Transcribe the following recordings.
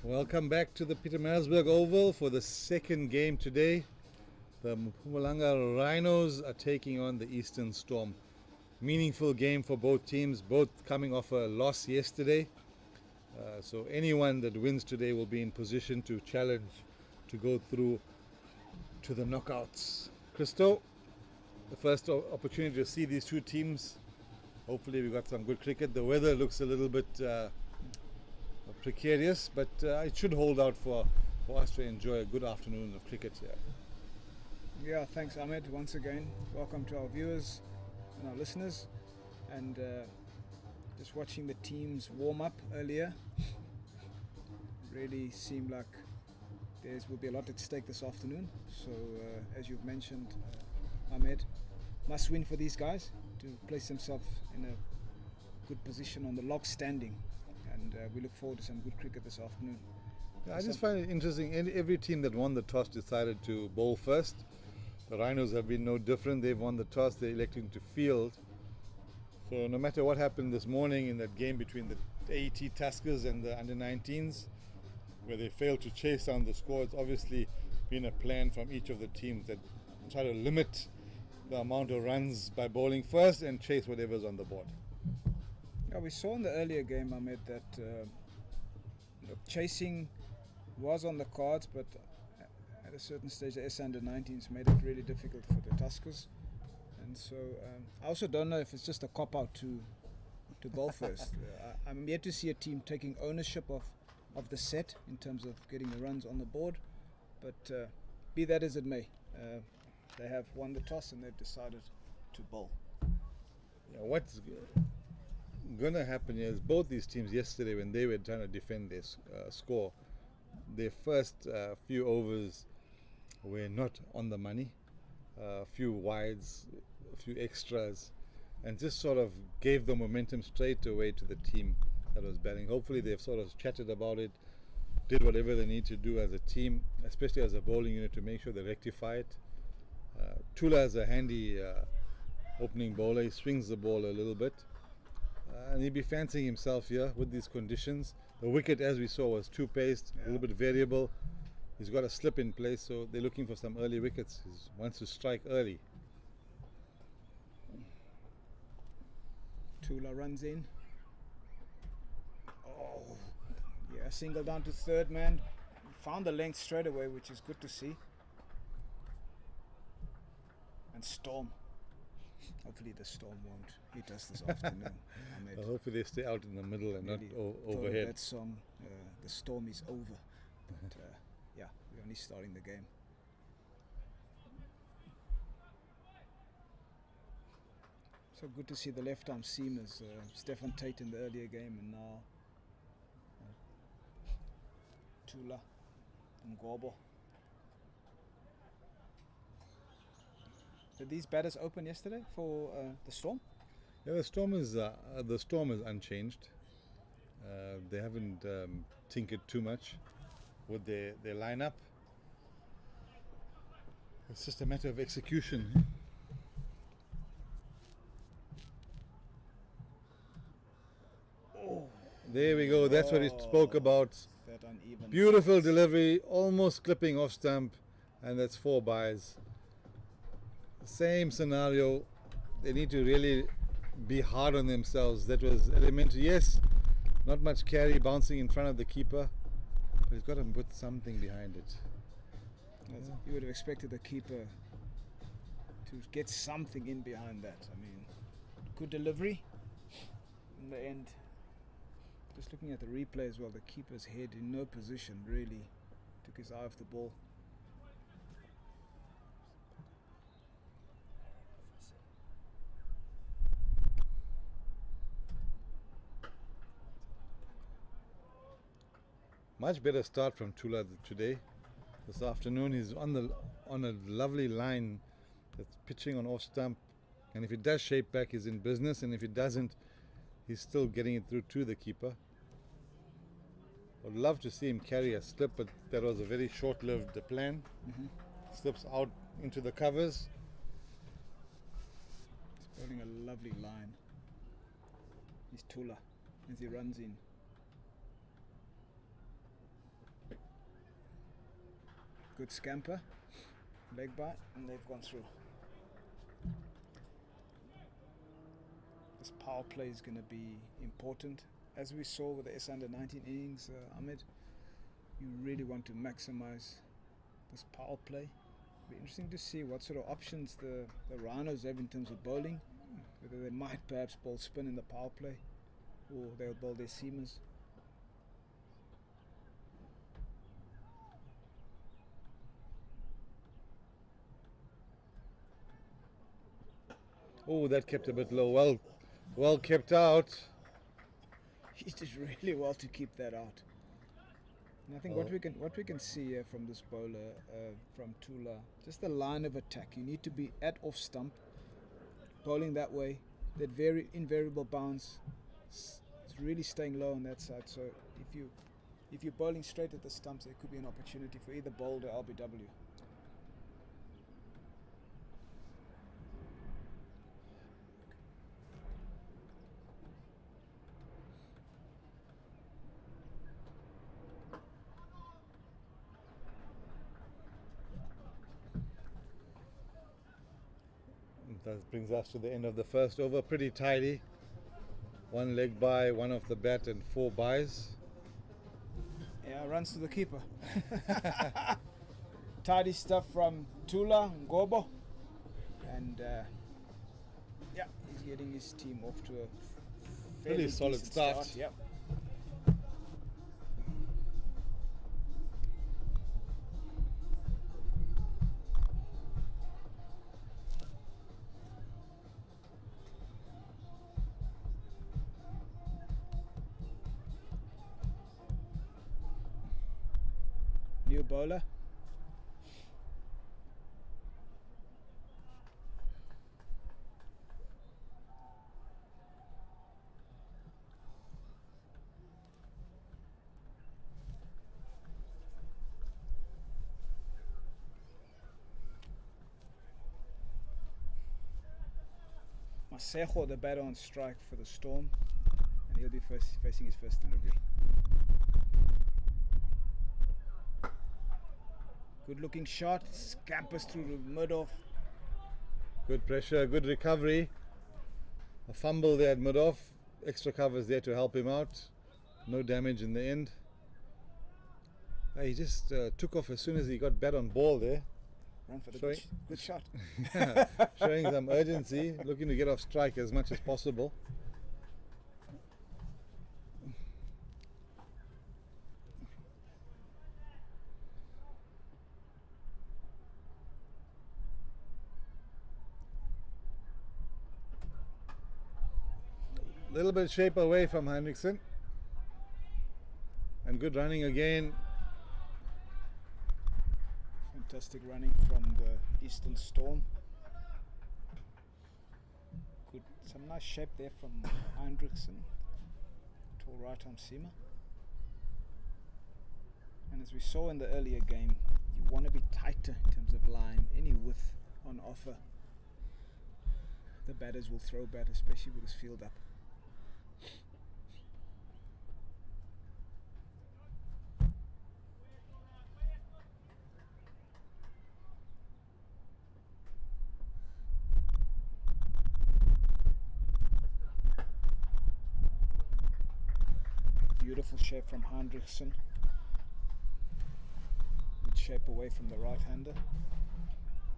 Welcome back to the Pietermaritzburg Oval for the second game today. The Mpumalanga Rhinos are taking on the Eastern Storm. Meaningful game for both teams, both coming off a loss yesterday. So anyone that wins today will be in position to challenge to go through to the knockouts. Christo, the first opportunity to see these two teams. Hopefully we got some good cricket. The weather looks a little bit precarious, but it should hold out for us to enjoy a good afternoon of cricket here. Yeah, thanks Ahmed once again. Welcome to our viewers and our listeners. And just watching the teams warm up earlier, really seemed like there will be a lot at stake this afternoon. So as you've mentioned, Ahmed, must win for these guys to place themselves in a good position on the log standing. And we look forward to some good cricket this afternoon. Yeah, I just find it interesting. Every team that won the toss decided to bowl first. The Rhinos have been no different. They've won the toss. They're electing to field. So no matter what happened this morning in that game between the AET Tuskers and the under-19s, where they failed to chase down the score, it's obviously been a plan from each of the teams that try to limit the amount of runs by bowling first and chase whatever's on the board. Yeah, we saw in the earlier game, Ahmed, that chasing was on the cards, but at a certain stage the S under-19s made it really difficult for the Tuskers. And so I also don't know if it's just a cop-out to bowl first. I'm yet to see a team taking ownership of the set in terms of getting the runs on the board, but be that as it may, they have won the toss and they've decided to bowl. Yeah, what's going to happen here is both these teams yesterday, when they were trying to defend their score, their first few overs were not on the money. A few wides, a few extras, and just sort of gave the momentum straight away to the team that was batting. Hopefully they've sort of chatted about it, did whatever they need to do as a team, especially as a bowling unit, to make sure they rectify it. Tula is a handy opening bowler. He swings the ball a little bit. And he'll be fancying himself here with these conditions. The wicket, as we saw, was two-paced, a little bit variable. He's got a slip in place, so they're looking for some early wickets. He wants to strike early. Tula runs in. Oh, yeah, single down to third man. Found the length straight away, which is good to see. And Storm. Hopefully the Storm won't hit us this afternoon. Well, hopefully they stay out in the middle and really not overhead. That song, the Storm is over. But yeah, we're only starting the game. So good to see the left arm seamers. Stefan Tate in the earlier game, and now Tula and Gobo. Did these batters open yesterday for the Storm? Yeah, the Storm is unchanged. They haven't tinkered too much with their lineup. It's just a matter of execution. Oh, there we go. That's what he spoke about. That uneven. Beautiful delivery, almost clipping off stump, and that's 4 byes. Same scenario. They need to really be hard on themselves. That was elementary. Yes, not much carry bouncing in front of the keeper, but he's got to put something behind it. Yeah. You would have expected the keeper to get something in behind that. I mean, good delivery in the end. Just looking at the replay as well, the keeper's head in no position, really took his eye off the ball. Much better start from Tula today. This afternoon he's on a lovely line that's pitching on off stump, and if it does shape back, he's in business, and if it doesn't, he's still getting it through to the keeper. I'd love to see him carry a slip, but that was a very short-lived plan. Slips out into the covers. He's bowling a lovely line. He's Tula as he runs in. Good scamper, leg bite, and they've gone through. This power play is going to be important. As we saw with the S under 19 innings, Ahmed, you really want to maximize this power play. It'll be interesting to see what sort of options the Rhinos have in terms of bowling. Whether they might perhaps bowl spin in the power play, or they'll bowl their seamers. Oh, that kept a bit low. Well kept out. He did really well to keep that out. And I think what we can see here from this bowler, from Tula, just the line of attack. You need to be at off stump, bowling that way. That very invariable bounce. It's really staying low on that side. So if you're bowling straight at the stumps, there could be an opportunity for either bowled or LBW. That brings us to the end of the first over. Pretty tidy. 1 leg bye, 1 off the bat, and 4 byes. Yeah, runs to the keeper. Tidy stuff from Tula Ngobo, and yeah, he's getting his team off to a fairly solid decent start. Yep. New bowler. Masejo, the batter on strike for the Storm, and he'll be facing his first delivery. Good looking shot, scampers through the mid-off. Good pressure, good recovery. A fumble there at mid-off. Extra covers there to help him out. No damage in the end. He just took off as soon as he got bat on ball there. Run for the good shot. Showing some urgency, looking to get off strike as much as possible. Little bit shape away from Hendrickson, and good running again. Fantastic running from the Eastern Storm. Good, some nice shape there from Hendrickson. Tall right arm seamer. And as we saw in the earlier game, you want to be tighter in terms of line, any width on offer. The batters will throw bat, especially with his field up. Beautiful shape from Hendrickson. Good shape away from the right-hander.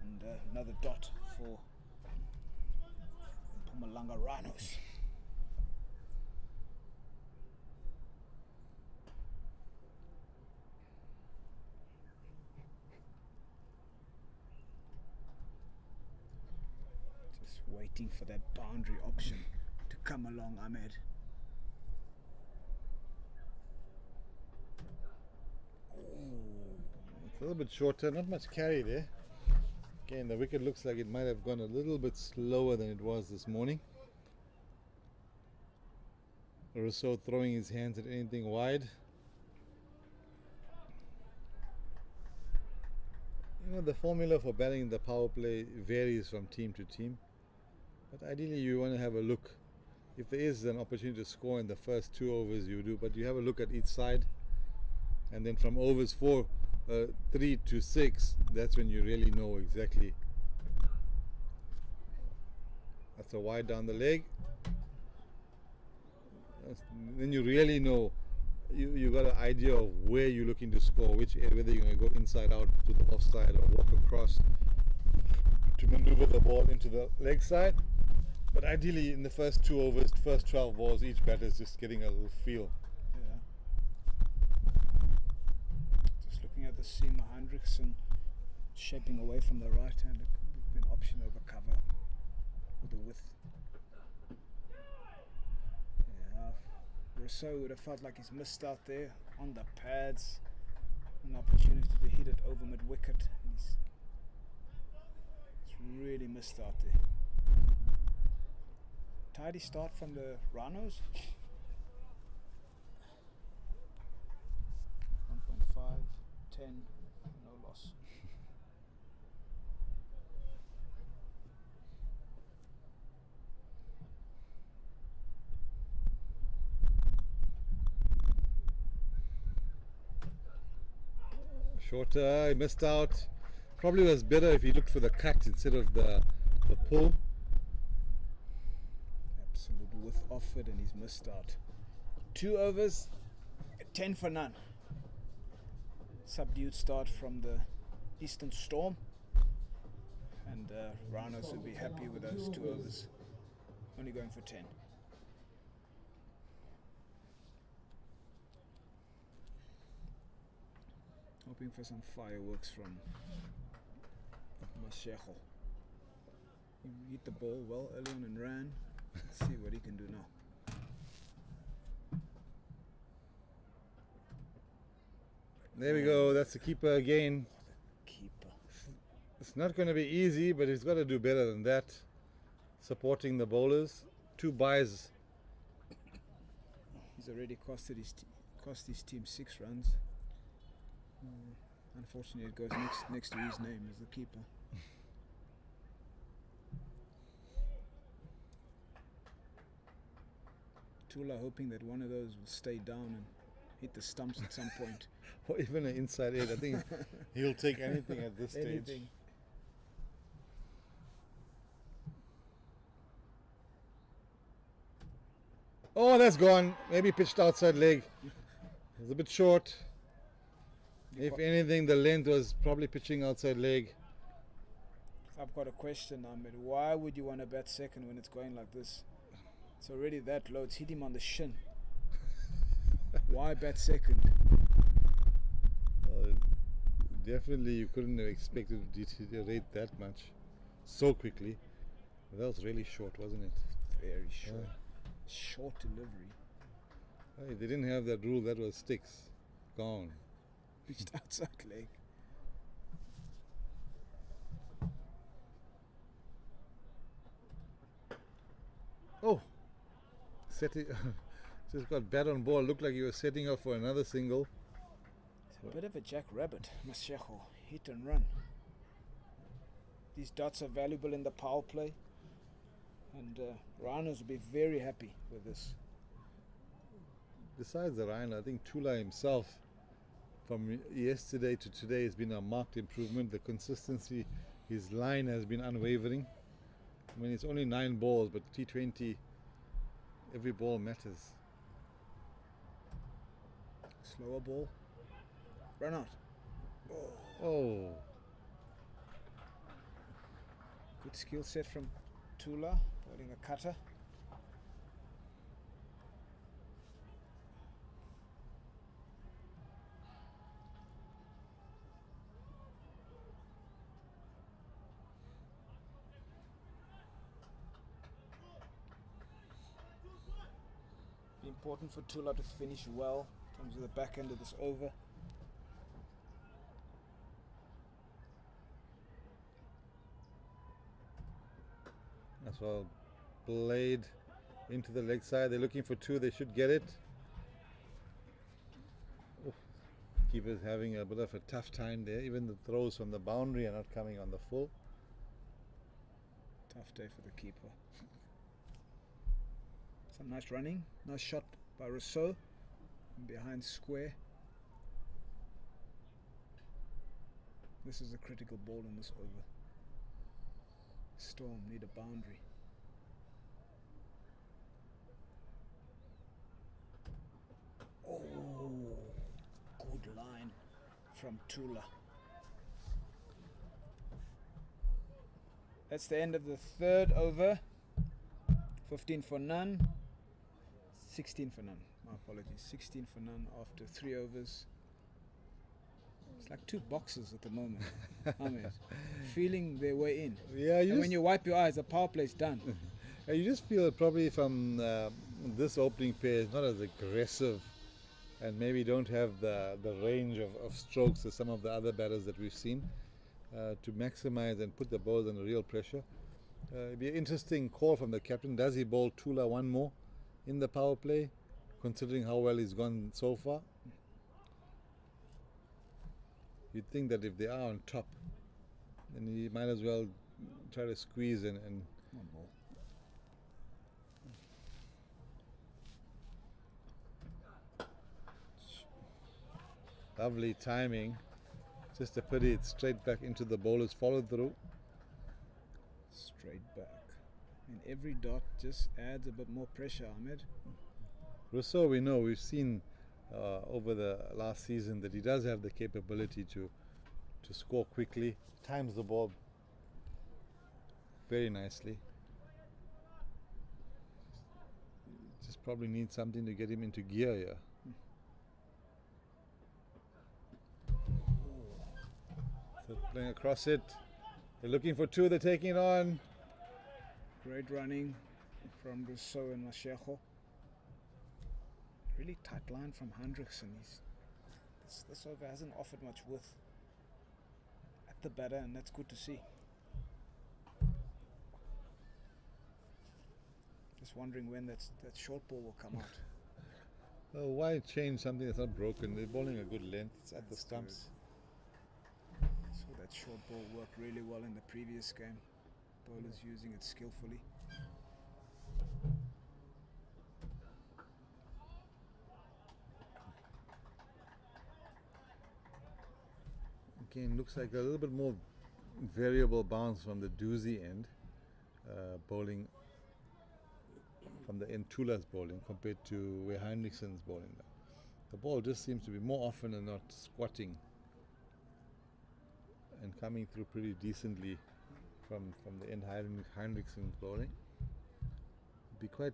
And another dot for Mpumalanga Rhinos. Just waiting for that boundary option to come along, Ahmed. It's a little bit shorter, not much carry there. Again, the wicket looks like it might have gone a little bit slower than it was this morning. Rousseau throwing his hands at anything wide. You know, the formula for batting the power play varies from team to team. But ideally you want to have a look. If there is an opportunity to score in the first 2 overs, you do. But you have a look at each side. And then from overs 4 3 to 6, that's when you really know exactly. That's a wide down the leg. Then you really know. You got an idea of where you're looking to score, which area, whether you're going to go inside out to the offside or walk across to maneuver the ball into the leg side. But ideally, in the first 2 overs, first 12 balls, each batter is just getting a little feel. Yeah. Just looking at the seam, Hendrickson shaping away from the right hand. It could be an option over cover with the width. Yeah. Rousseau would have felt like he's missed out there on the pads. An opportunity to hit it over mid wicket. He's really missed out there. Tidy start from the Rhinos. 1.5, 10, no loss. Shorter, he missed out. Probably was better if he looked for the cut instead of the pull. Absolute width offered and he's missed out. 2 overs, 10 for none. Subdued start from the Eastern Storm. And Rhinos would be happy with those 2 overs. Only going for 10. Hoping for some fireworks from Mashego. He hit the ball well early on and ran. Let's see what he can do now. There we go, that's the keeper again. Keeper. It's not going to be easy, but he's got to do better than that. Supporting the bowlers. 2 buys. He's already cost his team 6 runs. Unfortunately, it goes next to his name as the keeper. Tula hoping that one of those will stay down and hit the stumps at some point. Or even an inside edge. I think he'll take anything at this stage. Anything. Oh, that's gone. Maybe pitched outside leg. It was a bit short. If anything, the length was probably pitching outside leg. I've got a question, Ahmed. Why would you want to bat second when it's going like this? It's already that low. It's hit him on the shin. Why bat second? Definitely, you couldn't have expected it to deteriorate that much so quickly. But that was really short, wasn't it? Very short. Short delivery. Hey, they didn't have that rule. That was sticks. Gone. Pitched outside leg. Oh, just got bat on ball. Looked like he was setting up for another single. It's a bit of a jackrabbit, Mashego. Hit and run. These dots are valuable in the power play, and Rhinos will be very happy with this. Besides the Rhino, I think Tula himself, from yesterday to today, has been a marked improvement. The consistency, his line has been unwavering. I mean, it's only 9 balls, but T20, every ball matters. Slower ball. Run out. Oh. Good skill set from Tula, bowling a cutter. Be important for Tula to finish well in terms of the back end of this over. As well, played into the leg side. They're looking for 2. They should get it. Oof. Keeper's having a bit of a tough time there. Even the throws from the boundary are not coming on the full. Tough day for the keeper. Some nice running. Nice shot by Rousseau. Behind square. This is a critical ball in this over. Storm need a boundary. Oh, good line from Tula. That's the end of the third over. 15 for none. 16 for none. My apologies. 16 for none after 3 overs. It's like 2 boxes at the moment. Ahmed, feeling their way in. Yeah, and when you wipe your eyes, the power play's done. You just feel probably from this opening pair is not as aggressive, and maybe don't have the range of strokes as some of the other batters that we've seen to maximize and put the balls under real pressure. It'd be an interesting call from the captain. Does he bowl Tula one more in the power play, considering how well he's gone so far? You'd think that if they are on top, then he might as well try to squeeze and One more. lovely timing. Just a pity it's straight back into the bowler's follow through. Straight back. And every dot just adds a bit more pressure, Ahmed. Rousseau, we know, we've seen over the last season that he does have the capability to score quickly, times the ball very nicely. Just probably needs something to get him into gear here. So playing across it, they're looking for 2, they're taking it on. Great running from Rousseau and Mashego. Really tight line from Hendrickson. This over hasn't offered much width at the batter, and that's good to see. Just wondering when that short ball will come out. Well, why change something that's not broken? They're bowling a good length. It's at the stumps. So that short ball worked really well in the previous game. Bowlers using it skillfully. Again, looks like a little bit more variable bounce from the Doozy end, bowling from the end Tula's bowling compared to where Hendrickson's bowling now. The ball just seems to be more often than not squatting and coming through pretty decently from the end Hendrickson's bowling. It'd be quite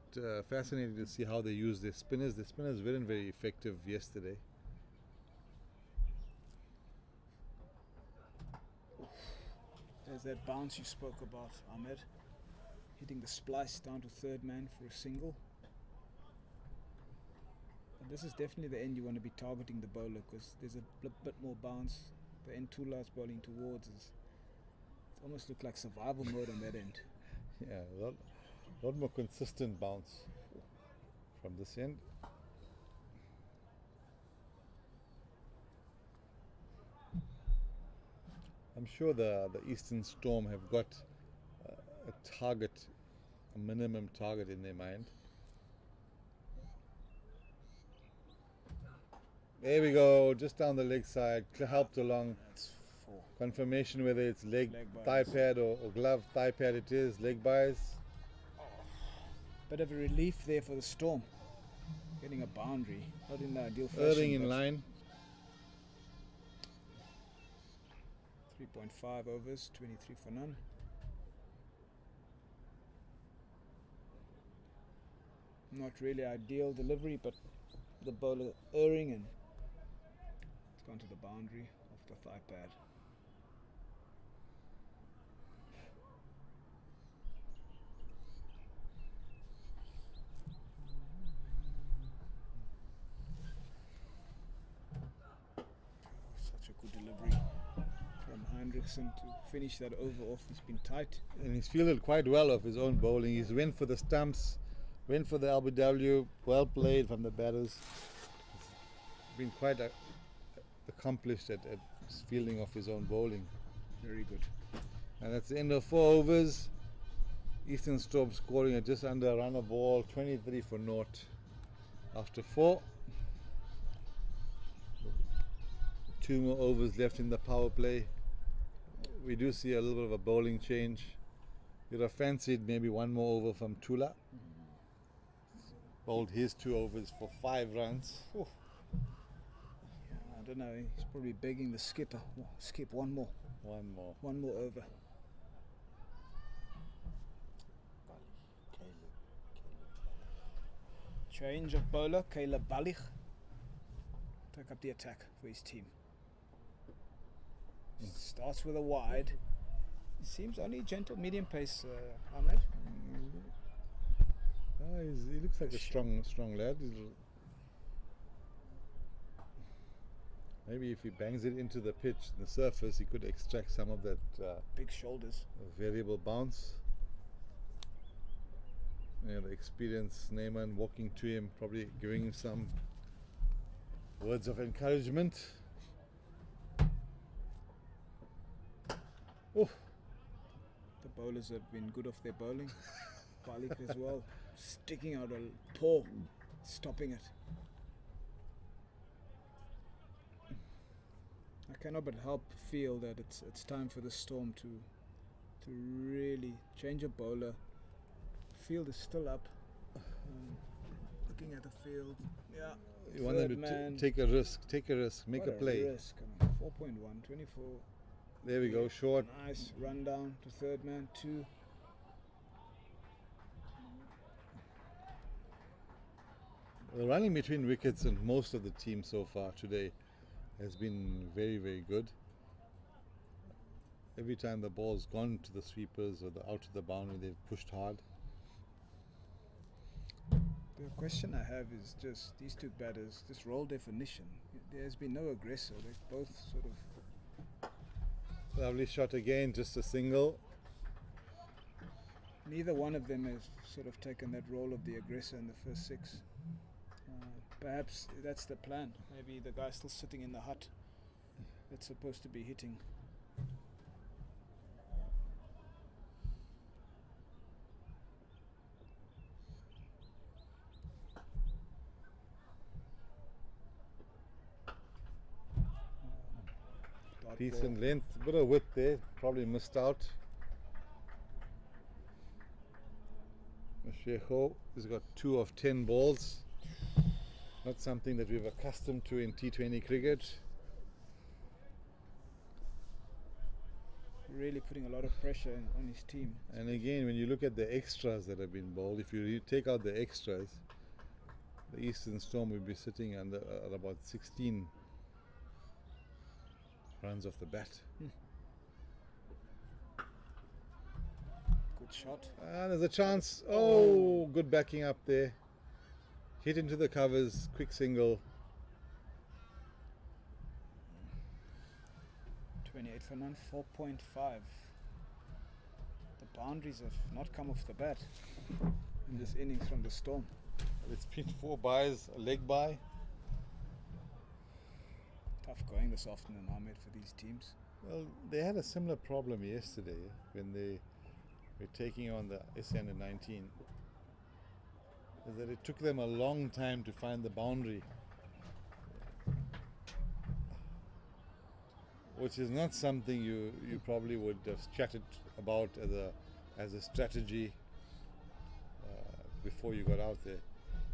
fascinating to see how they use their spinners. The spinners weren't very effective yesterday. There's that bounce you spoke about, Ahmed. Hitting the splice down to third man for a single. But this is definitely the end you want to be targeting the bowler, because there's a bit more bounce. The end Tula's bowling towards it almost looked like survival mode on that end. Yeah, a lot more consistent bounce from this end. I'm sure the Eastern Storm have got a target, a minimum target in their mind. There we go, just down the leg side, helped along. That's 4. Confirmation whether it's leg thigh buys. pad or glove thigh pad it is, leg buys. Bit of a relief there for the Storm. Getting a boundary, not in the ideal fashion. Erring in line. 3.5 overs, 23 for none. Not really ideal delivery, but the bowler erring, and it's gone to the boundary of the thigh pad. Such a good delivery from Hendrickson to finish that over off. He's been tight. And he's fielded quite well of his own bowling. He's went for the stumps, went for the LBW, well played from the batters. He's been quite accomplished at fielding of his own bowling. Very good. And that's the end of 4 overs. Eastern Storm scoring at just under a run a ball, 23 for naught after 4. 2 more overs left in the power play. we do see a little bit of a bowling change. You'd have fancied maybe one more over from Tula. Bowled his 2 overs for 5 runs. Yeah, I don't know. He's probably begging the skipper. Skip one more. One more over. Change of bowler. Caleb Balich. Take up the attack for his team. Starts with a wide. Seems only gentle medium pace, Ahmed. He looks like a strong lad. Maybe if he bangs it into the pitch, the surface, he could extract some of that big shoulders, variable bounce. The experienced Neyman walking to him, probably giving him some words of encouragement. Oh, the bowlers have been good off their bowling. Balik as well, sticking out a paw, stopping it. I cannot but help feel that it's time for the Storm to really change a bowler. Field is still up. Looking at the field, yeah. You want them to take a risk, make a play. Risk. I mean, 4.1, 24. There we go, short. Nice run down to third man, 2. The running between wickets and most of the team so far today has been very, very good. Every time the ball's gone to the sweepers or out to the boundary, they've pushed hard. The question I have is just these 2 batters, this role definition. There's been no aggressor. They're both sort of... Lovely shot again, just a single. Neither one of them has sort of taken that role of the aggressor in the first 6. Perhaps that's the plan. Maybe the guy's still sitting in the hut that's supposed to be hitting. Decent length, bit of width there, probably missed out. Mashego has got 2 of 10 balls. Not something that we're accustomed to in T20 cricket. Really putting a lot of pressure on his team. And again, when you look at the extras that have been bowled, if you take out the extras, the Eastern Storm will be sitting at about 16 runs off the bat. Good shot. And there's a chance. Oh, good backing up there. Hit into the covers, quick single. 28 for none, 4.5. The boundaries have not come off the bat in this innings from the Storm. It's been 4 byes, a leg bye. Tough going this afternoon, Ahmed, for these teams. Well, they had a similar problem yesterday when they were taking on the CSA under 19. Is that it took them a long time to find the boundary, which is not something you probably would have chatted about as a strategy before you got out there.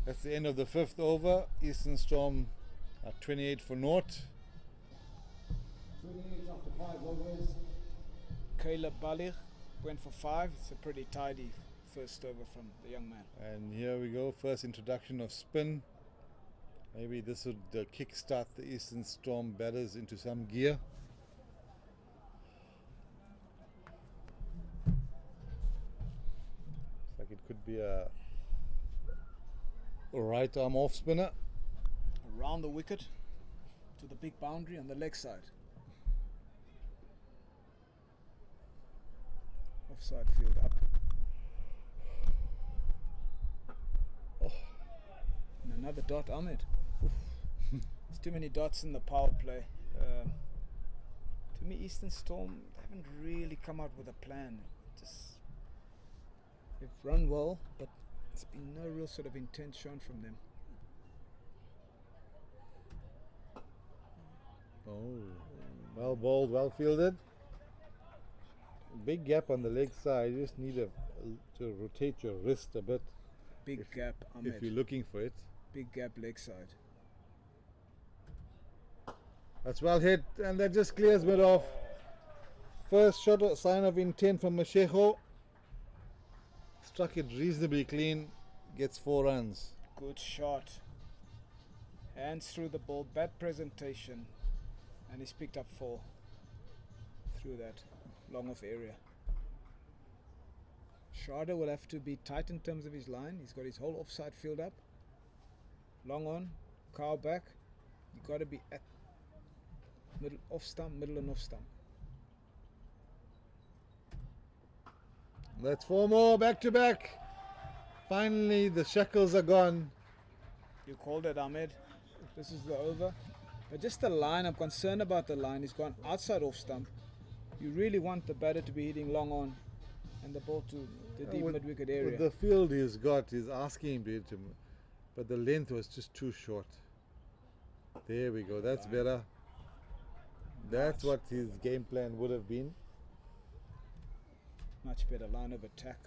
That's the end of the 5th over. Eastern Storm are 28 for naught. 28 after 5 overs. Caleb Balich went for 5. It's a pretty tidy first over from the young man. And here we go, first introduction of spin. Maybe this would kick-start the Eastern Storm batters into some gear. Looks like it could be a right arm off spinner. Around the wicket to the big boundary on the leg side. Offside field up. Oh. And another dot, Ahmed. There's too many dots in the power play. To me, Eastern Storm haven't really come out with a plan. They've run well, but there's been no real sort of intent shown from them. Oh, well bowled, well fielded. big gap on the leg side. You just need to rotate your wrist a bit Big if, gap, Ahmed. if you're looking for it. Big gap leg side. That's well hit, and that just clears mid off. First shot, a sign of intent from Mashejo. Struck it reasonably clean, gets 4 runs. Good shot. Hands through the ball, bad presentation, and he's picked up 4 through that long off area. Schrader will have to be tight in terms of his line. He's got his whole offside field up. Long on, cow back. You got to be at middle off stump, middle and off stump. That's 4 more, back to back. Finally, the shackles are gone. You called it, Ahmed. This is the over. But just the line, I'm concerned about the line. He's gone outside off stump. You really want the batter to be hitting long on and the ball to the deep mid-wicket area. With the field he's got, he's asking him to hit him, but the length was just too short. There we go, that's better. That's what his game plan would have been. Much better line of attack.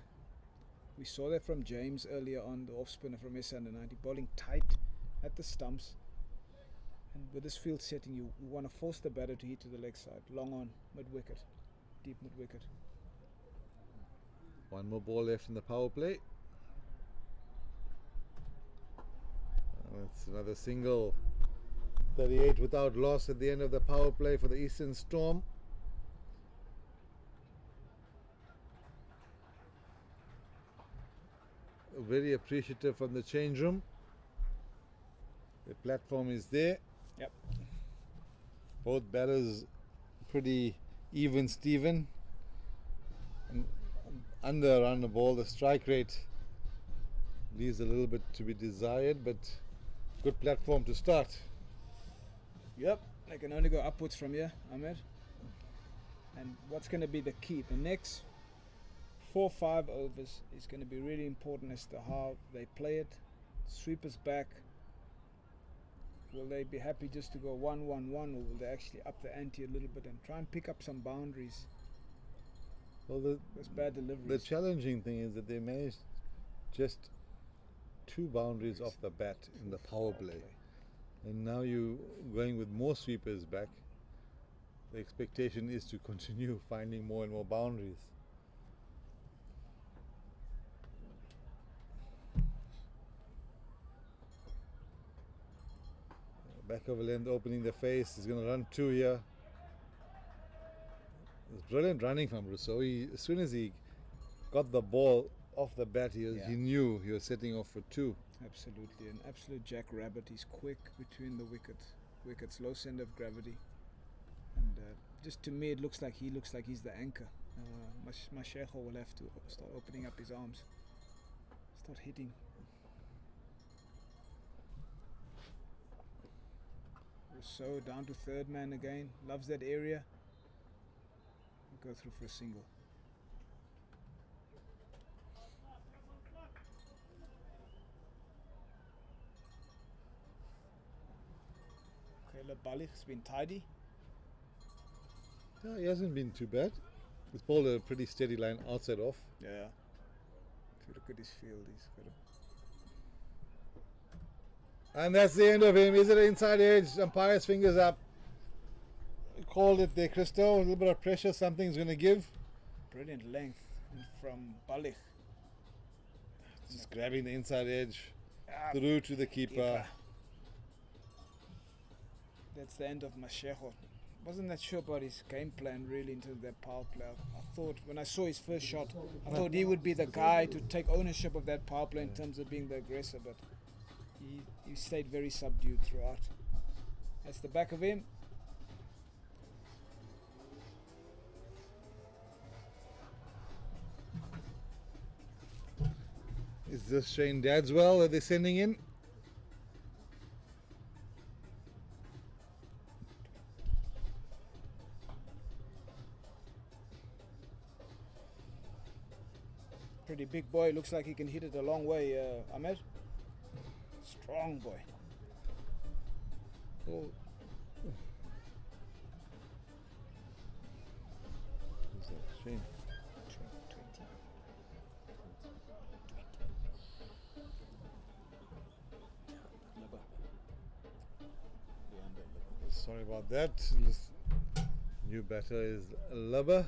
We saw that from James earlier on, the off spinner from SA under 90, bowling tight at the stumps. And with this field setting, you want to force the batter to hit to the leg side, long on, mid-wicket, deep mid-wicket. 1 more ball left in the power play. That's another single. 38 without loss at the end of the power play for the Eastern Storm. Very appreciative from the change room. The platform is there. Yep. Both batters pretty even Steven. And under around the ball, the strike rate leaves a little bit to be desired, but good platform to start. Yep, they can only go upwards from here, Ahmed. And what's going to be the key? The next 4-5 overs is going to be really important as to how they play it. Sweepers back. Will they be happy just to go 1-1-1, or will they actually up the ante a little bit and try and pick up some boundaries? Well, Those bad deliveries. the challenging thing is that they managed just 2 boundaries off the bat in the power play. And now you're going with more sweepers back. The expectation is to continue finding more and more boundaries. Back of a length, opening the face. He's going to run 2 here. It's brilliant running from Rousseau. As soon as he got the ball off the bat, he knew he was setting off for 2. Absolutely, an absolute jackrabbit. He's quick between the wickets, low center of gravity, and just to me, it looks like he's the anchor. Mashejo will have to start opening up his arms, start hitting. Rousseau down to 3rd man again. Loves that area. Go through for a single. Balich's been tidy. No, he hasn't been too bad. He's bowled a pretty steady line outside off. Yeah. If you look at his field, he's got And that's the end of him. Is it an inside edge? Umpire's fingers up. Called it there, Christo. A little bit of pressure. Something's going to give. brilliant length from Balich. Just grabbing the inside edge through to the keeper. That's the end of Mashejo. Wasn't that sure about his game plan really into that power play. I thought when I saw his first shot, I thought he would be the guy to take ownership of that power play in terms of being the aggressor, but he stayed very subdued throughout. That's the back of him. Is this Shane Dadswell that they're sending in? Pretty big boy. Looks like he can hit it a long way, Ahmed. Strong boy. Oh. Who's that? Shane. Sorry about that. New batter is Lubber,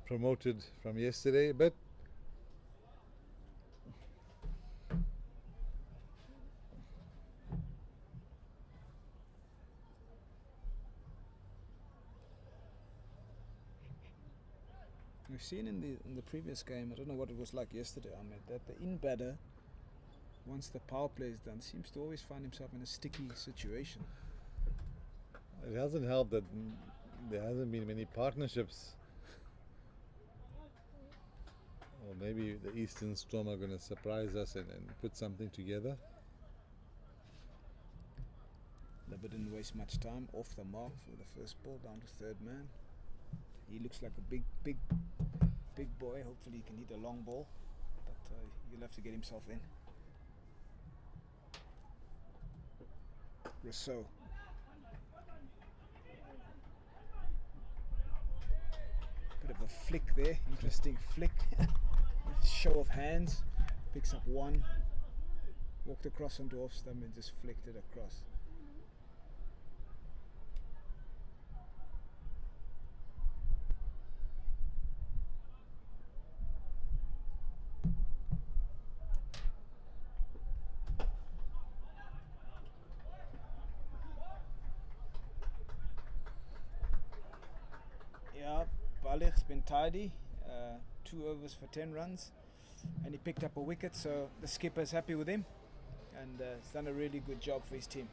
promoted from yesterday, but We've seen in the previous game, I don't know what it was like yesterday, Ahmed, that the in batter, once the power play is done, seems to always find himself in a sticky situation. it hasn't helped that there hasn't been many partnerships. Or maybe the Eastern Storm are going to surprise us and put something together. Lubber didn't waste much time, off the mark for the first ball, down to third man. He looks like a big boy. Hopefully he can hit a long ball, but he'll have to get himself in. Rousseau. Bit of a flick there, interesting flick. Show of hands, picks up one, walked across onto off stump and just flicked it across. Yeah, Balig's been tidy. 2 overs for 10 runs, and he picked up a wicket, so the skipper's happy with him, and he's done a really good job for his team.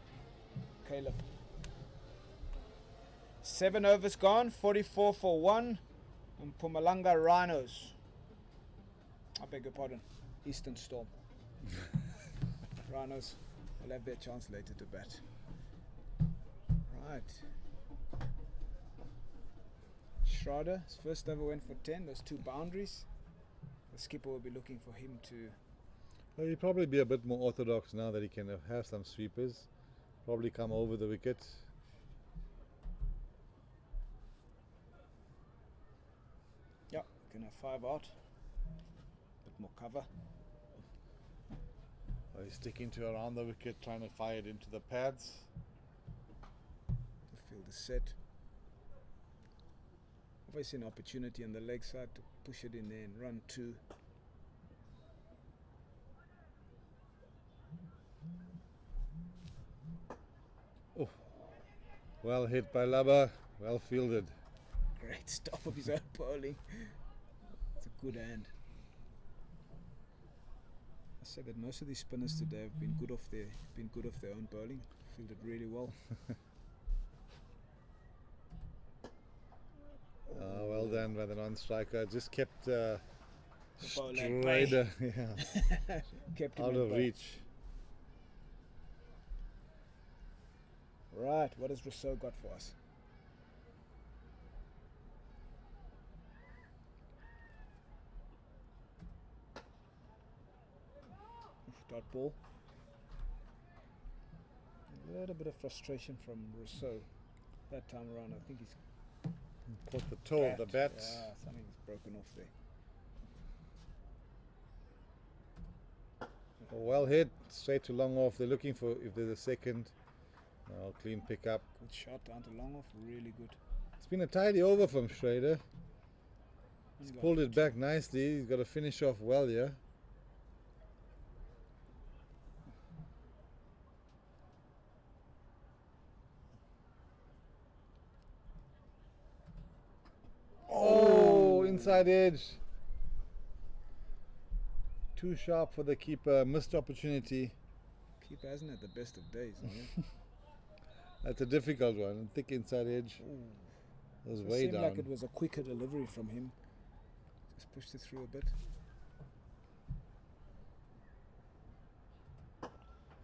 Caleb. 7 overs gone, 44 for 1. Mpumalanga Rhinos. I beg your pardon, Eastern Storm. Rhinos will have their chance later to bat. Right. Schrader, his first over went for 10, those 2 boundaries. The skipper will be looking for him to... Well, he'll probably be a bit more orthodox now that he can have some sweepers. Probably come over the wicket. Yeah, can have 5 out. Bit more cover. Well, he's sticking to around the wicket, trying to fire it into the pads. The field is set. Obviously an opportunity on the leg side to push it in there and run 2. Oh, well hit by Lubber, well fielded. Great stop of his own bowling. It's a good hand. I said that most of these spinners today have been good off their own bowling. Fielded really well. Well done by the non-striker. Just kept Strider, yeah, kept him out at of bay. reach. Right, what has Rousseau got for us? Dot ball. A little bit of frustration from Rousseau that time around. I think he's Caught the toe of the bat. Yeah, something's broken off there. Oh, well hit, straight to long off. They're looking for if there's a second. Oh, clean pick up. Good shot down to long off, really good. It's been a tidy over from Schrader. He's He's pulled it back nicely. He's got to finish off well here. Oh, inside edge. Too sharp for the keeper. Missed opportunity. Keeper hasn't had the best of days, hasn't That's a difficult one. Thick inside edge. he? It was It way seemed down. like it was a quicker delivery from him. Just pushed it through a bit.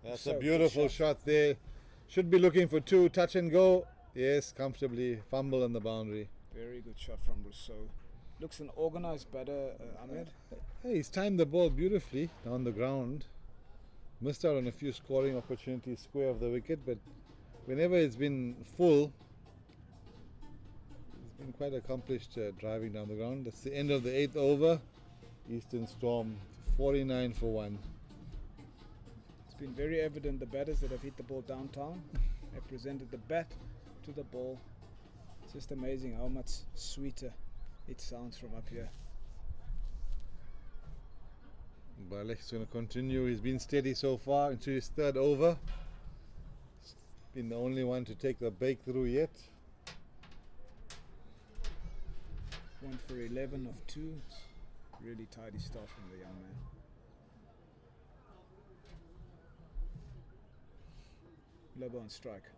That's So, a good beautiful shot there. Should be looking for 2. Touch and go. Yes, comfortably. Fumble on the boundary. Very good shot from Rousseau. Looks an organised batter, Ahmed. Hey, he's timed the ball beautifully down the ground. Missed out on a few scoring opportunities square of the wicket, but whenever it's been full, he's been quite accomplished driving down the ground. That's the end of the 8th over. Eastern Storm 49 for 1. It's been very evident the batters that have hit the ball downtown They presented the bat to the ball. It's just amazing how much sweeter it sounds from up here. Balek's going to continue. He's been steady so far into his third over. He's been the only one to take the breakthrough yet. 1 for 11 of 2. It's really tidy stuff from the young man. Lobo on strike.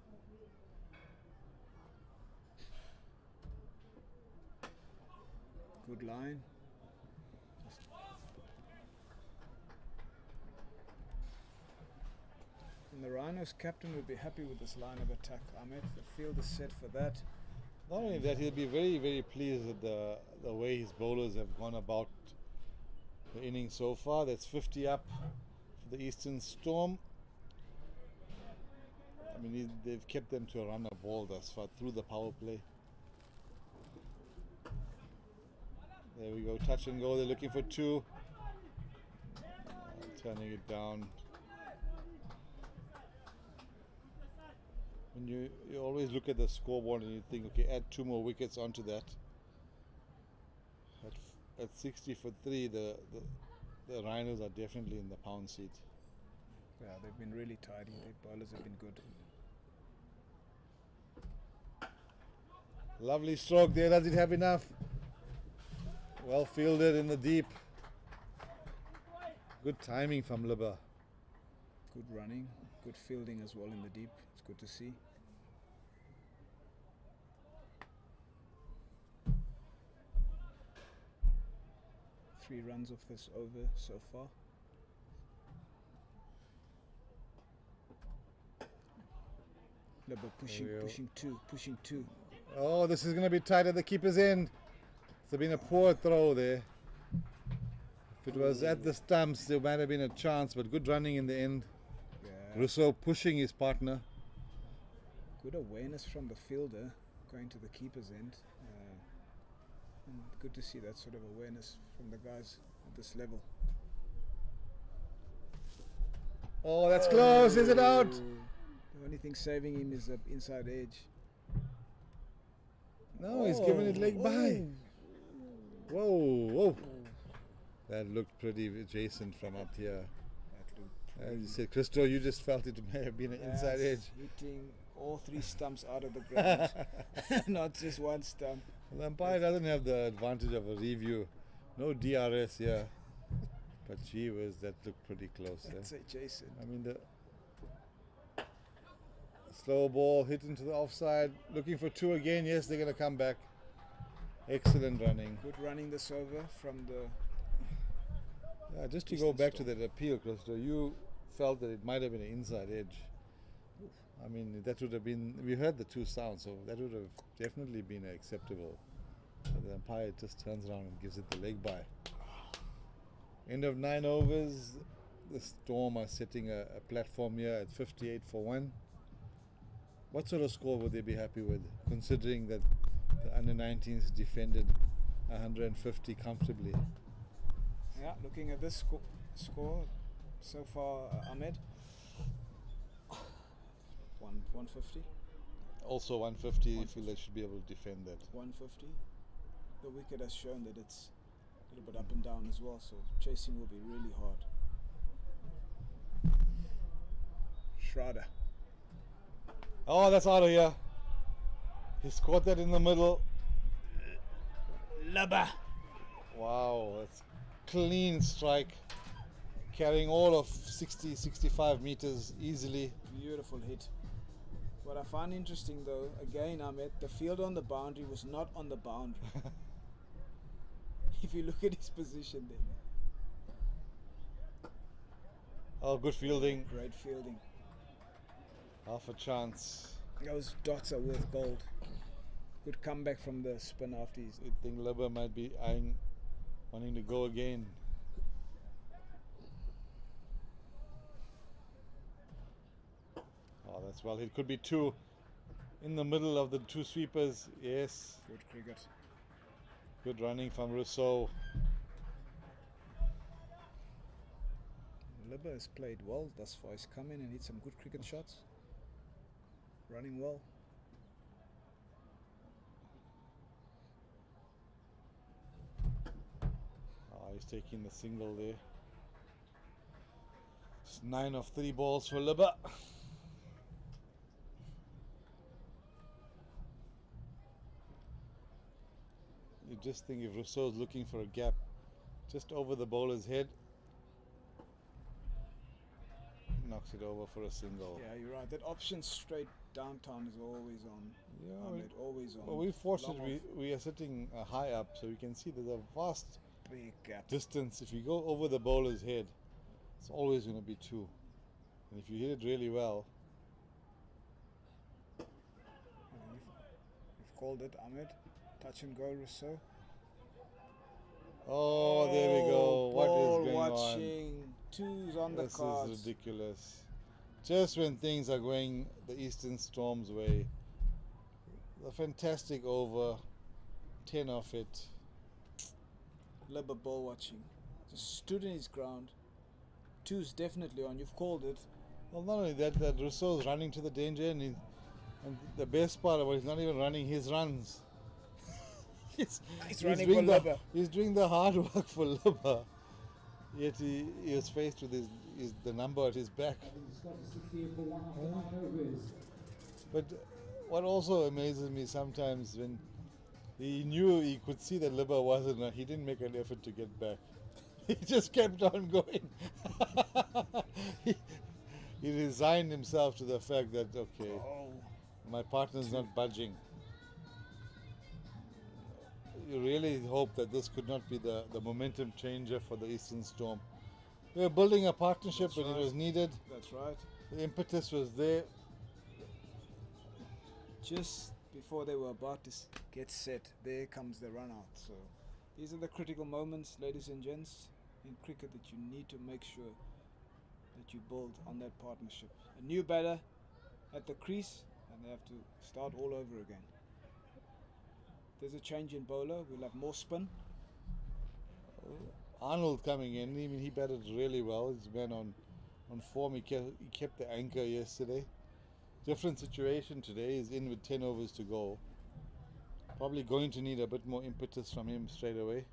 Good line. And the Rhinos captain would be happy with this line of attack, Ahmed. The field is set for that. Not only that, he'll be very, very pleased with the way his bowlers have gone about the inning so far. That's 50 up for the Eastern Storm. I mean, they've kept them to a run of ball thus far through the power play. There we go, touch and go. They're looking for 2. Turning it down. When you always look at the scoreboard and you think, okay, add 2 more wickets onto that. At 60 for 3, the Rhinos are definitely in the pound seat. Yeah, they've been really tidy. Their bowlers have been good. Lovely stroke there. Does it have enough? Well fielded in the deep. Good timing from Liba. Good running, good fielding as well in the deep. It's good to see. Three runs off this over so far. Liba pushing 2. Oh, this is going to be tight at the keeper's end. It's been a poor throw there. If it was at the stumps, there might have been a chance, but good running in the end. Yeah. Rousseau pushing his partner. Good awareness from the fielder going to the keeper's end. And good to see that sort of awareness from the guys at this level. Oh, that's close. Is it out? The only thing saving him is the inside edge. No, he's given it leg by. Whoa. That looked pretty adjacent from up here. As you said, Christo, you just felt it may have been an inside edge. Hitting all 3 stumps out of the ground, not just one stump. Well, the umpire doesn't have the advantage of a review. No DRS here. But gee whiz, that looked pretty close. That's adjacent. I mean, the slow ball hit into the offside. Looking for 2 again. Yes, they're going to come back. Excellent running. Good running this over from the... Yeah, just to go back to that appeal, Christo, you felt that it might have been an inside edge. I mean, that would have been... We heard the 2 sounds, so that would have definitely been acceptable. But the umpire just turns around and gives it the leg by. End of 9 overs. The Storm are setting a platform here at 58 for 1. What sort of score would they be happy with, considering that the under-19s defended 150 comfortably? Yeah, looking at this score so far, Ahmed, 150. Also 150, you feel they should be able to defend that. 150. The wicket has shown that it's a little bit up and down as well, so chasing will be really hard. Schrader. Oh, that's out of here. He's caught that in the middle. Laba. Wow, that's clean strike. Carrying all of 60, 65 meters easily. Beautiful hit. What I find interesting though, again Ahmed, the field on the boundary was not on the boundary. If you look at his position there. Oh, good fielding. Great fielding. Half a chance. Those dots are worth gold. Good comeback from the spin after his... I think Liba might be wanting to go again. Oh, that's well. It could be 2 in the middle of the 2 sweepers. Yes. Good cricket. Good running from Rousseau. Liba has played well thus far. He's come in and hit some good cricket shots. running well. He's taking the single there. It's 9 of 3 balls for Libba. You just think if Rousseau's looking for a gap just over the bowler's head, knocks it over for a single. Yeah, you're right. That option straight downtown is always on. Yeah, Ahmed, always on. well, we're fortunate Long we are sitting high up, so we can see there's a vast big gap. distance. If you go over the bowler's head, it's always going to be 2. And if you hit it really well, You've called it, Ahmed. Touch and go, Rousseau. oh, there we go. What ball is going watching. 2s on the This cards. is ridiculous. Just when things are going the Eastern Storm's way, a fantastic over, 10 off it. Libba ball watching. Just stood in his ground. 2's definitely on. You've called it. Well, not only that, that Rousseau's running to the danger, and the best part about it, he's not even running his runs. he's running doing for Libba. He's doing the hard work for Libba. Yet he is faced with the number at his back. But what also amazes me sometimes, when he knew he could see that Libba wasn't, he didn't make an effort to get back. He just kept on going. he resigned himself to the fact that, okay, my partner's not budging. You really hope that this could not be the momentum changer for the Eastern Storm. We were building a partnership when it was needed. That's right. The impetus was there. Just before they were about to get set, there comes the run out. So these are the critical moments, ladies and gents, in cricket that you need to make sure that you build on that partnership. A new batter at the crease, and they have to start all over again. There's a change in bowler. We'll have more spin. Arnold coming in. I mean, he batted really well. He's been on form. He kept the anchor yesterday. Different situation today. He's in with 10 overs to go. Probably going to need a bit more impetus from him straight away.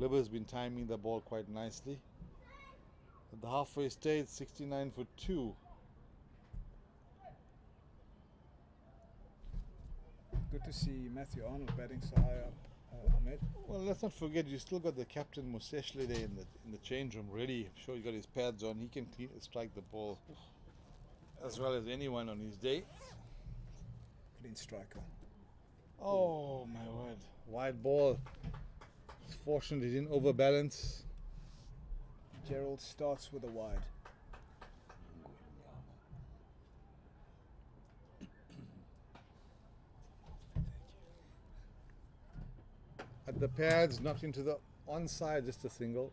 Libba's been timing the ball quite nicely. At the halfway stage, 69 for 2. Good to see Matthew Arnold batting so high up, Ahmed. Well, let's not forget, you still got the captain Museshle there in the change room ready. I'm sure he got his pads on. He can strike the ball as well as anyone on his day. Clean striker. Oh my word! Wide ball. Fortunately, he didn't overbalance. Gerald starts with a wide. At the pads, knocked into the onside, just a single.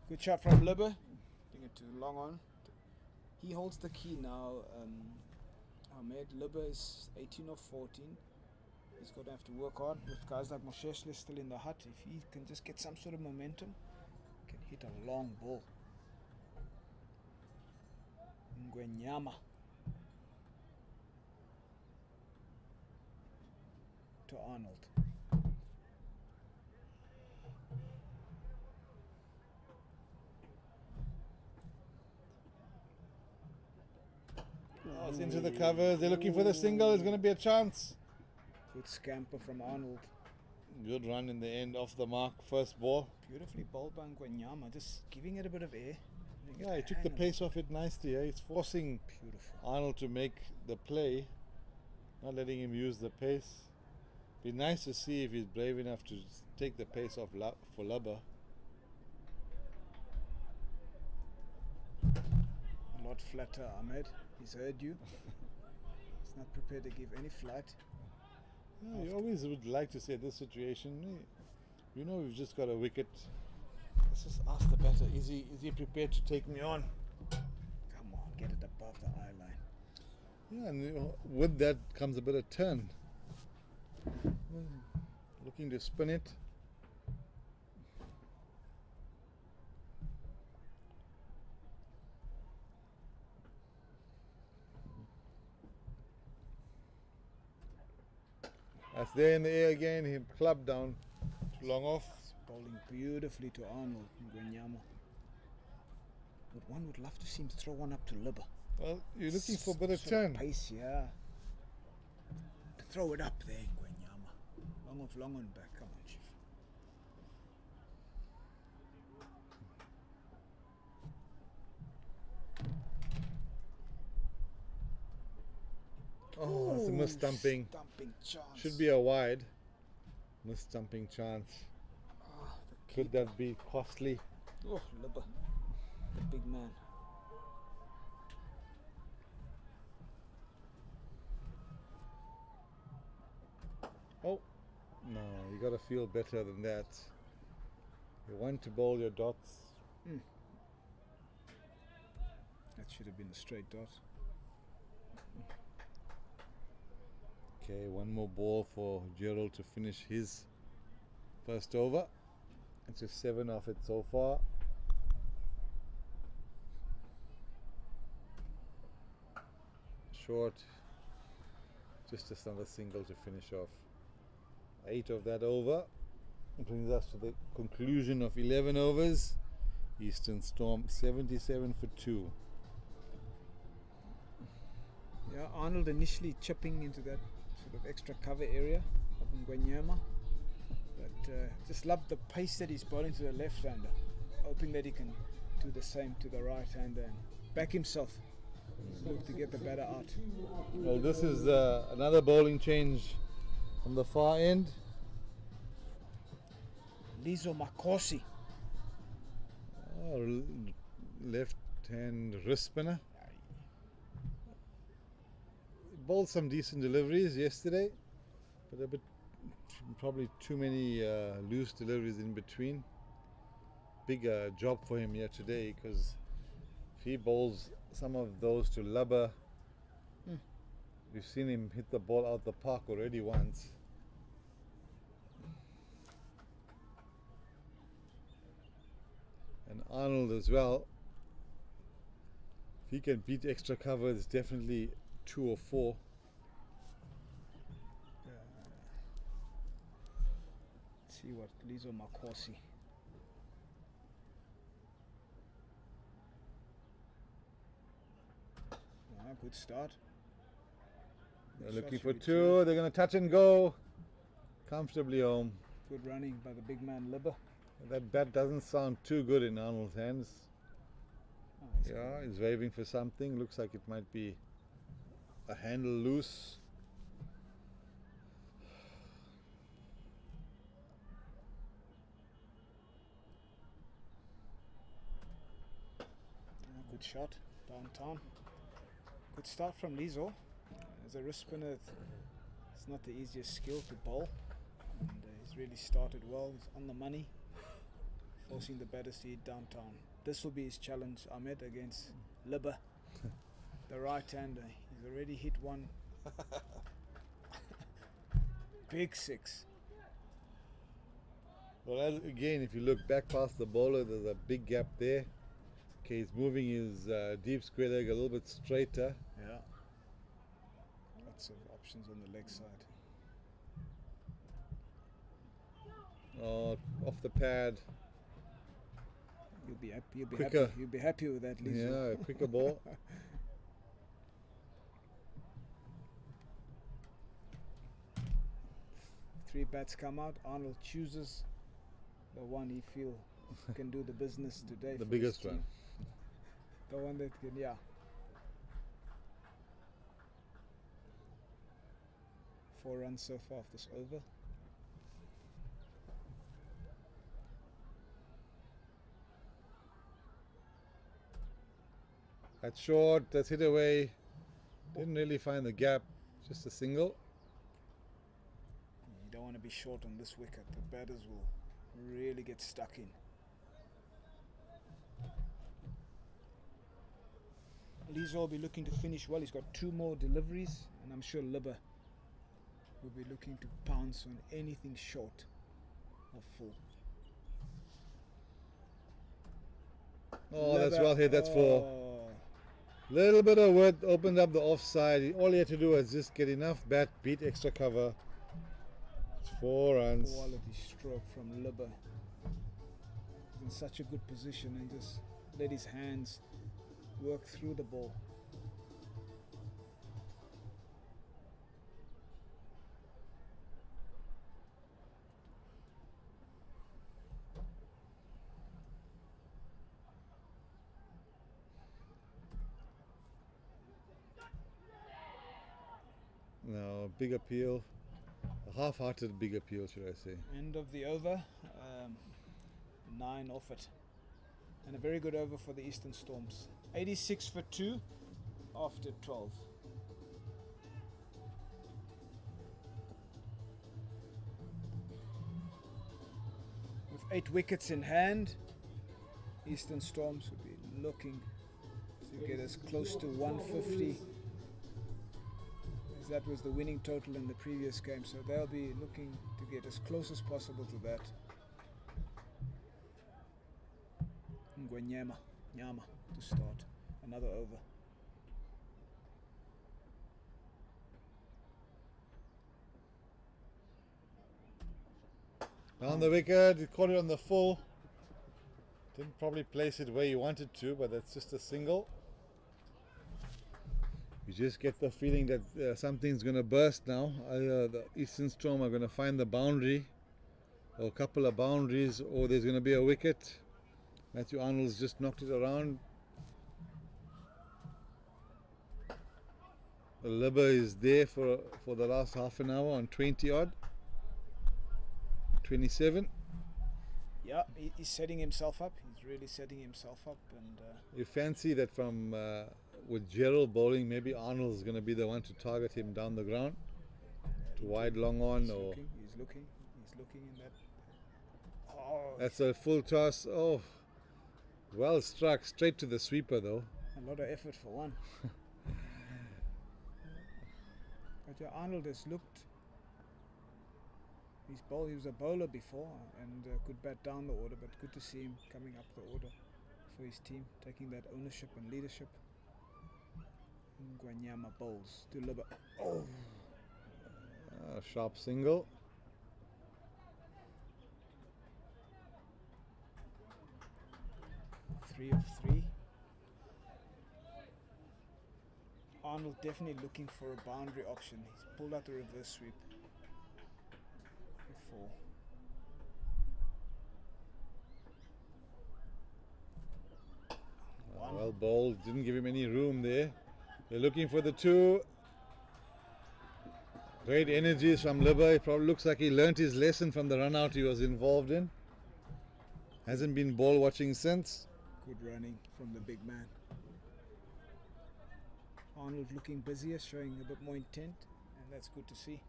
Good shot from Libba. Getting it too long on. He holds the key now. Ahmed Libba is 18 or 14. He's going to have to work hard with guys like Mosheshle still in the hut. If he can just get some sort of momentum, he can hit a long ball. Ngwenyama to Arnold. Oh, it's into the covers. They're looking for the single. It's going to be a chance. Good scamper from Arnold. Good run in the end, off the mark. First ball. Beautifully bowled by Ngwenyama, just giving it a bit of air. Yeah, he took the pace off it nicely. He's forcing Arnold to make the play, not letting him use the pace. Be nice to see if he's brave enough to take the pace off for Libba. A lot flatter, Ahmed. He's heard you. He's not prepared to give any flight. Yeah, you always would like to say this situation, you know, we've just got a wicket. Let's just ask the batter, is he prepared to take me on? Come on, get it above the eye line. Yeah, and with that comes a bit of turn. Looking to spin it. That's there in the air again. He clubbed down. Too long off. It's bowling beautifully to Arnold Ngwenyama. But one would love to see him throw one up to Libba. Well, you're looking for a bit of Sort turn. pace, yeah. To throw it up there, Ngwenyama. Long off, long on back. Come on, Chief. Oh, that's a missed stumping. Stumping chance. Should be a wide. Missed stumping chance. Ah, the Could keeper. that be costly? Oh, Libba. The big man. Oh, no, you got to feel better than that. You want to bowl your dots. That should have been a straight dot. Okay, one more ball for Gerald to finish his first over. It's just 7 off it so far. Short. Just another single to finish off. 8 of that over. Brings us to the conclusion of 11 overs. Eastern Storm 77 for 2. Yeah, Arnold initially chipping into that sort of extra cover area of Ngwenyama. But just love the pace that he's bowling to the left-hander. Hoping that he can do the same to the right-hander and back himself. Look to get the batter out. Well, this is another bowling change from the far end. Lizo Makosi. Oh, left hand wrist spinner. Bowled some decent deliveries yesterday, but a bit probably too many loose deliveries in between. Big job for him here today, because if he bowls some of those to Lubber, we've seen him hit the ball out the park already once. And Arnold as well. If he can beat extra cover, it's definitely 2 or 4. Let's see what Lizo Makosi. Good start. They're Good looking shots for from 2. They're going to touch and go. Comfortably home. Good running by the big man Libba. That bat doesn't sound too good in Arnold's hands. Oh, he's Yeah, he's waving for something. Looks like it might be a handle loose. Good shot, downtown. Good start from Lizo. As a wrist spinner, it's not the easiest skill to bowl. And he's really started well. He's on the money, forcing the batters to hit downtown. This will be his challenge, Ahmed, against Libba, the right-hander. He's already hit one. Big 6. Well, again, if you look back past the bowler, there's a big gap there. Okay, he's moving his deep square leg a little bit straighter. Yeah. Lots of options on the leg side. Oh, off the pad. You'll be happy. You'll be Quicker. happy. You'll be happy with that, Lizo. Yeah, quicker ball. Three bats come out. Arnold chooses the one he feel can do the business today. The for biggest his team. one. The one that can, yeah. 4 runs so far off this over. That's short, that's hit away. Didn't really find the gap, just a single. You don't want to be short on this wicket. The batters will really get stuck in. Lizo will be looking to finish well. He's got 2 more deliveries, and I'm sure Libba will be looking to pounce on anything short of full. Oh, that's Libba, well hit, that's 4. Little bit of wood opened up the offside. All he had to do was just get enough bat, beat extra cover. It's 4 runs. Quality stroke from Libba. He's in such a good position and just let his hands work through the ball. Now, big appeal. A half-hearted big appeal, should I say. End of the over. 9 off it. And a very good over for the Eastern Storms. 86 for 2 after 12. With 8 wickets in hand, Eastern Storms would be looking to get as close to 150 as that was the winning total in the previous game. So they'll be looking to get as close as possible to that. Nyama to start. Another over. Down the wicket, he caught it on the full. Didn't probably place it where he wanted to, but that's just a single. You just get the feeling that something's going to burst now. The Eastern Storm are going to find the boundary, or a couple of boundaries, or there's going to be a wicket. Matthew Arnold's just knocked it around. The Libba is there for the last half an hour on 20 odd. 27. Yeah, he's setting himself up. He's really setting himself up. And you fancy that from with Gerald bowling, maybe Arnold's going to be the one to target him down the ground, to wide long on, he's or looking in that. Oh, that's a full toss. Oh, well struck, straight to the sweeper though. A lot of effort for one. But yeah, Arnold has looked. He was a bowler before and could bat down the order, but good to see him coming up the order for his team, taking that ownership and leadership. Guanyama bowls to Libba. Oh! Sharp single. Three of 3. Arnold definitely looking for a boundary option. He's pulled out the reverse sweep. 4. Well bowled, didn't give him any room there. They're looking for the 2. Great energies from Libba. It probably looks like he learnt his lesson from the run out he was involved in. Hasn't been ball watching since. Good running from the big man. Arnold looking busier, showing a bit more intent, and that's good to see.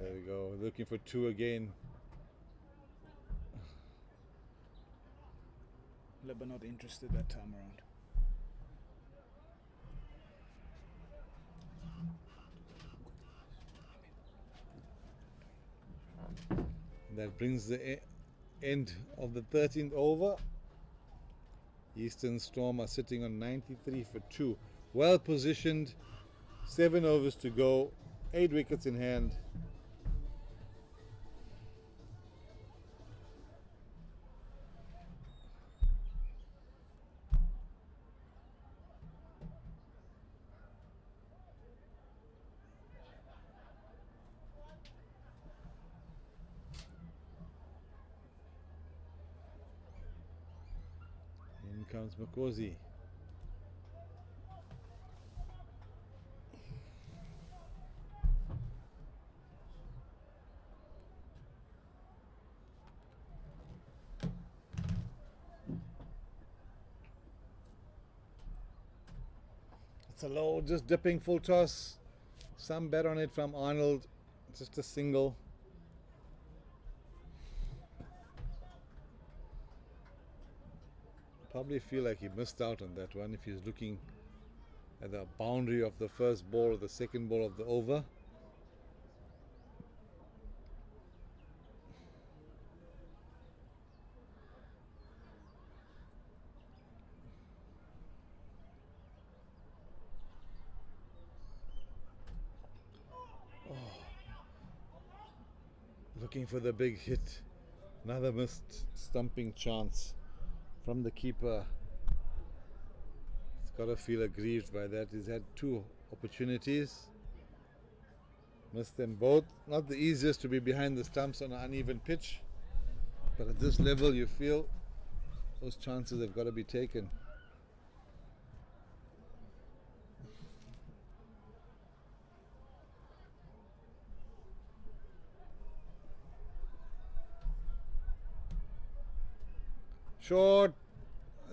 There we go. Looking for 2 again. Libba not interested that time around. That brings the end of the 13th over. Eastern Storm are sitting on 93 for 2. Well positioned. 7 overs to go. 8 wickets in hand. In comes Makosi. It's a low, just dipping full toss. Some bet on it from Arnold. Just a single. Probably feel like he missed out on that one if he's looking at the boundary of the first ball or the second ball of the over. looking for the big hit. Another missed stumping chance from the keeper. He's got to feel aggrieved by that. He's had 2 opportunities, missed them both. Not the easiest to be behind the stumps on an uneven pitch, but at this level you feel those chances have got to be taken. Short,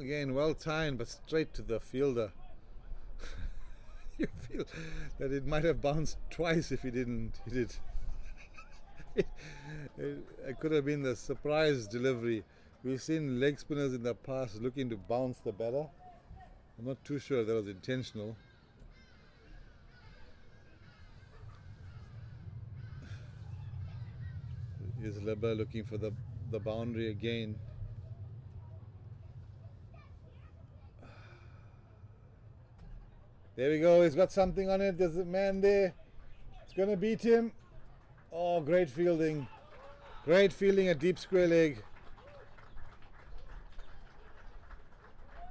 again well timed, but straight to the fielder. You feel that it might have bounced twice if he didn't hit it. It could have been the surprise delivery. We've seen leg spinners in the past looking to bounce the batter. I'm not too sure that was intentional. Here's Leber looking for the boundary again. There we go, he's got something on it. There's a man there. It's going to beat him. Oh, great fielding. Great fielding, a deep square leg.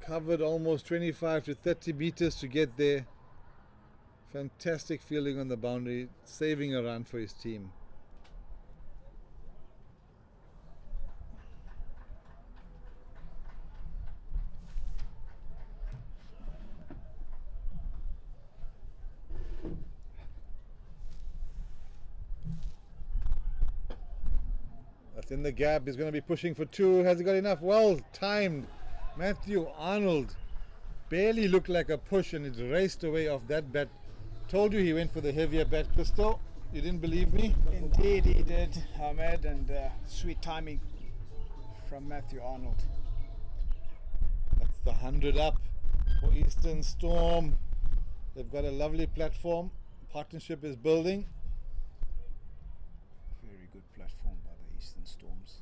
Covered almost 25 to 30 meters to get there. Fantastic fielding on the boundary, saving a run for his team. That's in the gap. He's going to be pushing for 2. Has he got enough? Well timed. Matthew Arnold barely looked like a push, and it raced away off that bat. Told you he went for the heavier bat, Crystal. You didn't believe me? Indeed he did, Ahmed, and sweet timing from Matthew Arnold. That's the 100 up for Eastern Storm. They've got a lovely platform. Partnership is building. Very good platform by the Eastern Storms.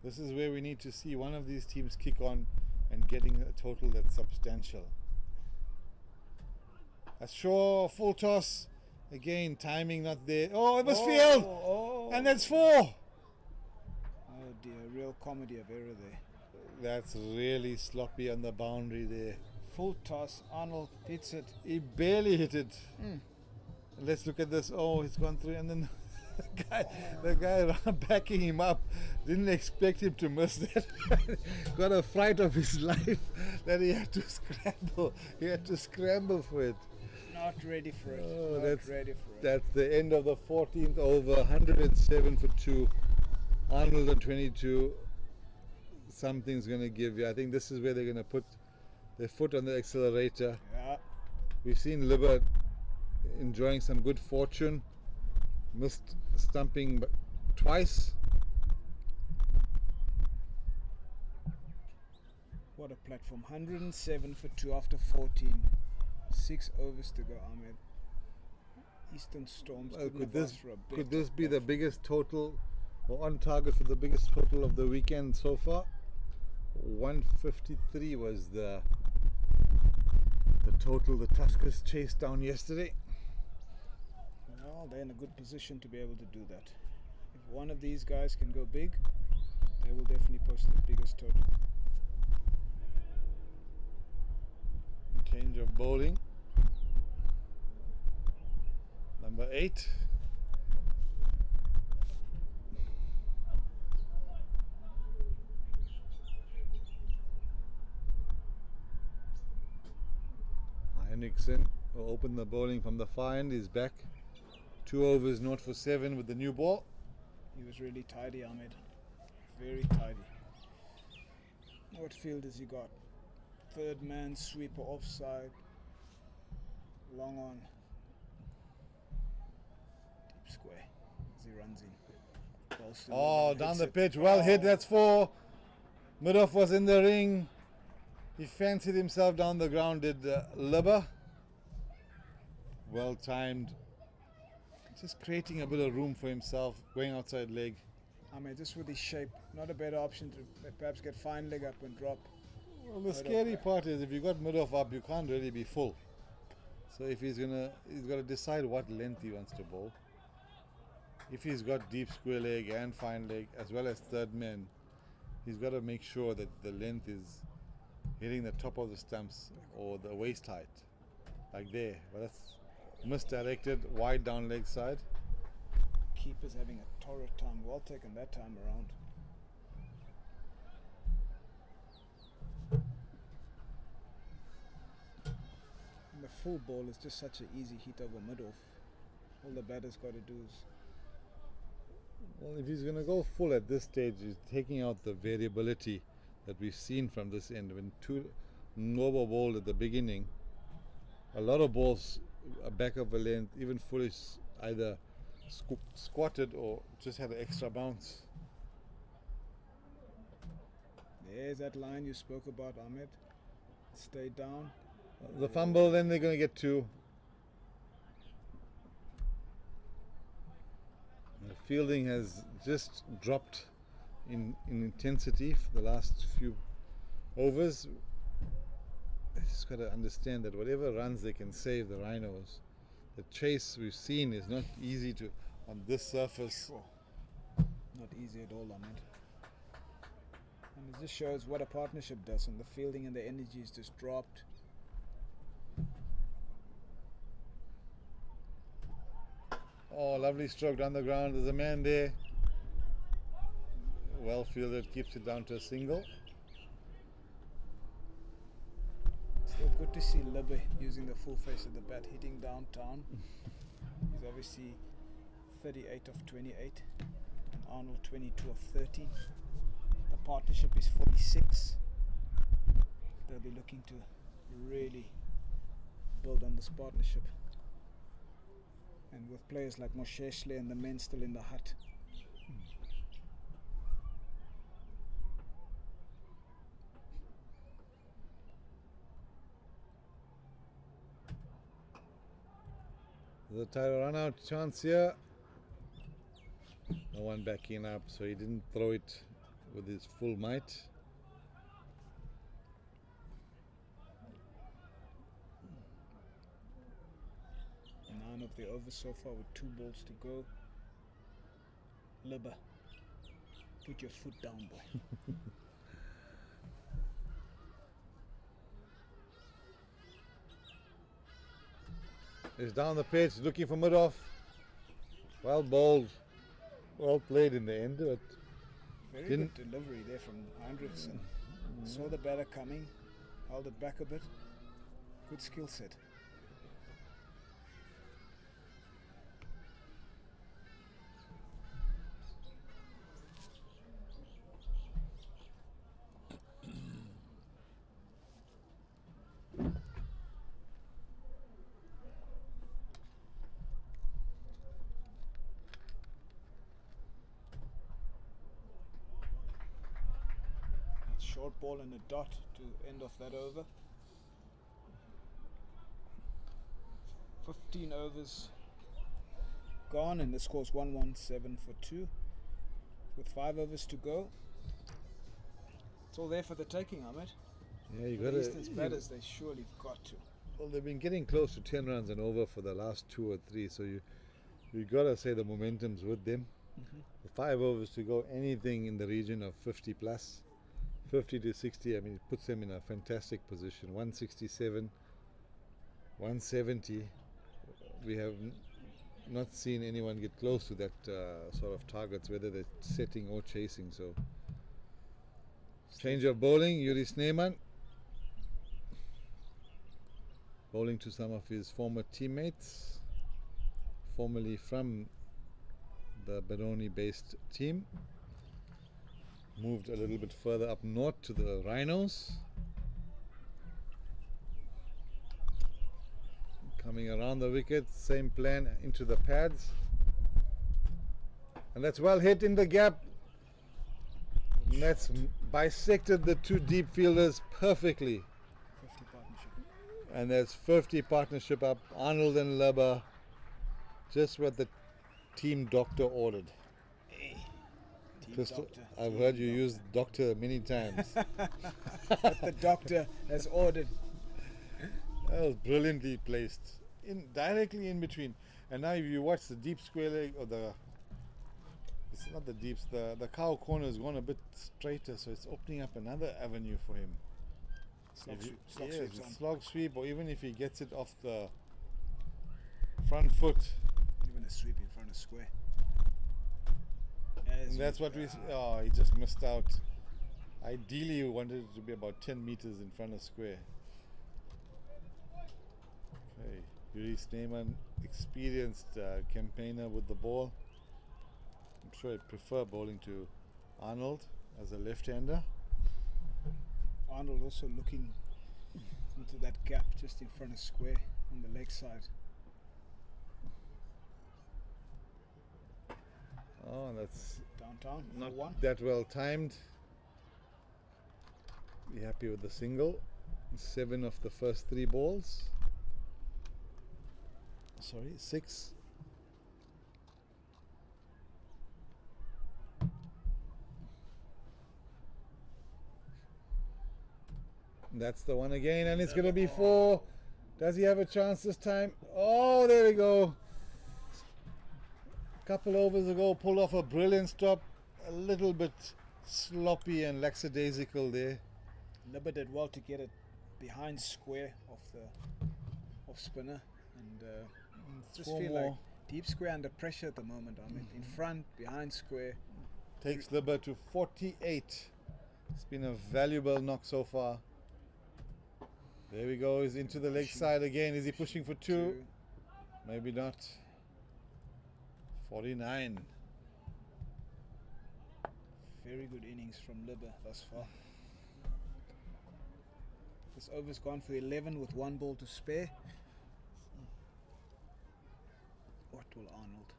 This is where we need to see one of these teams kick on and getting a total that's substantial. A Shaw full toss. Again, timing not there. Oh, it was field! Oh. And that's 4! Oh dear, real comedy of error there. That's really sloppy on the boundary there. Full toss, Arnold hits it. He barely hit it. Let's look at this. Oh, he's gone through, and then the guy backing him up didn't expect him to miss that. Got a fright of his life that he had to scramble. He had to scramble for it. Not ready for it. Oh, Not ready for it. That's the end of the 14th over. 107 for 2. Arnold on 22. Something's going to give you. I think this is where they're going to put their foot on the accelerator. Yeah. We've seen Libert enjoying some good fortune. Missed stumping twice. What a platform. 107 for 2 after 14. 6 overs to go, Ahmed. Eastern Storms Well, could this be the biggest total, or on target for the biggest total of the weekend so far? 153 was the total the Tuskers chased down yesterday. Well, they're in a good position to be able to do that. If one of these guys can go big, they will definitely post the biggest total. Change of bowling. Number 8. Henriksen will open the bowling from the far end. He's back. 2 overs, 0 for 7 with the new ball. He was really tidy, Ahmed. Very tidy. What field has he got? Third man, sweeper offside. Long on. Deep square as he runs in. Bolston Down hits the it. pitch. Well hit, that's 4. Midoff was in the ring. He fancied himself down the ground, did Libber. Well timed. Just creating a bit of room for himself, going outside leg. I mean, just with his shape, not a better option to perhaps get fine leg up and drop. Well, the scary part is if you got Midoff up, you can't really be full. So if he's got to decide what length he wants to bowl. if he's got deep square leg and fine leg as well as third man, he's got to make sure that the length is hitting the top of the stumps or the waist height, like there. But that's misdirected, wide down leg side. Keeper's having a torrid time. Well taken that time around. And the full ball is just such an easy hit over mid-off. All the batter's got to do is... Well, if he's going to go full at this stage, he's taking out the variability that we've seen from this end. When two over bowled at the beginning, a lot of balls are back of a length, even foolish, either squatted or just had an extra bounce. There's that line you spoke about, Ahmed. Stay down. The fumble, then they're going to get two. The fielding has just dropped in intensity for the last few overs. They just got to understand that whatever runs they can save the Rhinos. The chase we've seen is not easy to on this surface. Sure. Not easy at all, Ahmed. And it just shows what a partnership does, and the fielding and the energy is just dropped. Oh, lovely stroke down the ground. There's a man there. Well fielded, keeps it down to a single. Still good to see Libbe using the full face of the bat, hitting downtown. He's obviously 38 of 28, and Arnold 22 of 30. The partnership is 46. They'll be looking to really build on this partnership. And with players like Mosheshle and the men still in the hut. There's a tight run out chance here. No one backing up, so he didn't throw it with his full might. 9 of the overs so far with 2 balls to go. Libbe, put your foot down, boy. He's down the pitch, looking for mid-off. Well bowled. Well played in the end, but Very didn't. good delivery there from Hendrickson. Saw the batter coming, held it back a bit. Good skill set. Short ball and a dot to end off that over. 15 overs gone, and the score's 117 for 2. With 5 overs to go, it's all there for the taking, Ahmed. Yeah, you The got Eastern's batters, they surely got to. Well, they've been getting close to 10 runs and over for the last 2 or 3, so you got to say the momentum's with them. The 5 overs to go, anything in the region of 50 plus. 50 to 60, I mean, it puts them in a fantastic position. 167, 170. We have not seen anyone get close to that sort of targets, whether they're setting or chasing. So, change of bowling, Yuri Sneeman. Bowling to some of his former teammates, formerly from the Baroni-based team. Moved a little bit further up north to the Rhinos. Coming around the wicket, same plan into the pads. And that's well hit in the gap. And that's bisected the 2 deep fielders perfectly. 50 partnership. And there's 50 partnership up. Arnold and Libbe. Just what the team doctor ordered. Crystal, Doctor, I've heard you use doctor many times. What the doctor has ordered. That was brilliantly placed, directly in between. And now if you watch the deep square leg or the not the deeps. The cow corner has gone a bit straighter, so it's opening up another avenue for him. Slog Yes, sweeps on. slog sweep, or even if he gets it off the front foot. Even a sweep in front of square. Yes, And that's what we. Oh, he just missed out. Ideally, we wanted it to be about 10 meters in front of square. Okay, Yuri Sneeman, experienced campaigner with the ball. I'm sure I'd prefer bowling to Arnold as a left-hander. Arnold also looking into that gap just in front of square on the leg side. Oh, that's Downtown for not one. that well timed. Be happy with the single. 7 of the first 3 balls. Sorry, 6. That's the one again, and it's going to be 4. Does he have a chance this time? Oh, there we go. Couple overs ago, pulled off a brilliant stop. A little bit sloppy and lackadaisical there. Libba did well to get it behind square off spinner, and just 4 feel more. like deep square under pressure at the moment. I mean, in front, behind square. Takes Libba to 48. It's been a valuable knock so far. There we go. He's into the leg side again. Is he pushing for 2? Maybe not. 49. Very good innings from Libba thus far. This over's gone for 11 with 1 ball to spare. What will Arnold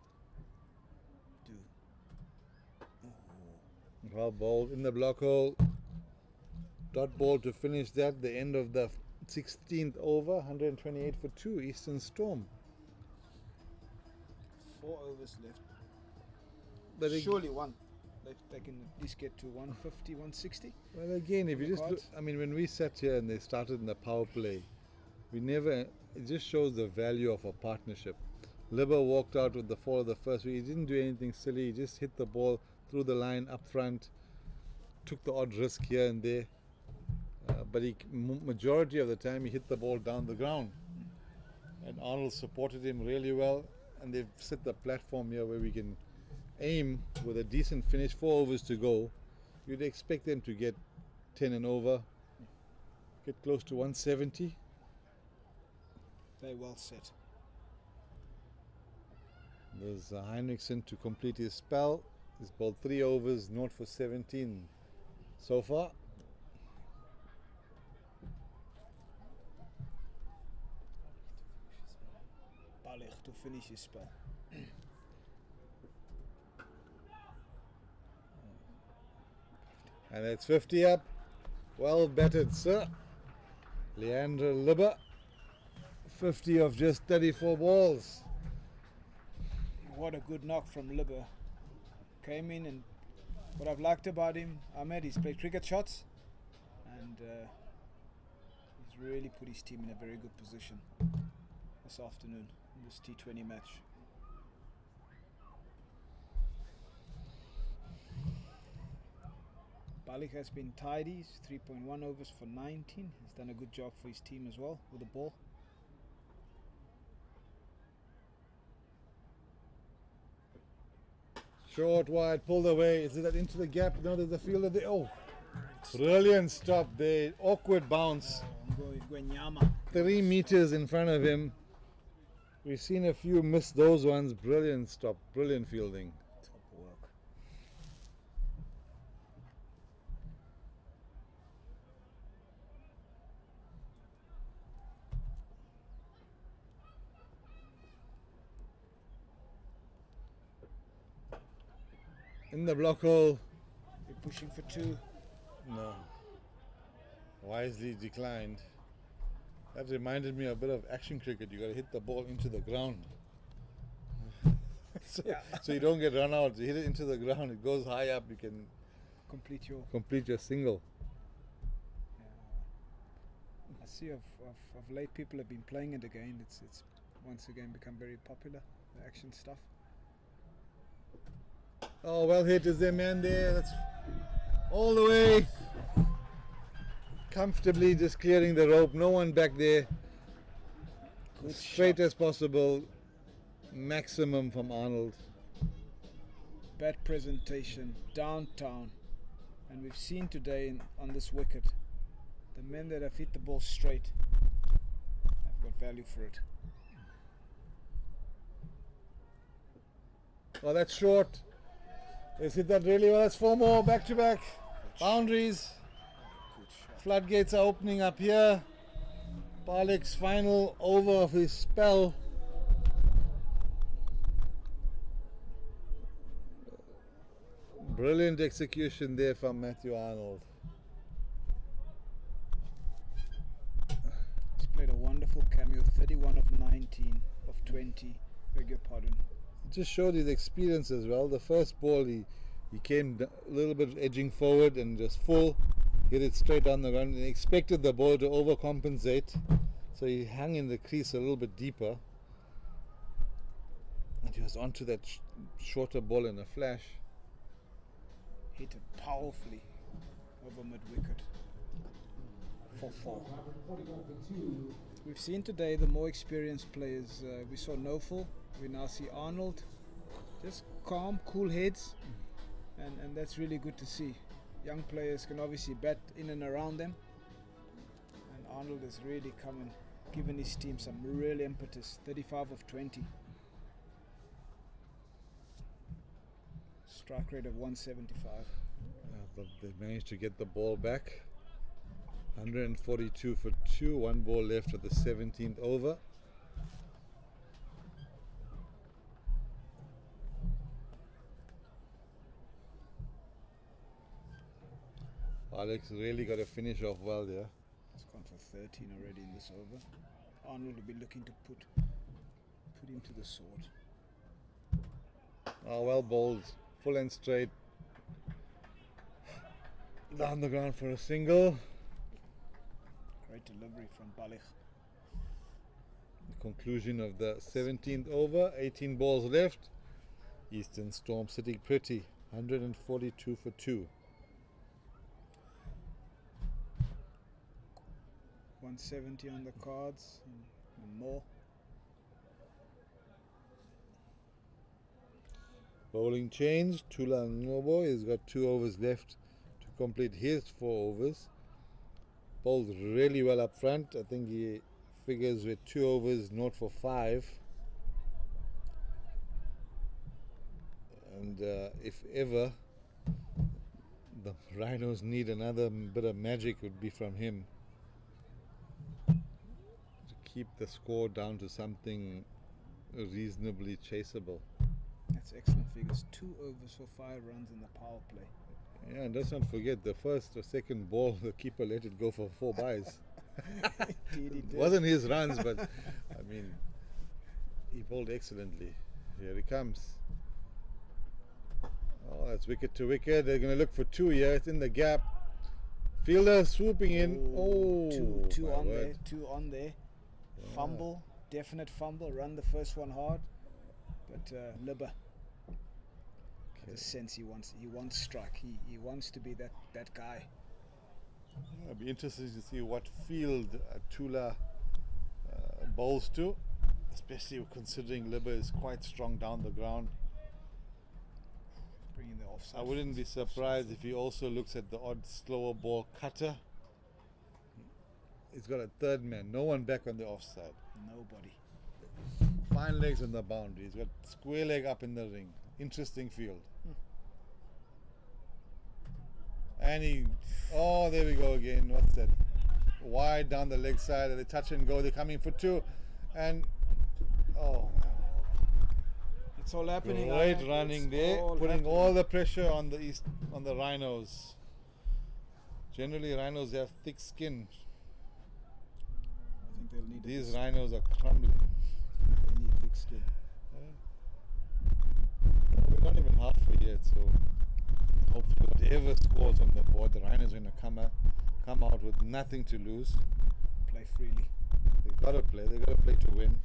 do? Oh. Well bowled in the block hole. Dot ball to finish that. The end of the 16th over. 128 for 2. Eastern Storm. 4 overs left. But Surely one left. They can at least get to 150, 160. well, again, if you just look, I mean, when we sat here and they started in the power play, we never. It just shows the value of a partnership. Libba walked out with the 4 of the first week. He didn't do anything silly. He just hit the ball through the line up front. Took the odd risk here and there. But majority of the time he hit the ball down the ground. And Arnold supported him really well. And they've set the platform here where we can aim with a decent finish. 4 overs to go. You'd expect them to get 10 and over. Get close to 170. Very well set. There's Heinrichsen to complete his spell. He's bowled 3 overs, 0 for 17 so far. Balich to finish his spell. And it's 50 up. Well batted, sir. Leandra Libba. 50 of just 34 balls. What a good knock from Libba. Came in, and what I've liked about him, Ahmed, he's played cricket shots, and he's really put his team in a very good position this afternoon in this T20 match. Balik has been tidy. He's 3.1 overs for 19. He's done a good job for his team as well with the ball. Short, wide, pulled away. Is it that into the gap? No, there's a fielder there. Oh, brilliant stop there. Awkward bounce. Guanyama. 3 meters in front of him. We've seen a few miss those ones. Brilliant stop. Brilliant fielding. Top work. In the block hole. They're pushing for 2. No. Wisely declined. That reminded me a bit of action cricket. You got to hit the ball into the ground. So you don't get run out. You hit it into the ground. It goes high up. You can Complete your single. I see of late people have been playing it again. It's once again become very popular, the action stuff. Oh, well hit. Is there man there? That's all the way. Comfortably just clearing the rope. No one back there. Good Straight shot. as possible. Maximum from Arnold. Bad presentation, downtown. And we've seen today on this wicket, the men that have hit the ball straight have got value for it. Oh, that's short. He's hit that really well. That's 4 more back to back. Boundaries. Good shot. Floodgates are opening up here. Palik's final over of his spell. Brilliant execution there from Matthew Arnold. He's played a wonderful cameo, 31 of 19 of 20, beg your pardon. Just showed his experience as well. The first ball he came a little bit edging forward and just full, hit it straight down the ground and expected the ball to overcompensate, so he hung in the crease a little bit deeper and he was onto that shorter ball in a flash. Hit it powerfully over mid-wicket. 4-4. We've seen today the more experienced players. We saw Nofel, we now see Arnold. Just calm, cool heads, and that's really good to see. Young players can obviously bat in and around them, and Arnold has really come and given his team some real impetus. 35 of 20. Strike rate of 175. But they managed to get the ball back. 142 for 2, 1 ball left of the 17th over. Alex really got to finish off well there. He's gone for 13 already in this over. Arnold will be looking to put him to the sword. Oh, well bowled, full and straight. Down the ground for a single. Great delivery from Balik. The conclusion of the 17th over, 18 balls left. Eastern Storm sitting pretty, 142 for 2. 170 on the cards and more. Bowling change. Tula Ngobo has got 2 overs left to complete his 4 overs. Bowled really well up front. I think he figures with 2 overs, not for 5. And if ever the Rhinos need another bit of magic, would be from him to keep the score down to something reasonably chaseable. That's excellent figures. 2 overs for 5 runs in the power play. Yeah, and let's not forget the first or second ball, the keeper let it go for 4 byes. Indeed he did. Wasn't his runs, but I mean, he bowled excellently. Here he comes. Oh, that's wicket to wicket. They're going to look for 2 here. It's in the gap. Fielder swooping in. Oh, two my on word. there. 2 on there. Yeah. Fumble, definite fumble. Run the first one hard, but Libba. The sense he wants strike. He wants to be that guy. Yeah, it'll be interesting to see what field Tula bowls to, especially considering Libba is quite strong down the ground. Bringing the offside. I wouldn't be surprised if he also looks at the odd slower ball cutter. He's got a third man, no one back on the offside. Nobody. Fine legs on the boundary. He's got square leg up in the ring. Interesting field. And oh, there we go again. What's that? Wide down the leg side, and they touch and go. They're coming for 2, and oh, It's all happening. great running there, putting all the pressure on the Rhinos. Generally, Rhinos have thick skin. I think they'll need These Rhinos are crumbling. They need thick skin. We're not even halfway yet, so hopefully whatever scores on the board, the Rhinos are going to come out with nothing to lose. Play freely. They've got to play. They've got to play to win.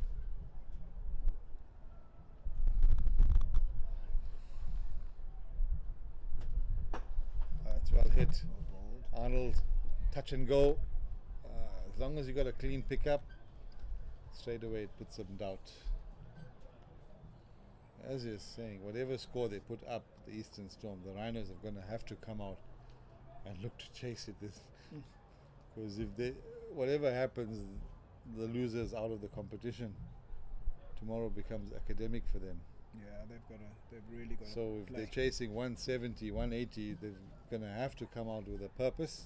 hit. Bold. Arnold, touch and go. As long as you got a clean pickup, straight away it puts some doubt. As you're saying, whatever score they put up, the Eastern Storm, the Rhinos are going to have to come out and look to chase it. Because if they, whatever happens, the loser's out of the competition. Tomorrow becomes academic for them. Yeah, they've really got. So if they're chasing 170, 180, they're going to have to come out with a purpose,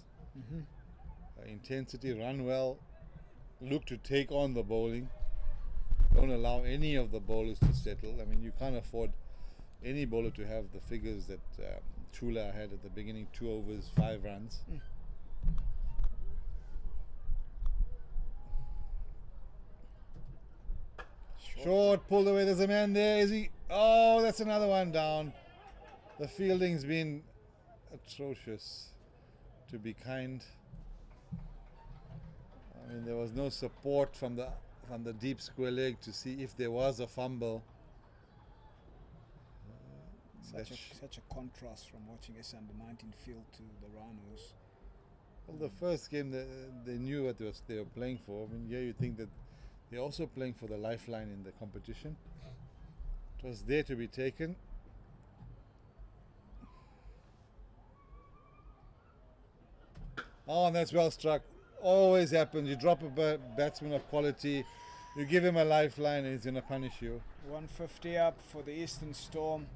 intensity, run well, look to take on the bowling. Don't allow any of the bowlers to settle. I mean, you can't afford any bowler to have the figures that Chula had at the beginning, 2 overs, 5 runs. Short, pulled away. There's a man there. Is he? Oh, that's another one down. The fielding's been atrocious, to be kind. I mean, there was no support from the deep square leg to see if there was a fumble. Such a contrast from watching S&19 field to the Rhinos. Well, the first game they knew what they were playing for. I mean, yeah, you think that they're also playing for the lifeline in the competition. It was there to be taken. Oh, and that's well struck. Always happens. You drop a batsman of quality, you give him a lifeline, and he's going to punish you. 150 up for the Eastern Storm.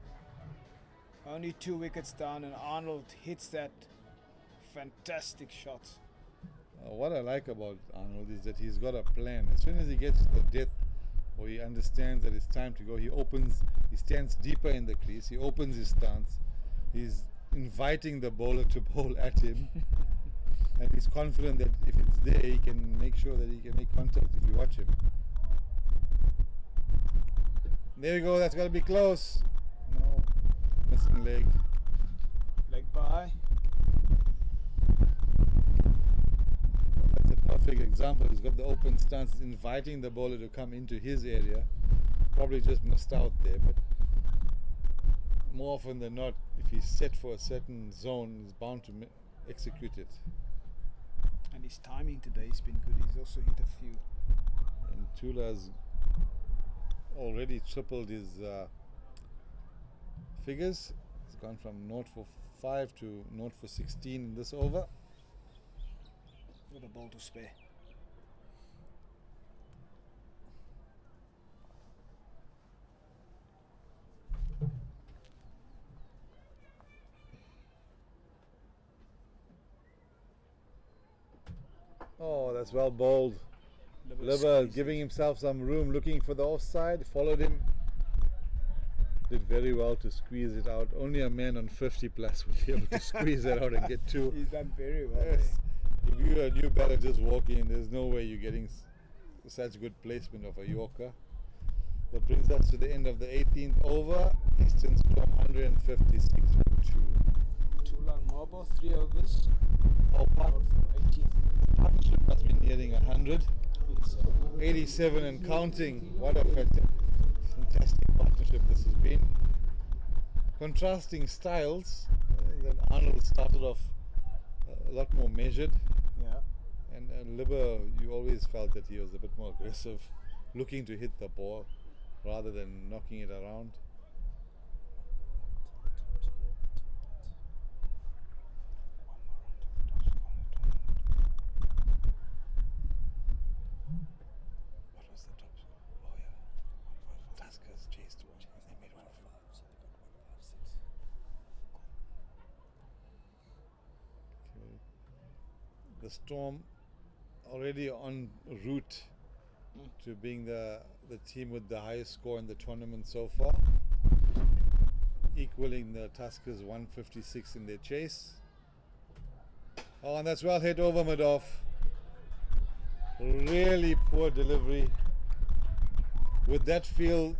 Only 2 wickets down, and Arnold hits that fantastic shot. What I like about Arnold is that he's got a plan. As soon as he gets to the depth, or he understands that it's time to go, he stands deeper in the crease, he opens his stance, he's inviting the bowler to bowl at him, and he's confident that if it's there, he can make sure that he can make contact if you watch him. There we go, that's got to be close. No, missing leg. Leg by. That's a perfect example. He's got the open stance, inviting the bowler to come into his area. Probably just missed out there, but more often than not, if he's set for a certain zone, he's bound to execute it. And his timing today has been good. He's also hit a few. And Chula's already tripled his figures. He's gone from 0 for 5 to 0 for 16 in this over. What a ball to spare. Oh, that's well bowled. Liver giving himself some room, looking for the offside, followed him. Did very well to squeeze it out. Only a man on 50 plus would be able to squeeze that out and get 2. He's done very well. Yes. If you're a new batter just walking, there's no way you're getting such good placement of a Yorker. That brings us to the end of the 18th over. Eastern Storm 156 for 2. Chula Mobo, 3 overs. Oh, Out for 18. partnership must be nearing 100. 87 and counting. What a fantastic partnership this has been. Contrasting styles. That Arnold started off a lot more measured. Yeah. And Libber, you always felt that he was a bit more aggressive, looking to hit the ball rather than knocking it around. What was the top score? Oh yeah, Tuskers chased one. They made 1-5. Okay. The Storm already en route to being the team with the highest score in the tournament so far, equaling the Tuskers 156 in their chase. Oh, and that's well hit over Madoff. Really poor delivery. With that field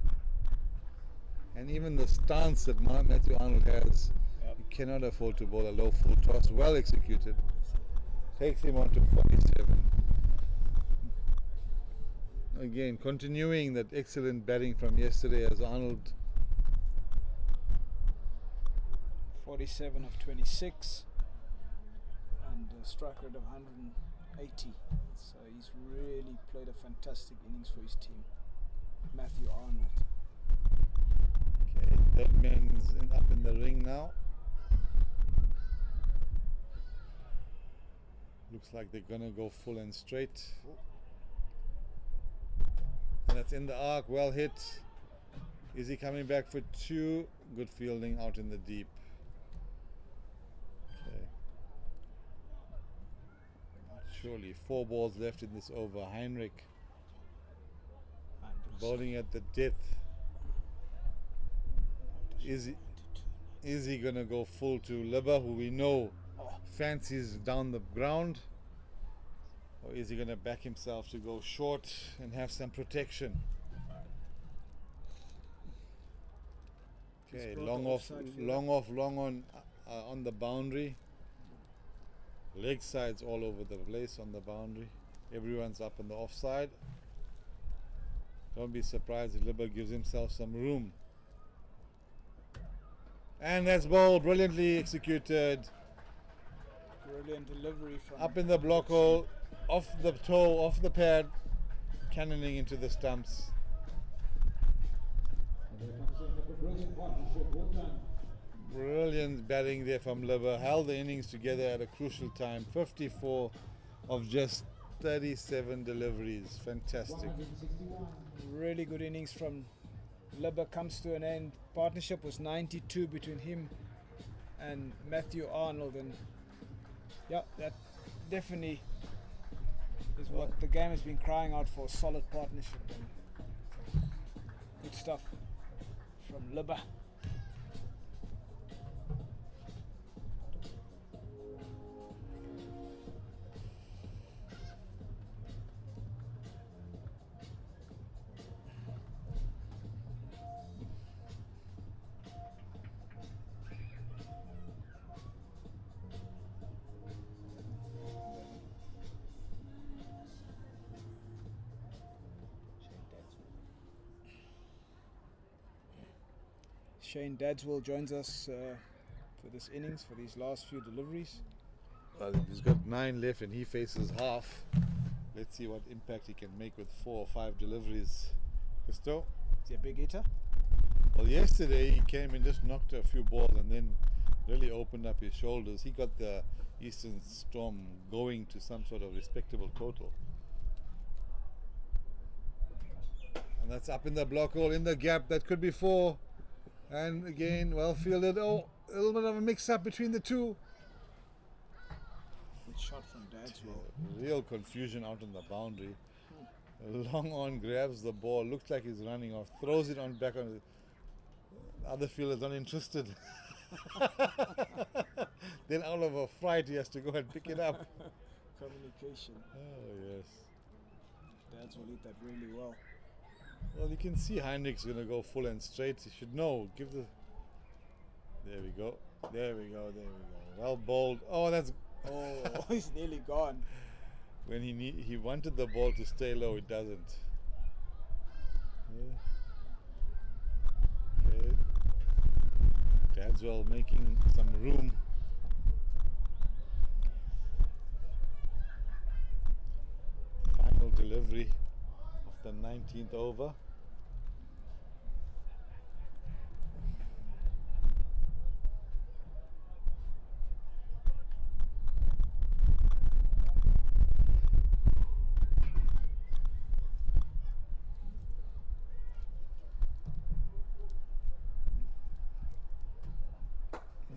and even the stance that Matthew Arnold has, you cannot afford to bowl a low full toss. Well executed. Takes him on to 47. Again, continuing that excellent batting from yesterday as Arnold. 47 of 26. strike rate of 180. So he's really played a fantastic innings for his team. Matthew Arnold. Okay, that man's up in the ring now. Looks like they're gonna go full and straight. And that's in the arc, well hit. Is he coming back for two? Good fielding out in the deep. Okay. Surely 4 balls left in this over. Heinrich bowling at the death. Is he gonna go full to Libba, who we know fancies down the ground? Or is he gonna back himself to go short and have some protection? Okay, long on the boundary. Leg sides all over the place on the boundary. Everyone's up on the offside. Don't be surprised if Libba gives himself some room. And that's ball brilliantly executed. Brilliant delivery from Up in the block hole, off the toe, off the pad, cannoning into the stumps. Brilliant batting there from Libba. Held the innings together at a crucial time. 54 of just 37 deliveries. Fantastic. really good innings from Libba. Comes to an end. Partnership was 92 between him and Matthew Arnold, and yeah, that definitely is what the game has been crying out for. Solid partnership and good stuff from Libba. Shane Dadswell joins us for this innings, for these last few deliveries. Well, he's got 9 left and he faces half. Let's see what impact he can make with 4 or 5 deliveries. Christo? Is he a big hitter? Well, yesterday he came and just knocked a few balls and then really opened up his shoulders. He got the Eastern Storm going to some sort of respectable total. And that's up in the block hole, in the gap. That could be 4. And again, well fielded. Oh, a little bit of a mix-up between the two. Good shot from Dadswell. Real confusion out on the boundary. Long on, grabs the ball, looks like he's running off, throws it on back on. The other fielder's not interested. Then out of a fright, he has to go and pick it up. Communication. Oh, yes. Dadswell did that really well. Well, you can see Heinrich's going to go full and straight. He should know. Give the. There we go. There we go. There we go. Well bowled. Oh, that's. Oh, he's nearly gone. When he wanted the ball to stay low, it doesn't. Yeah. Okay. Dadswell making some room. Final delivery of the 19th over.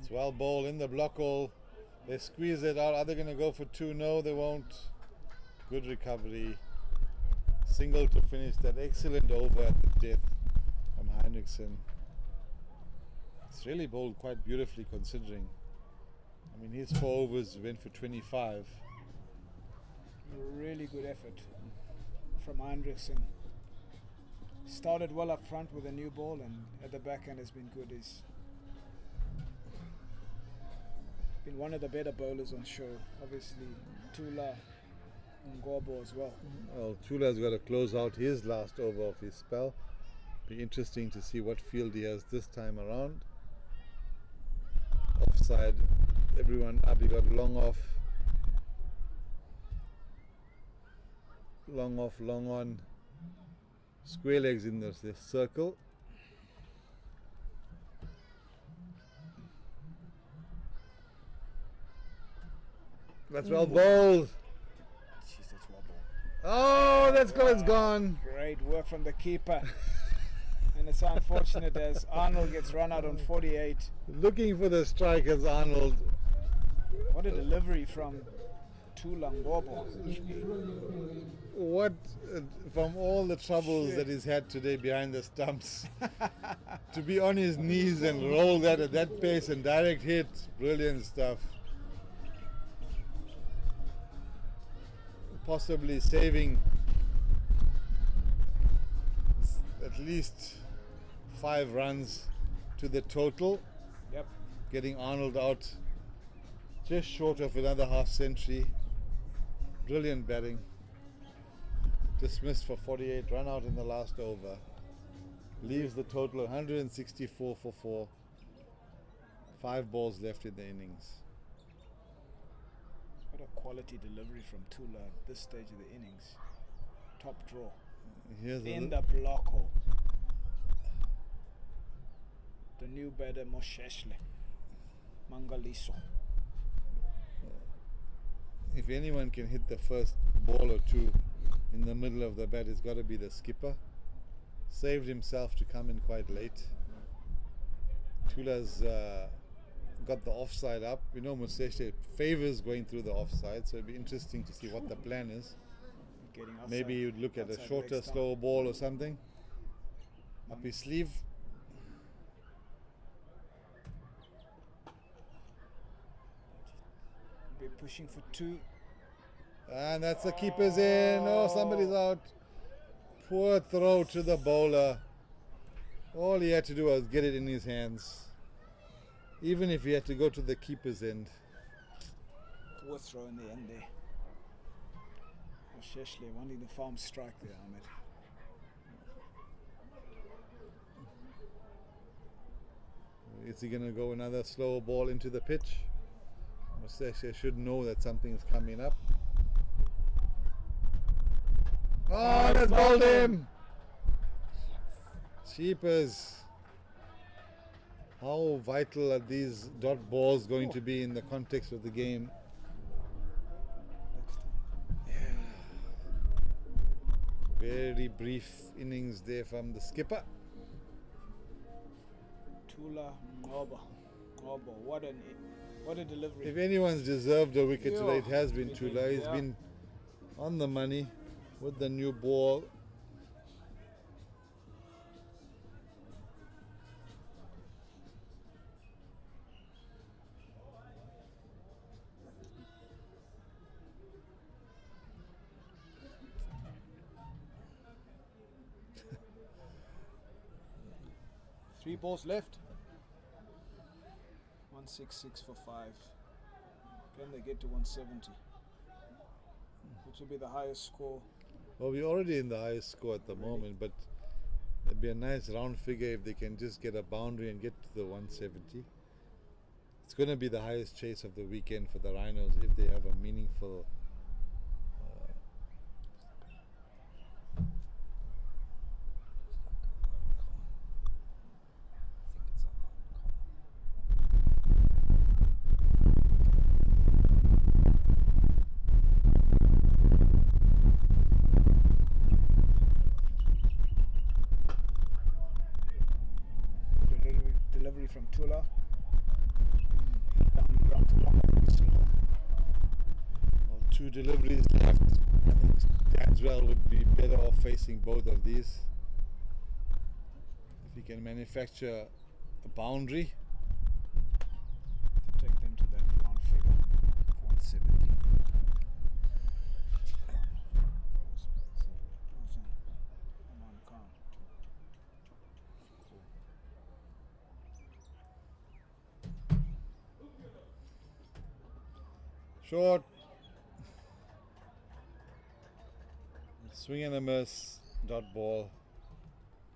It's well bowled in the block hole. They squeeze it out. Are they going to go for 2? No, they won't. Good recovery. Single to finish that excellent over at the death from Heinrichsen. It's really bowled quite beautifully considering. I mean, his 4 overs went for 25. Really good effort from Heinrichsen. Started well up front with a new ball, and at the back end has been good. He's been one of the better bowlers on show. Obviously, Tula and Gorbo as well. Well, Tula's got to close out his last over of his spell. Be interesting to see what field he has this time around. Offside, everyone up. He got long off. long off, long on. Square legs in this circle. That's well bowled. Jeez, that's wobble. Oh, that's it's gone. Great work from the keeper. And it's unfortunate as Arnold gets run out on 48. Looking for the strikers, Arnold. What a delivery from Tulang Bobo. What, from all the troubles that he's had today behind the stumps, to be on his knees and roll that at that pace and direct hit, brilliant stuff. Possibly saving at least 5 runs to the total. Yep. Getting Arnold out just short of another half century. Brilliant batting. Dismissed for 48, run out in the last over. Leaves the total 164 for 4. 5 balls left in the innings. What a quality delivery from Tula at this stage of the innings. Top draw. Here's in the block hole. The new batter Mosheshle. Mangaliso. If anyone can hit the first ball or two in the middle of the bat, it's got to be the skipper. Saved himself to come in quite late. Tula's got the offside up. We know Moseshe favors going through the offside, so it'd be interesting to see what the plan is. Maybe you'd look at a shorter, slower ball or something up his sleeve. Be pushing for 2. And that's the keeper's in. Oh, somebody's out. Poor throw to the bowler. All he had to do was get it in his hands. Even if he had to go to the keeper's end. Poor throw in the end there. Sheshle wanting the farm strike there, Ahmed. Is he going to go another slow ball into the pitch? Moseshe should know that something's coming up. Oh, that's bowled him! Cheapers. How vital are these dot balls going to be in the context of the game? Very brief innings there from the skipper. Tula Ngoba. What a delivery. If anyone's deserved a wicket today, it has been Tula. He's been on the money with the new ball. Three balls left. 166 for 5. Can they get to 170? Which will be the highest score. Well, we're already in the highest score at the moment, but it'd be a nice round figure if they can just get a boundary and get to the 170. It's going to be the highest chase of the weekend for the Rhinos if they have a meaningful delivery from Tula. Well, 2 deliveries left. I think Danswell would be better off facing both of these. If he can manufacture a boundary. To take them to that round figure. 170. Short. Swing and a miss. Dot ball.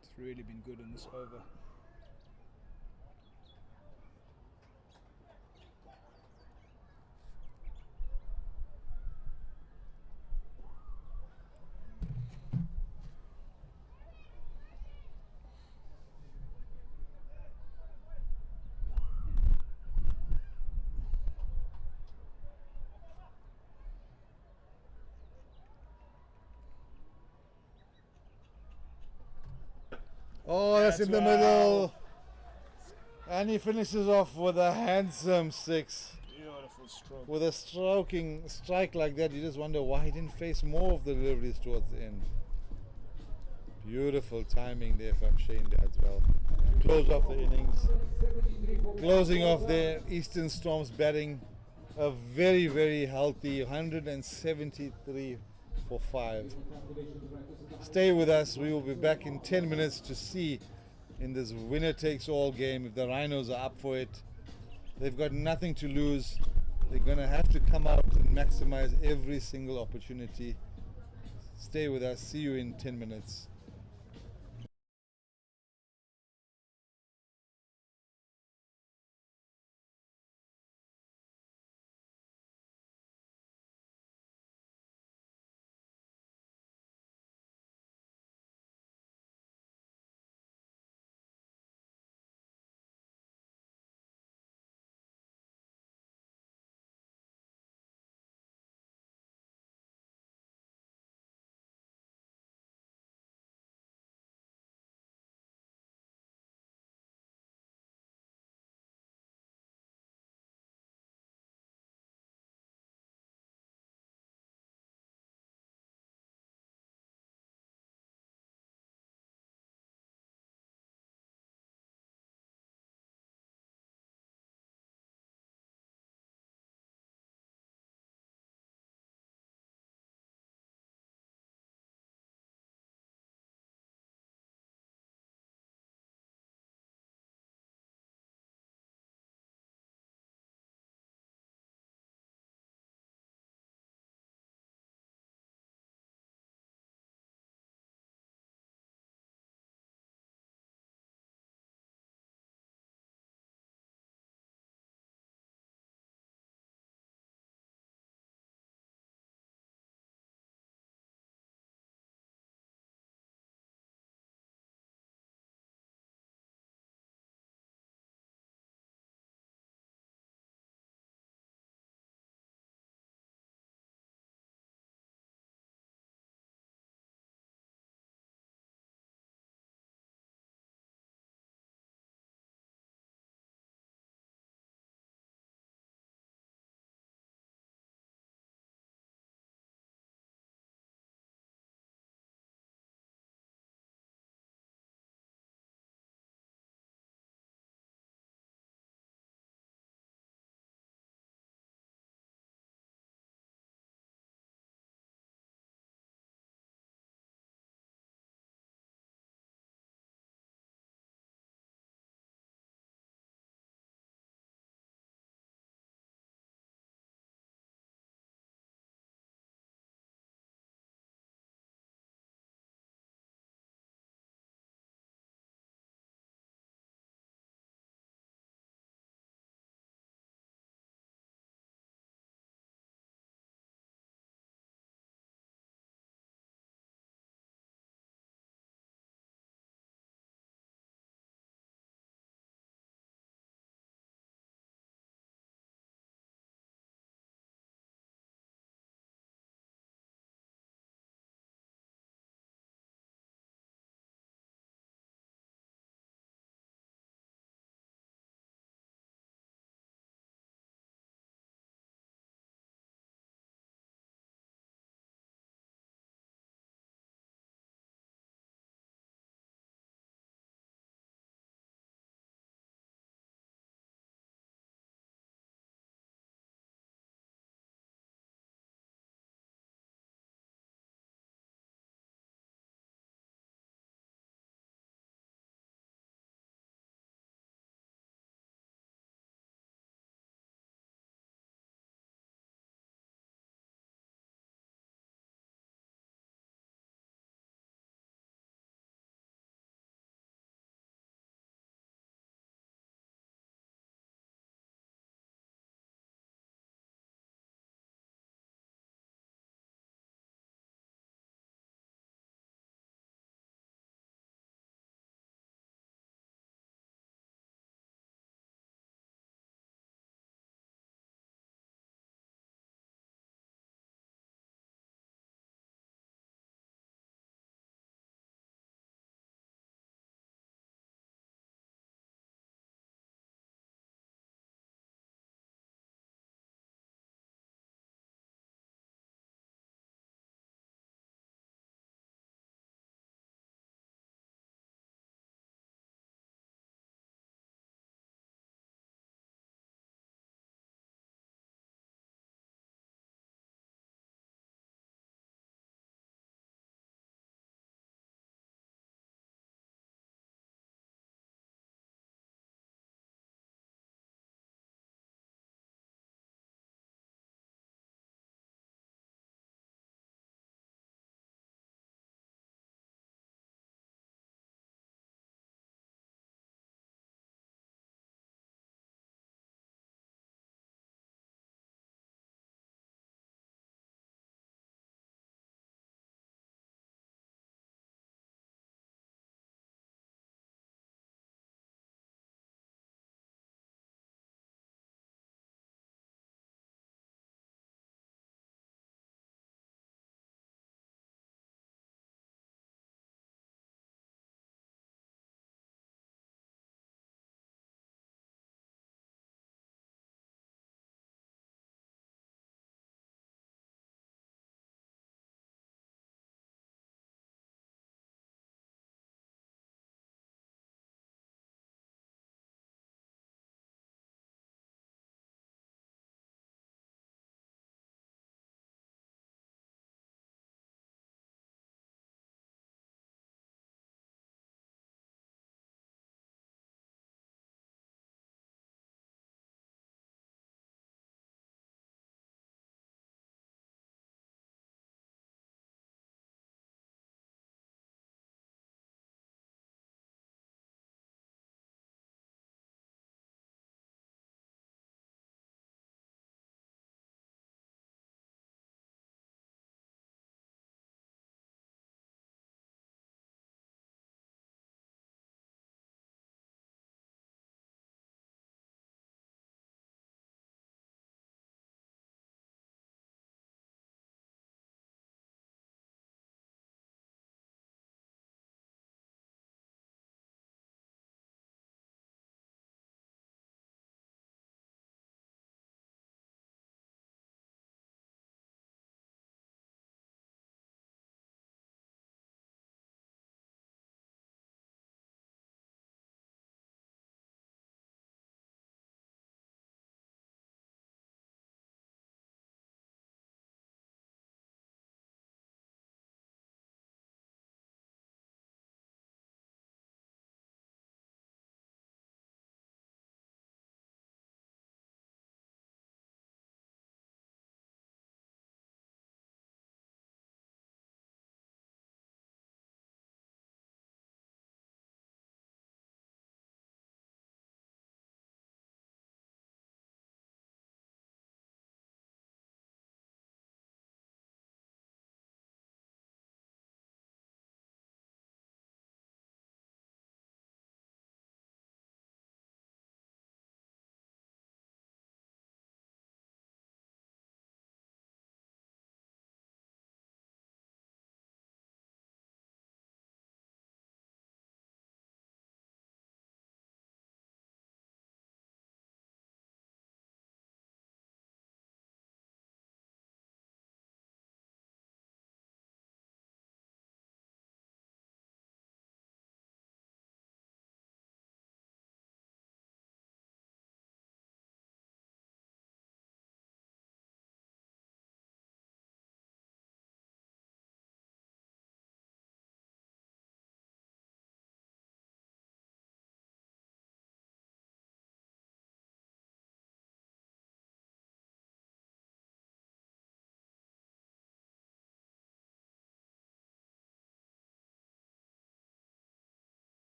It's really been good in this over. Oh, that's in the wow. middle. And he finishes off with a handsome 6. Beautiful stroke. With a stroking strike like that, you just wonder why he didn't face more of the deliveries towards the end. Beautiful timing there from Shane as well. Close off the innings. Closing off the Eastern Storm's batting. A very, very healthy 173 for 5. Stay with us. We will be back in 10 minutes to see in this winner takes all game if the Rhinos are up for it. They've got nothing to lose. They're going to have to come out and maximize every single opportunity. Stay with us. See you in 10 minutes.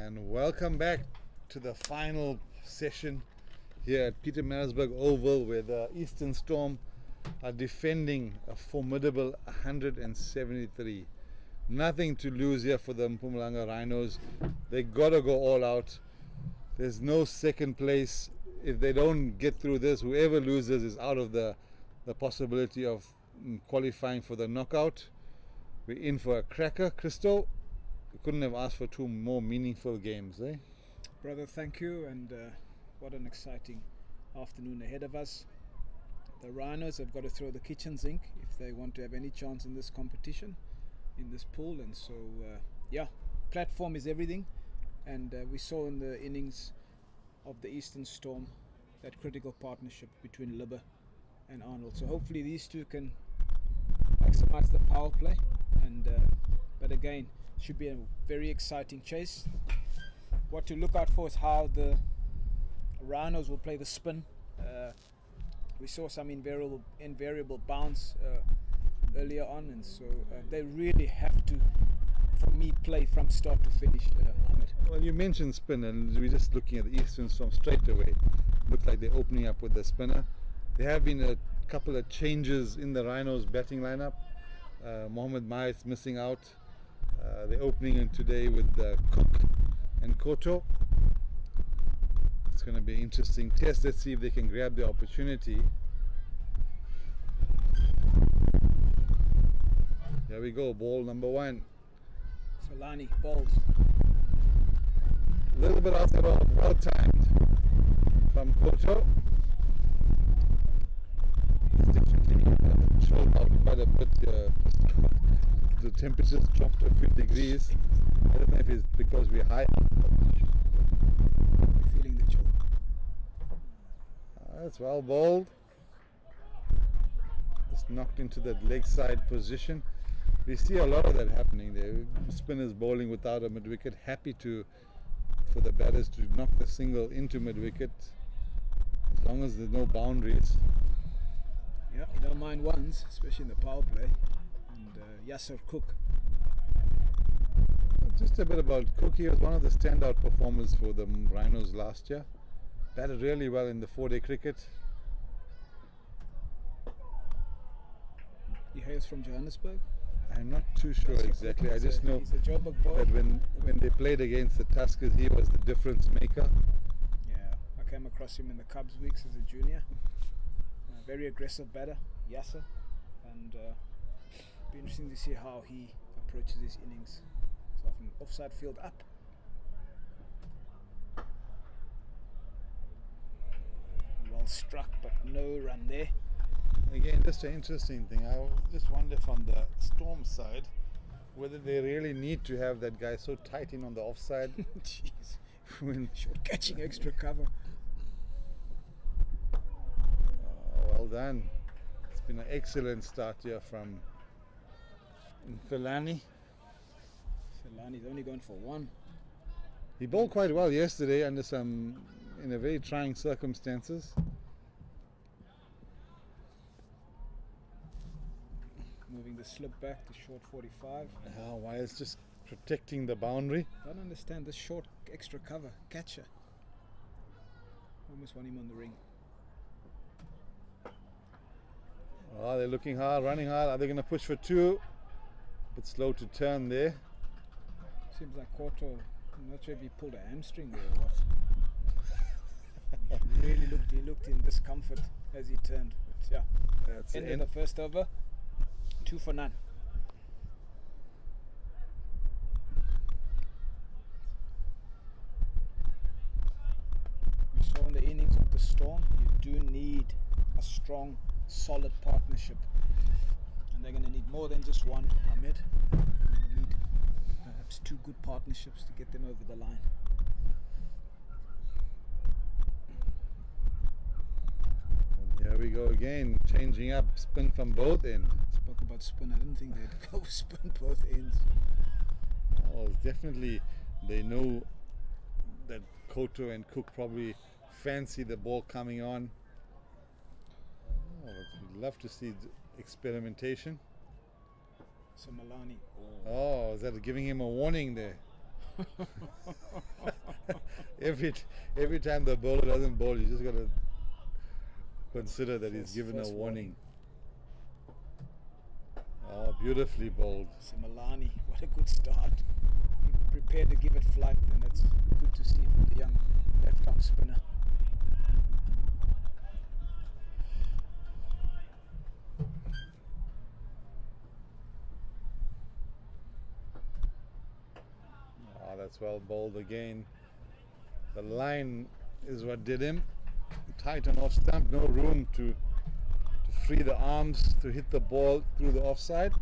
And welcome back to the final session here at Pietermaritzburg Oval, where the Eastern Storm are defending a formidable 173. Nothing to lose here for the Mpumalanga Rhinos. They gotta go all out. There's no second place. If they don't get through this, whoever loses is out of the possibility of qualifying for the knockout. We're in for a cracker. Christo, we couldn't have asked for two more meaningful games, eh? Brother, thank you, and what an exciting afternoon ahead of us. The Rhinos have got to throw the kitchen sink if they want to have any chance in this competition, in this pool. And so, platform is everything. And we saw in the innings of the Eastern Storm that critical partnership between Libba and Arnold. So hopefully these two can maximize the power play. And but again, should be a very exciting chase. What to look out for is how the Rhinos will play the spin. We saw some invariable bounce earlier on, and so they really have to, for me, play from start to finish. Ahmed. Well, you mentioned spin, and we're just looking at the Eastern Storm straight away. Looks like they're opening up with the spinner. There have been a couple of changes in the Rhinos batting lineup. Mohamed Mait's missing out. They're opening in today with Cook and Koto. It's going to be an interesting test. Let's see if they can grab the opportunity. There we go, ball number one. Solani balls. A little bit outside off, well timed from Koto. It's definitely chilled out quite a bit. The temperatures dropped a few degrees. I don't know if it's because we're high. Feeling the chill. That's well bowled. Just knocked into that leg side position. We see a lot of that happening there. Spinners bowling without a mid wicket, happy for the batters to knock the single into mid wicket, as long as there's no boundaries. Yeah, you don't mind ones, especially in the power play. And Yasser Cook. Just a bit about Cook. He was one of the standout performers for the Rhinos last year. Batted really well in the 4-day cricket. He hails from Johannesburg. I'm not too sure exactly. I just know he's a Joburg boy. that when they played against the Tuskers, he was the difference maker. Yeah, I came across him in the Cubs weeks as a junior. Very aggressive batter, Yasser, and be interesting to see how he approaches his innings. So from offside field up. Well struck, but no run there. Again, just an interesting thing. I just wonder from the Storm side whether they really need to have that guy so tight in on the offside. Jeez. When Short catching extra cover. well done. It's been an excellent start here from Felani. Felani's only going for one. He bowled quite well yesterday in a very trying circumstances. Moving the slip back to short 45. Why it's just protecting the boundary. I don't understand this short extra cover. Catcher. Almost want him on the ring. Oh, they're looking hard, running hard. Are they going to push for two? Bit slow to turn there. Seems like Koto, I'm not sure if he pulled a hamstring there or what. He looked in discomfort as he turned. But yeah, That's end of the first over, 2 for none. We saw in the innings of the Storm, you do need a strong, solid partnership. And they're going to need more than just one, Ahmed. They need perhaps 2 good partnerships to get them over the line. And here we go again, changing up, spin from both ends. Spoke about spin, I didn't think they'd go spin both ends. Oh, definitely they know that Koto and Cook probably fancy the ball coming on. Oh, we'd love to see experimentation. So Malani. Oh, is that giving him a warning there? every time the bowler doesn't bowl, you just got to consider that he's given a warning. Oh, beautifully bowled. Mpumalanga, what a good start. He prepared to give it flight, and it's good to see from the young left-arm spinner. Oh, that's well bowled again. The line is what did him. Tight and off stump, no room to free the arms to hit the ball through the offside.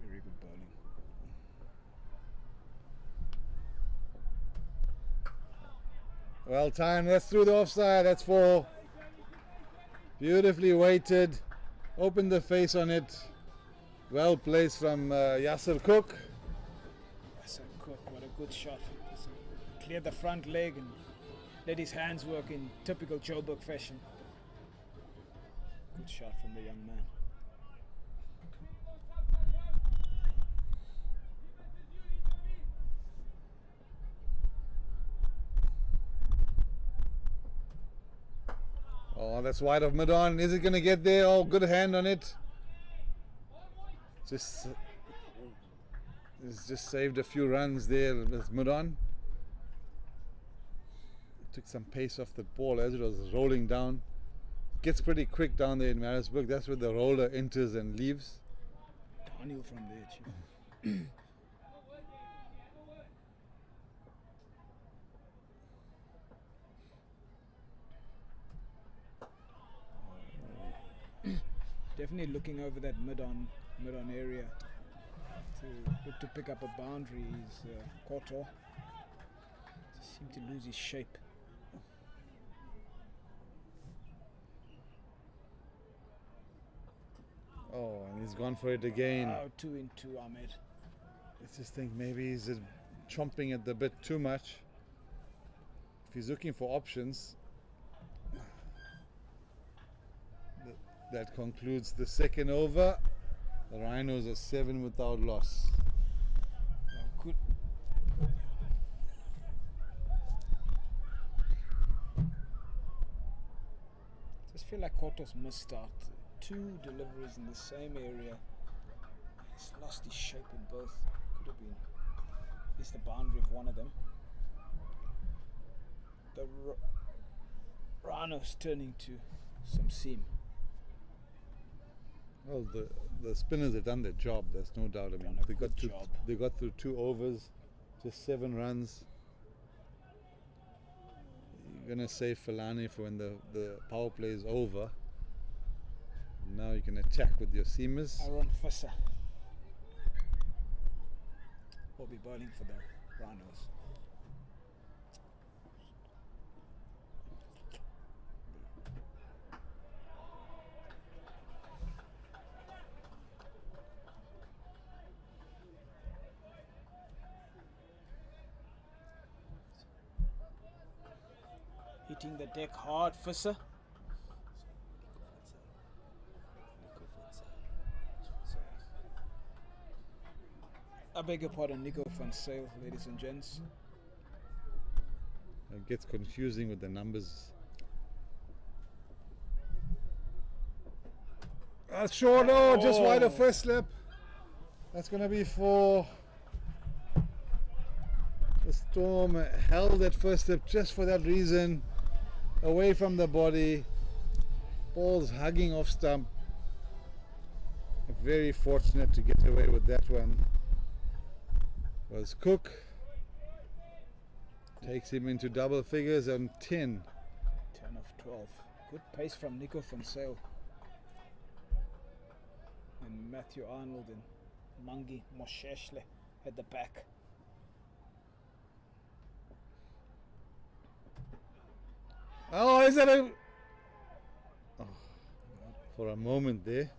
Very good bowling. Well timed, that's through the offside, that's 4. Beautifully weighted, opened the face on it. Well placed from Yasser Cook. Yasser Cook, what a good shot. Just cleared the front leg and let his hands work in typical Joburg fashion. Good shot from the young man. Oh, that's wide of mid-on. Is it going to get there? Oh, good hand on it. It's just saved a few runs there with mid-on. Took some pace off the ball as it was rolling down. Gets pretty quick down there in Maritzburg. That's where the roller enters and leaves. Downhill from there, Chief. Definitely looking over that mid-on area to look to pick up a boundary. Is Koto seemed to lose his shape. Oh, and he's gone for it again. Oh, 2 in 2, Ahmed. I just think maybe he's chomping at the bit too much. If he's looking for options, that concludes the second over. The Rhinos are 7 without loss. Oh, good. Just feel like Koto's missed out. 2 deliveries in the same area. He's lost his shape in both. Could have been at least the boundary of one of them. The Rhinos turning to some seam. Well, the spinners have done their job. There's no doubt. I mean, they got through 2 overs, just 7 runs. You're gonna save Falani for when the power play is over. Now you can attack with your seamers. Aaron Fisser will be bowling for the Rhinos. Hitting the deck hard, Fisser. I beg your pardon, Nico van Sale, ladies and gents. It gets confusing with the numbers. Short, no, just wide of first slip. That's going to be for the Storm. Held at first slip just for that reason. Away from the body. Ball's hugging off stump. Very fortunate to get away with that one. Was Cook. Takes him into double figures on 10. 10 of 12. Good pace from Nico van Sale. And Matthew Arnold and Mangi Mosheshle at the back. Oh, is that a... Oh, for a moment there.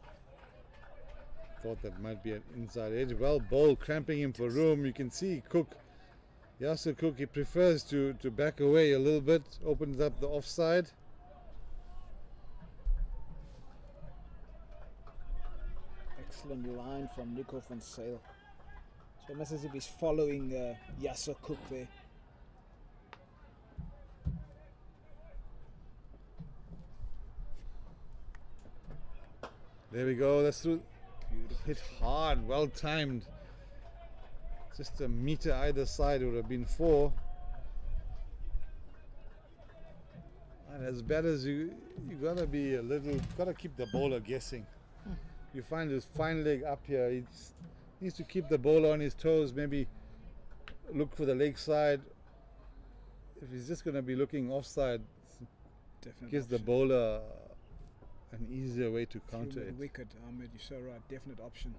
Thought that might be an inside edge. Well bowled, cramping him for room. You can see Cook, Yasser Cook, he prefers to back away a little bit. Opens up the offside. Excellent line from Nico van Sale. It's almost as if he's following Yasser Cook there. There we go. That's through. Beautiful. Hit hard, well timed. Just a meter either side would have been 4. And as bad as you gotta be gotta keep the bowler guessing. You find his fine leg up here. He needs to keep the bowler on his toes. Maybe look for the leg side. If he's just gonna be looking offside, Definite gives the option. bowler an easier way to counter Through it. wicket, Ahmed, you're so right. Definite option.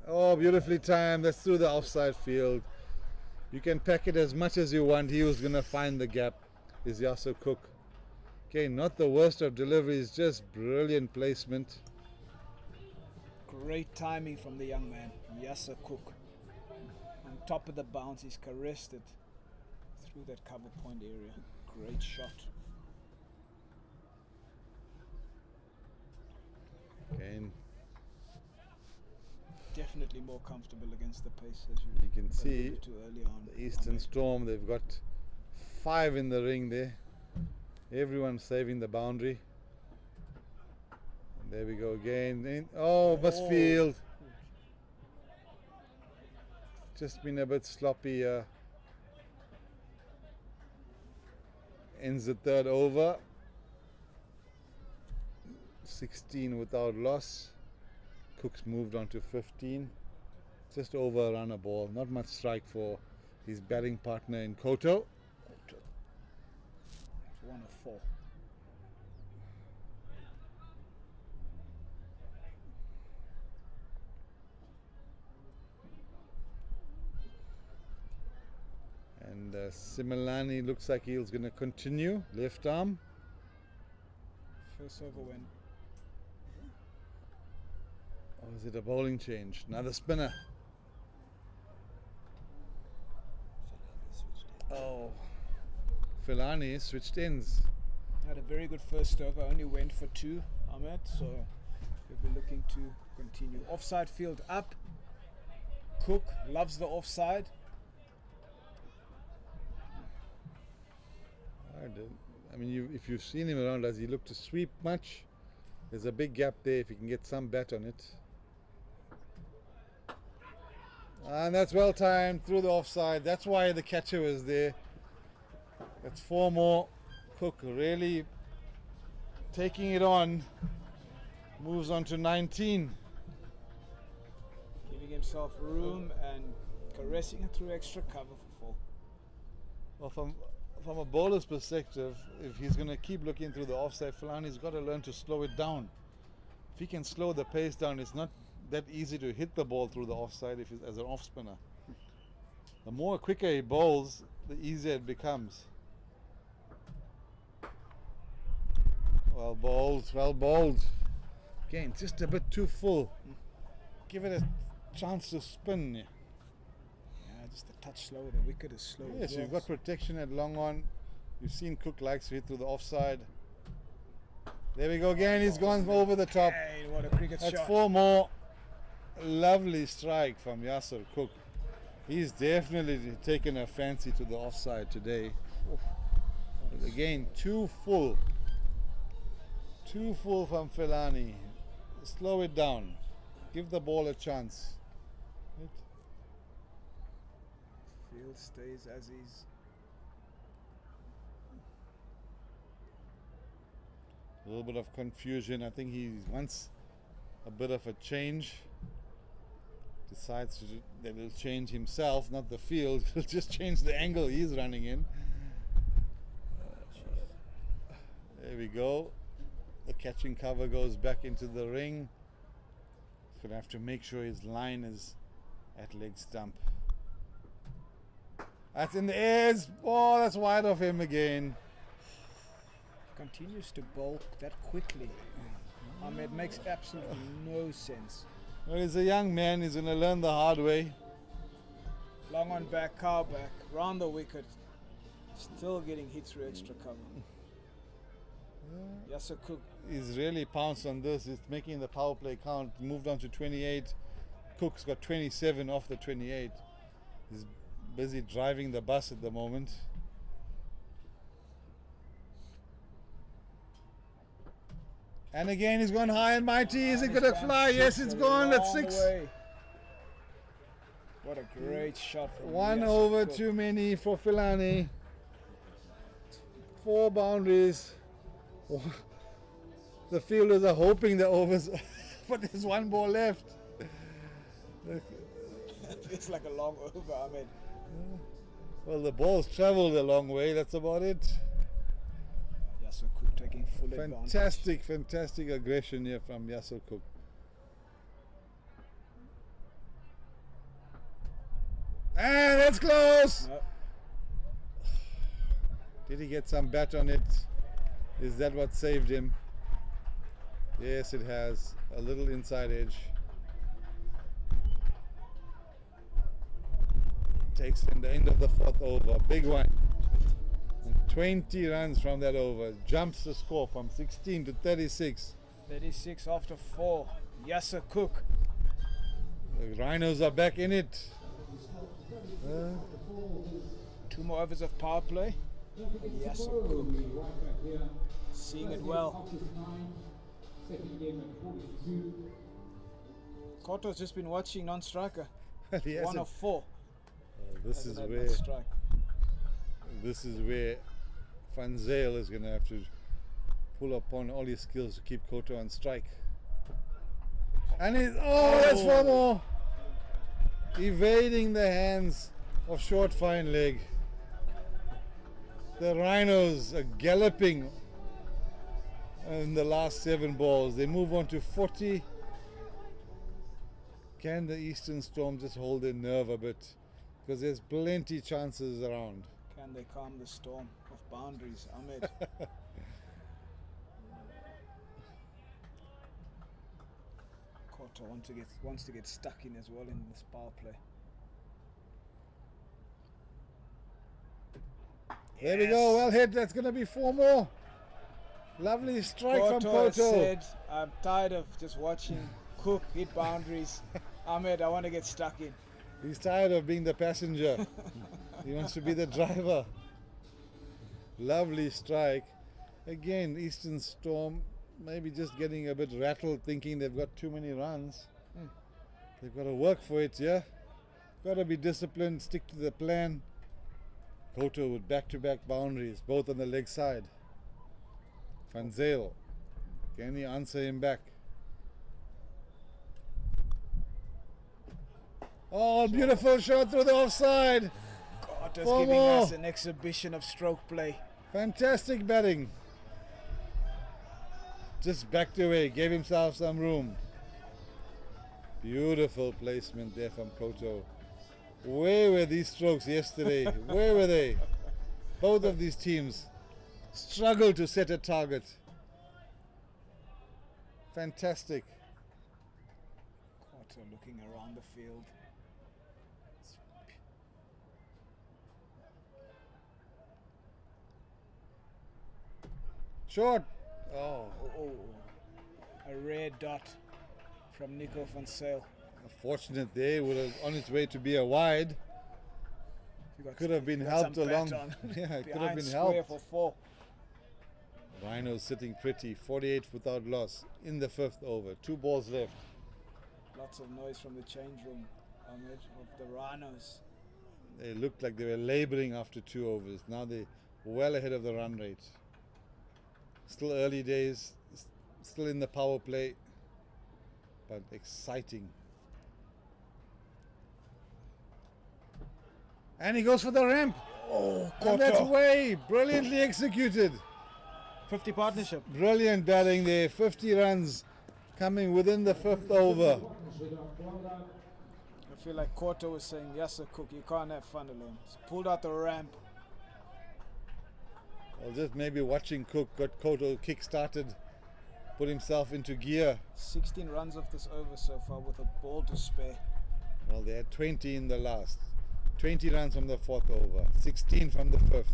Oh, beautifully timed. That's through the offside field. You can pack it as much as you want. He was going to find the gap, is Yasser Cook. Okay, not the worst of deliveries, just brilliant placement. Great timing from the young man, Yasser Cook. On top of the bounce, he's caressed it through that cover point area. Great shot. Again, Definitely more comfortable against the pace, as you can see alluded to early on. the Eastern Ahmed. Storm, they've got 5 in the ring there. Everyone saving the boundary. And there we go again. Oh, must field. Just been a bit sloppy. Ends the 3rd over. 16 without loss. Cook's moved on to 15. Just over a run a ball. Not much strike for his batting partner in Koto. It's 1 of 4. And Similani looks like he's going to continue. Left arm. First over win. Or is it a bowling change? Another spinner. Oh. Filani switched ends. Had a very good first over, only went for 2, Ahmed, so we'll be looking to continue. Offside field up. Cook loves the offside. I mean, if you've seen him around, does he look to sweep much? There's a big gap there if he can get some bat on it. And that's well timed through the offside. That's why the catcher was there. That's 4 more. Cook really taking it on. Moves on to 19. Giving himself room and caressing it through extra cover for 4. Well, from a bowler's perspective, if he's going to keep looking through the offside, Filani's got to learn to slow it down. If he can slow the pace down, it's not that easy to hit the ball through the offside if he's as an off spinner. The more quicker he bowls, the easier it becomes. Well bowled, well bowled. Again, just a bit too full. Give it a chance to spin. Yeah, just a touch slower. The wicket is slow. Yes, you've got protection at long on. You've seen Cook likes to hit through the offside. There we go again. He's gone over the top. Hey, what a cricket That's shot. 4 more. Lovely strike from Yasser Cook. He's definitely taken a fancy to the offside today. But again, too full. Too full from Filani. Slow it down. Give the ball a chance. Right? Field stays as is. A little bit of confusion. I think he wants a bit of a change. Decides that he'll change himself, not the field. He'll just change the angle he's running in. There we go. The catching cover goes back into the ring. He's going to have to make sure his line is at leg stump. That's in the airs. Oh, that's wide of him again. Continues to bowl that quickly. I mean, it makes absolutely no sense. Well, he's a young man. He's going to learn the hard way. Long on back, cow back, round the wicket. Still getting hit through extra cover. Yasser Cook. He's really pounced on this. It's making the power play count. Moved on to 28. Cook's got 27 off the 28. He's busy driving the bus at the moment. And again, he's gone high and mighty. Is it going to fly? Yes, it's gone. That's 6. Way. What a great shot from 1 Yasser over Cook. too many for Filani. 4 boundaries. The fielders are hoping the overs, but there's 1 ball left. Feels like a long over, Ahmed. Well, the ball's traveled a long way. That's about it. Yasser Cook taking full advantage. Fantastic aggression here from Yasser Cook. And that's close. No. Did he get some bat on it? Is that what saved him? Yes, it has. A little inside edge. Takes in the end of the 4th over. Big one. And 20 runs from that over. Jumps the score from 16 to 36. 36 after 4. Yasser Cook. The Rhinos are back in it. 2 more overs of power play. And Yasser Cook seeing it well. Koto's just been watching non-striker. Well, he 1 hasn't- of 4. This is Hasn't had where much strike. Van Zyl is going to have to pull upon all his skills to keep Koto on strike. And he's, that's 4 more. Evading the hands of short fine leg. The Rhinos are galloping in the last 7 balls. They move on to 40. Can the Eastern Storm just hold their nerve a bit? Because there's plenty chances around. Can they calm the storm of boundaries, Ahmed? Koto wants to get stuck in as well in this power play. There we go, well hit. That's going to be 4 more. Lovely strike from Koto has Koto. said, I'm tired of just watching Cook hit boundaries. Ahmed, I want to get stuck in. He's tired of being the passenger. He wants to be the driver. Lovely strike. Again, Eastern Storm maybe just getting a bit rattled, thinking they've got too many runs. They've got to work for it, yeah? Got to be disciplined, stick to the plan. Koto with back-to-back boundaries, both on the leg side. Van Zyl, can he answer him back? Oh, beautiful shot through the offside. Koto's 4 giving more. us an exhibition of stroke play. Fantastic batting. Just backed away, gave himself some room. Beautiful placement there from Koto. Where were these strokes yesterday? Where were they? Both of these teams struggle to set a target. Fantastic. Koto looking around the field. Short. Oh, A rare dot from Nico van Zyl. fortunate there. Would have on its way to be a wide. Could have been helped along. Yeah, it could have been helped. For 4. Rhinos sitting pretty. 48 without loss in the 5th over. 2 balls left. Lots of noise from the change room, Ahmed, of the Rhinos. They looked like they were laboring after 2 overs. Now they're well ahead of the run rate. Still early days, still in the power play, but exciting. And he goes for the ramp. Oh, And that's way brilliantly executed. 50 partnership. Brilliant batting there. 50 runs coming within the 5th over. I feel like Koto was saying, Yasser Cook, you can't have fun alone. He's pulled out the ramp. Well, just maybe watching Cook got Koto kick-started, put himself into gear. 16 runs of this over so far with a ball to spare. Well, they had 20 in the last. 20 runs from the 4th over, 16 from the 5th.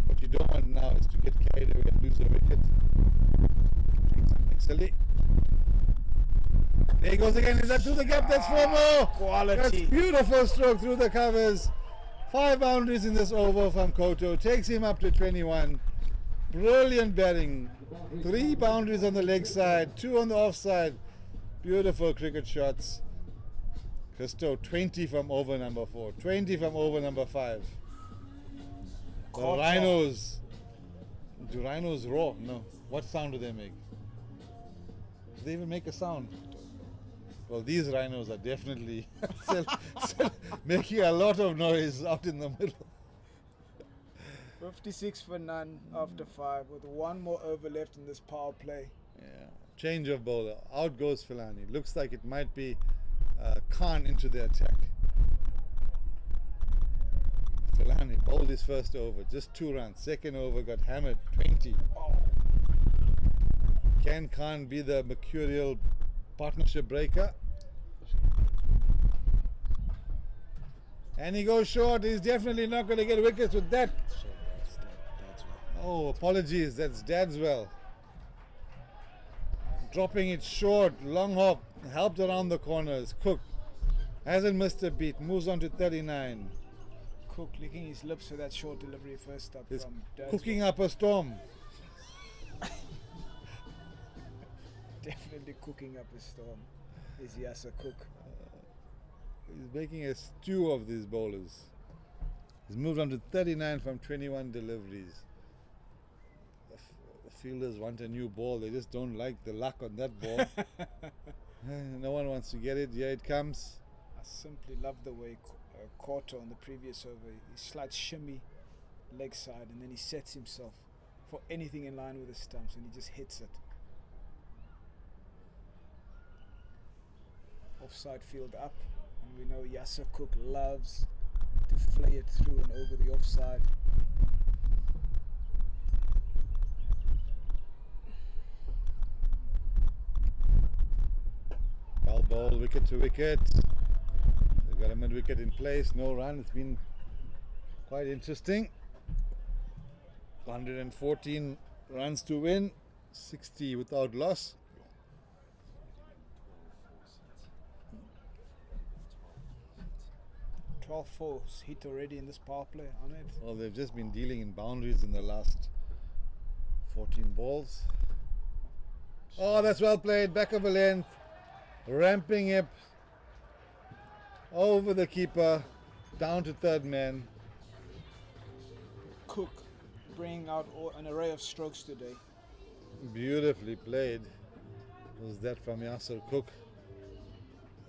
What you don't want now is to get carried away and lose a wicket. Excellent. There he goes again. Is that through the gap? That's 4 more. Quality. That's beautiful stroke through the covers. 5 boundaries in this over from Koto. Takes him up to 21. Brilliant batting. 3 boundaries on the leg side, 2 on the offside. Beautiful cricket shots. Christo 20 from over number 4. 20 from over number 5. The Rhinos. Do Rhinos roar? No. What sound do they make? Do they even make a sound? Well, these Rhinos are definitely making a lot of noise out in the middle. 56 for none after 5 with 1 more over left in this power play. Yeah. Change of bowler. Out goes Filani. Looks like it might be Khan into the attack. Filani bowled his first over, just 2 runs. Second over got hammered, 20. Oh. Can Khan be the mercurial partnership breaker? And he goes short. He's definitely not going to get wickets with that. Oh, apologies. That's Dadswell. Dropping it short. Long hop. Helped around the corners. Cook hasn't missed a beat. Moves on to 39. Cook licking his lips for that short delivery first up He's from Dadswell. cooking up a storm. Definitely cooking up a storm is Yasser Cook. He's making a stew of these bowlers. He's moved on to 39 from 21 deliveries. The fielders want a new ball. They just don't like the luck on that ball. No one wants to get it. Here it comes. I simply love the way Koto on the previous over, he slight shimmy leg side and then he sets himself for anything in line with the stumps and he just hits it. Offside field up, and we know Yasser Cook loves to flay it through and over the offside. Well ball, wicket to wicket. They've got a mid wicket in place, no run. It's been quite interesting. 114 runs to win, 60 without loss. 12 fours hit already in this power play on it. Well, they've just been dealing in boundaries in the last 14 balls. Oh, that's well played. Back of a length. Ramping it over the keeper. Down to third man. Cook bringing out an array of strokes today. Beautifully played. Was that from Yasser Cook?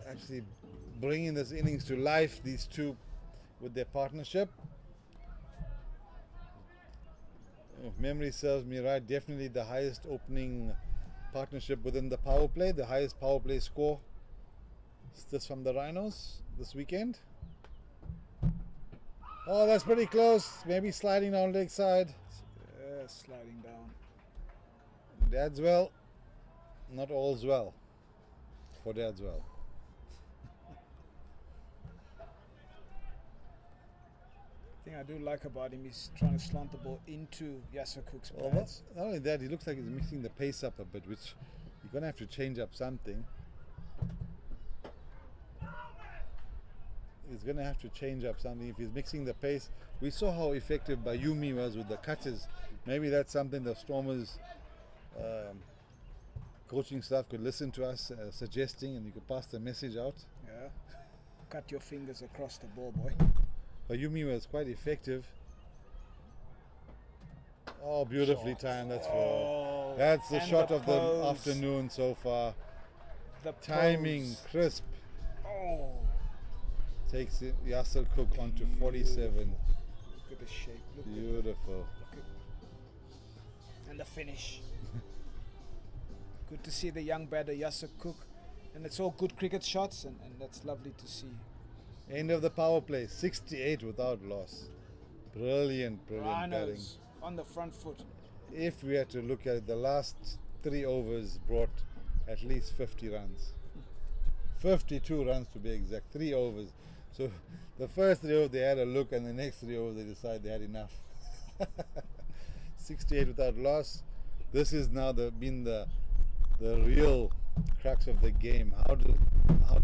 Actually bringing this innings to life, these two with their partnership. If memory serves me right, definitely the highest opening partnership within the power play, the highest power play score. Is this from the Rhinos this weekend? Oh, that's pretty close. Maybe sliding down leg side. Yeah, sliding down. Dadswell, not all's well for Dadswell. The thing I do like about him is trying to slant the ball into Yasser Cook's Well, pads. not only that, he looks like he's mixing the pace up a bit, which you're going to have to change up something. He's going to have to change up something if he's mixing the pace. We saw how effective Bayumi was with the cutters. Maybe that's something the Stormers coaching staff could listen to us suggesting, and you could pass the message out. Yeah. Cut your fingers across the ball, boy. Bayumi was quite effective. Oh, beautifully timed. That's Oh, that's the and shot the of the pose. afternoon so far. The Timing, pose. crisp. Oh, Takes it, Yasser Cook onto 47. look at the shape. Look Beautiful. at, and the finish. Good to see the young batter Yasser Cook, and it's all good cricket shots, and that's lovely to see. End of the power play, 68 without loss. Brilliant batting. Rhinos on the front foot. If we had to look at it, the last 3 overs brought at least 50 runs. 52 runs to be exact, 3 overs. So the first 3 overs they had a look, and the next 3 overs they decided they had enough. 68 without loss. This is now been the the real crux of the game. How do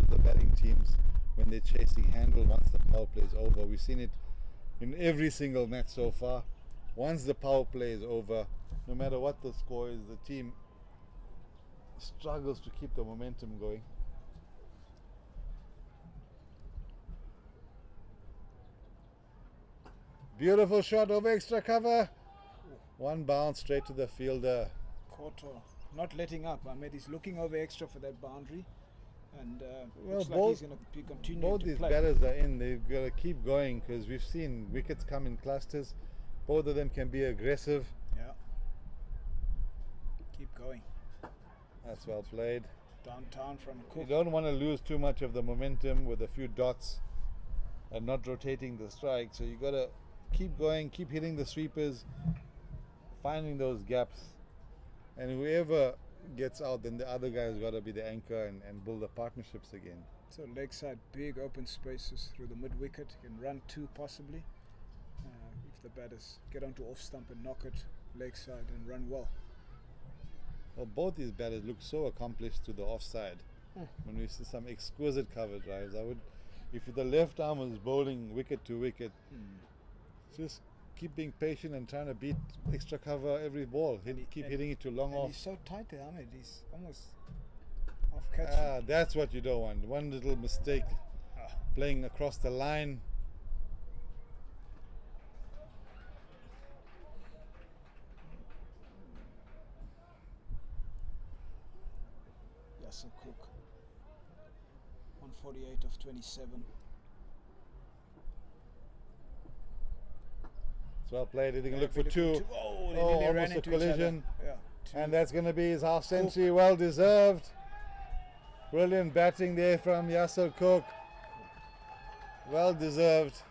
the batting teams, when they're chasing, handle once the power play is over? We've seen it in every single match so far. Once the power play is over, no matter what the score is, the team struggles to keep the momentum going. Beautiful shot over extra cover. One bounce straight to the fielder. Koto not letting up. Ahmed is looking over extra for that boundary, and Well, looks like he's going to be continuing both to these play. batters are in. They've got to keep going because we've seen wickets come in clusters. Both of them can be aggressive. Yeah. Keep going. That's well played. Downtown from You Cook. don't want to lose too much of the momentum with a few dots and not rotating the strike. So you got to keep going, keep hitting the sweepers, finding those gaps. And whoever gets out, then the other guy's got to be the anchor and build the partnerships again. So leg side, big open spaces through the mid wicket. Can run two possibly. If the batters get onto off stump and knock it leg side and run well. Well, both these batters look so accomplished to the offside. When we see some exquisite cover drives, if the left arm was bowling wicket to wicket, just keep being patient and trying to beat extra cover every ball. Keep hitting it to long off. He's so tight there, Ahmed. He's almost off catching. That's what you don't want. One little mistake, playing across the line. Yasser Cook. 148 of 27. It's well played. He can look for Really two. good. Oh, they Oh, nearly ran almost a into each other. collision. Yeah. Two. And that's going to be his half century. Well deserved. Brilliant batting there from Yasser Cook. Well deserved.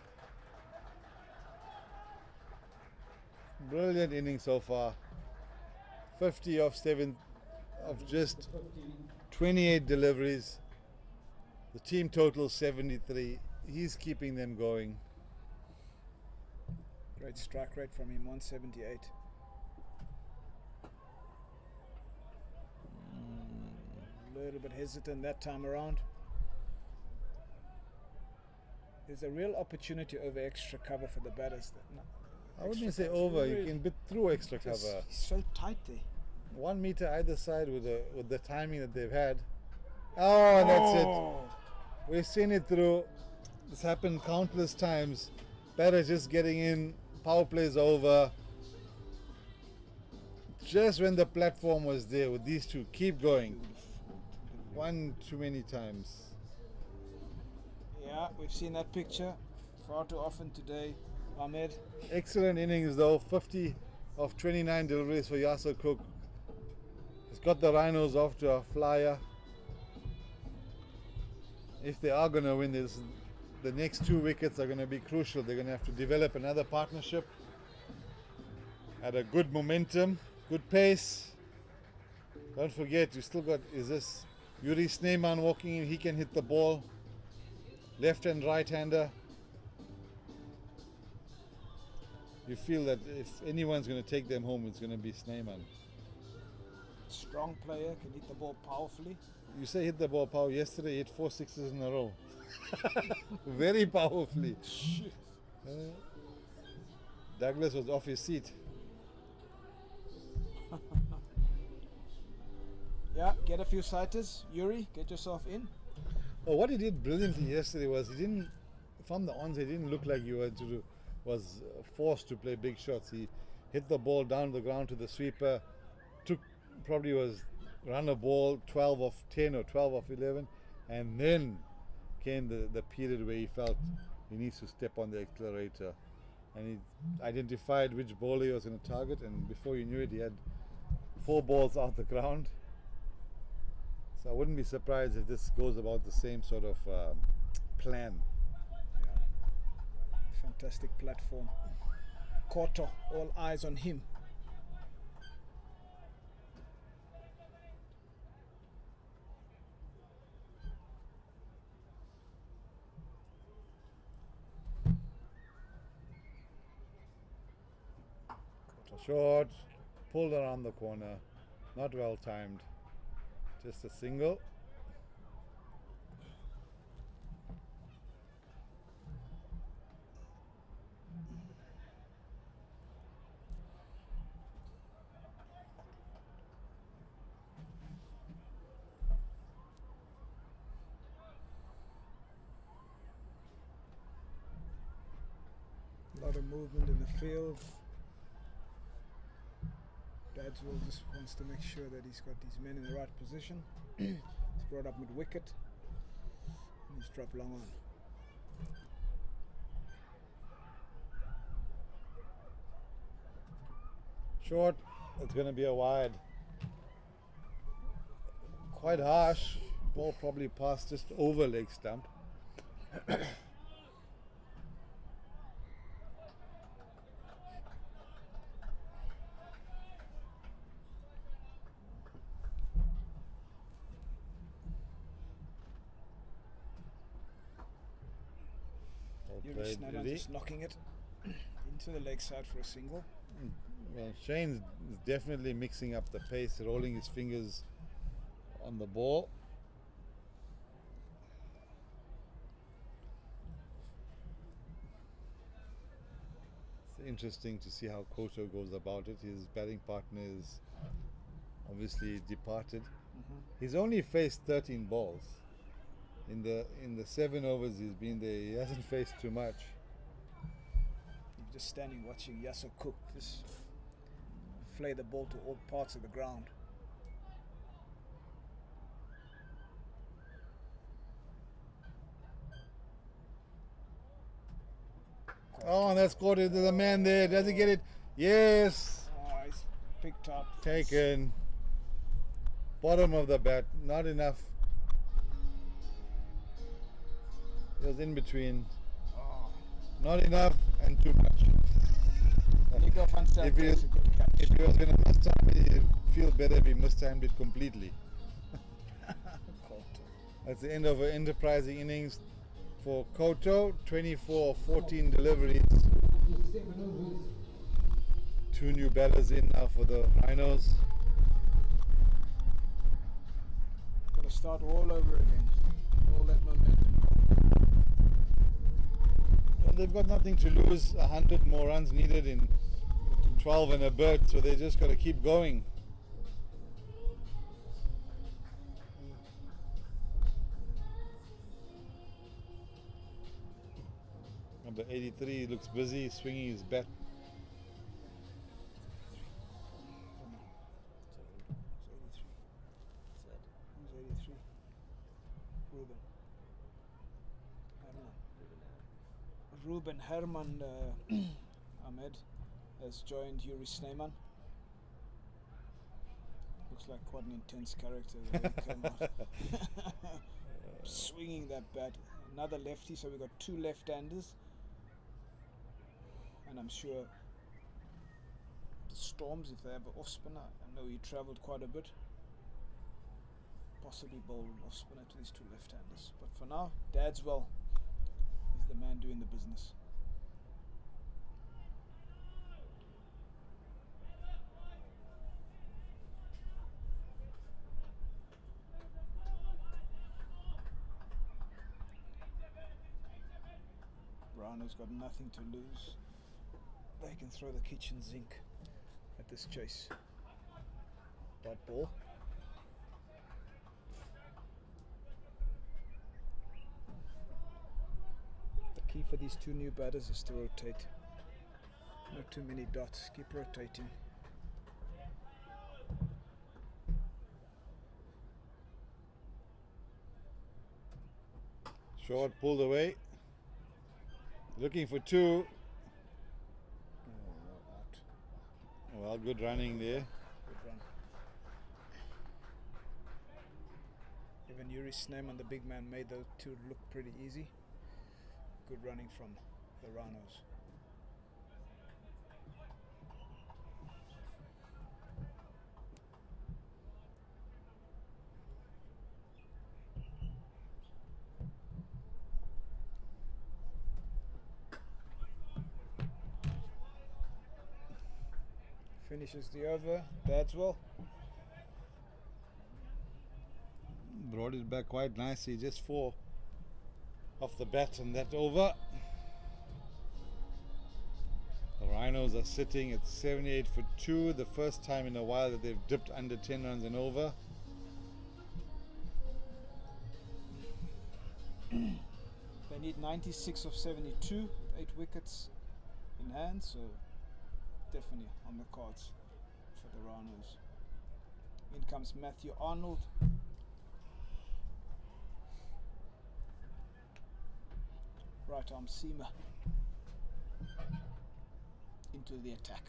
Brilliant inning so far. 50 of 7 of just 28 deliveries. The team total 73. He's keeping them going. Great strike rate from him, 178. A little bit hesitant that time around. There's a real opportunity over extra cover for the batters. I wouldn't say over. You can bit through extra Just, cover. he's so tight there. 1 meter either side with the timing that they've had. Oh, and that's it. We've seen it through. This happened countless times. Batters just getting in. Power plays over. Just when the platform was there with these two, keep going. One too many times. Yeah, we've seen that picture far too often today, Ahmed. Excellent innings though. 50 of 29 deliveries for Yasser Cook. He's got the Rhinos off to a flyer. If they are going to win this, the next 2 wickets are going to be crucial. They're going to have to develop another partnership at a good momentum, good pace. Don't forget, you still got, is this Yuri Sneeman walking in? He can hit the ball. Left and right hander. You feel that if anyone's going to take them home, it's going to be Sneeman. Strong player, can hit the ball powerfully. You say hit the ball power. Yesterday he hit 4 sixes in a row. Very powerfully. Douglas was off his seat. Yeah, get a few sighters. Yuri, get yourself in. Oh, what he did brilliantly yesterday was he didn't, from the onset, he didn't look like was forced to play big shots. He hit the ball down the ground to the sweeper, probably was run a ball 12 of 10 or 12 of 11, and then came the period where he felt he needs to step on the accelerator, and he identified which bowler he was going to target, and before you knew it, he had 4 balls off the ground. So I wouldn't be surprised if this goes about the same sort of plan. Yeah. Fantastic platform. Koto, all eyes on him. Short, pulled around the corner, not well timed. Just a single. A lot of movement in the field. Dadswell just wants to make sure that he's got his men in the right position. He's brought up mid wicket. And he's dropped long on. Short. It's going to be a wide. Quite harsh. Ball probably passed just over leg stump. Yuri Snyder just knocking it into the leg side for a single. Well, Shane's definitely mixing up the pace, rolling his fingers on the ball. It's interesting to see how Koto goes about it. His batting partner is obviously departed. He's only faced 13 balls. In the 7 overs he's been there, he hasn't faced too much. You're just standing watching Yasser Cook just flay the ball to all parts of the ground. Oh, and that's caught it. There's a man there. Does he get it? Yes. Oh, he's picked up. Taken. Bottom of the bat. Not enough. It was in between. Oh. Not enough and too much. Nico van Zyl If he takes a good catch. If he was going to must-time it, he'd feel better if he must-timed it completely. That's the end of an enterprising innings for Koto. 24 14 deliveries. 2 new batters in now for the Rhinos. Got to start all over again. All that momentum. Well, they've got nothing to lose. 100 more runs needed in 12 and a bit, so they just got to keep going. Number 83 looks busy swinging his bat. Who's 83? Ruben Herman Ahmed has joined Yuri Snyman. Looks like quite an intense character when he came out. Swinging that bat. Another lefty, so we've got 2 left-handers. And I'm sure the Storms, if they have an off-spinner, I know he travelled quite a bit. Possibly bowl off-spinner to these 2 left-handers. But for now, Dadswell is the man doing the business. Brownow's got nothing to lose. They can throw the kitchen sink at this chase. Dot ball. The key for these 2 new batters is to rotate. Not too many dots. Keep rotating. Short pulled away. Looking for 2. Well, good running there. Good run. Even Yuri Snyman, the big man, made those 2 look pretty easy. Good running from the Rhinos. Finishes the over. Dadswell. brought it back quite nicely, just 4 off the bat and that over. The Rhinos are sitting at 78 for 2, the first time in a while that they've dipped under 10 runs and over. They need 96 of 72, 8 wickets in hand, so definitely on the cards for the Rhinos. In comes Matthew Arnold. Right arm seamer into the attack.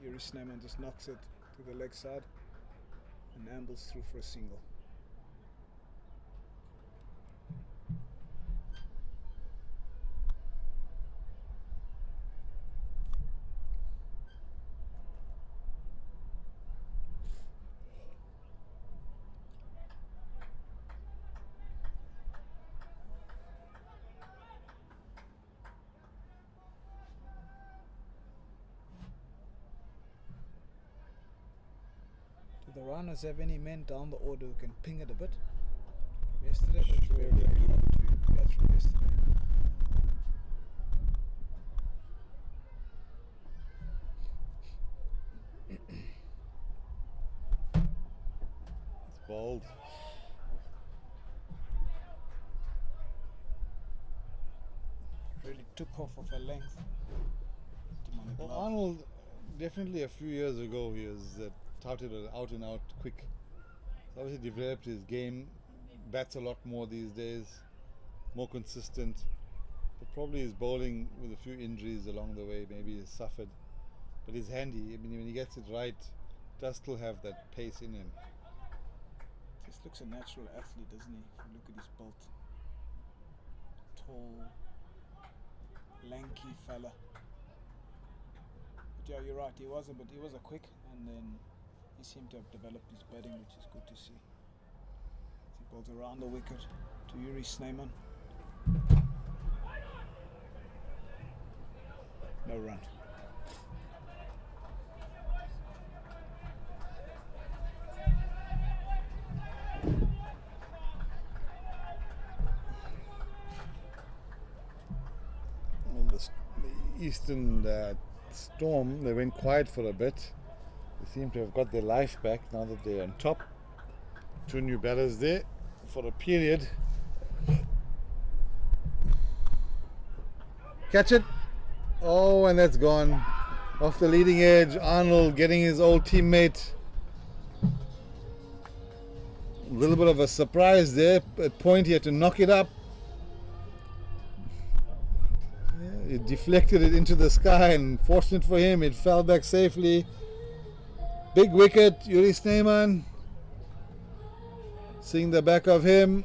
Yuri Sneyman just knocks it to the leg side and ambles through for a single. Do the Rhinos have any men down the order who can ping it a bit? Yesterday, but very, very hard to get through yesterday. It's bowled. Really took off of a length. Well, Arnold, definitely a few years ago, he was touted as out and out quick. He's obviously developed his game, bats a lot more these days, more consistent. But probably his bowling with a few injuries along the way, maybe he's suffered. But he's handy. I mean, when he gets it right, does still have that pace in him. Just looks a natural athlete, doesn't he? If you look at his build. Tall, lanky fella. But yeah, you're right. He was a quick, and then he seemed to have developed his batting, which is good to see. He bowls around the wicket to Yuri Sneyman. No run. The Eastern Storm, they went quiet for a bit. They seem to have got their life back now that they're on top. 2 new batters there for a period. Catch it. Oh, and that's gone. Off the leading edge, Arnold getting his old teammate. A little bit of a surprise there. At point he had to knock it up. Yeah, he deflected it into the sky, and fortunate for him, it fell back safely. Big wicket, Yuri Sneyman. Seeing the back of him.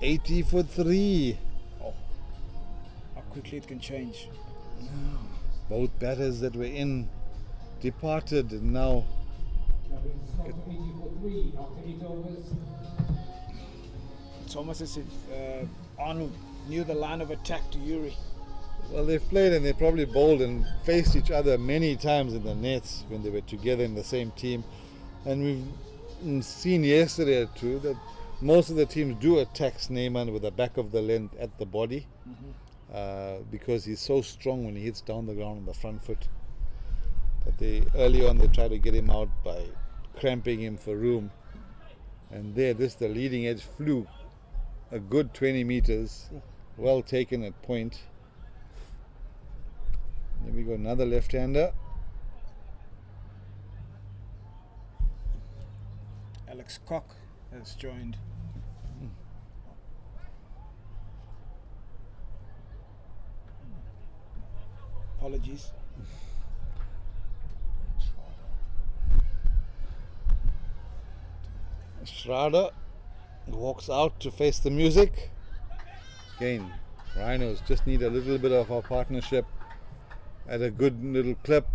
80 for 3. Oh, how quickly it can change. Both batters that were in departed, and now it's almost as if Arnold knew the line of attack to Yuri. well, they've played and they probably bowled and faced each other many times in the nets when they were together in the same team. And we've seen yesterday too that most of the teams do attack Sneyman with the back of the length at the body. Because he's so strong when he hits down the ground on the front foot. But early on they try to get him out by cramping him for room. And the leading edge flew a good 20 meters, well taken at point. Here we go, another left-hander. Alex Cock has joined. Apologies. Schrader walks out to face the music. Again, Rhinos just need a little bit of our partnership at a good little clip.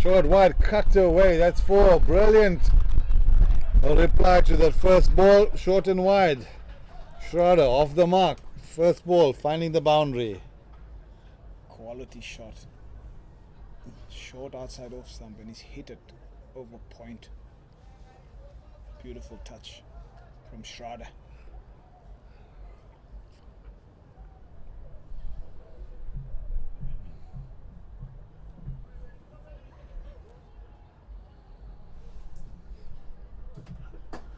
Short wide, cut away. That's 4. Brilliant. A reply to that first ball, short and wide. Schrader off the mark. First ball, finding the boundary. Quality shot. Short outside off stump, and he's hit it over point. Beautiful touch from Schrader.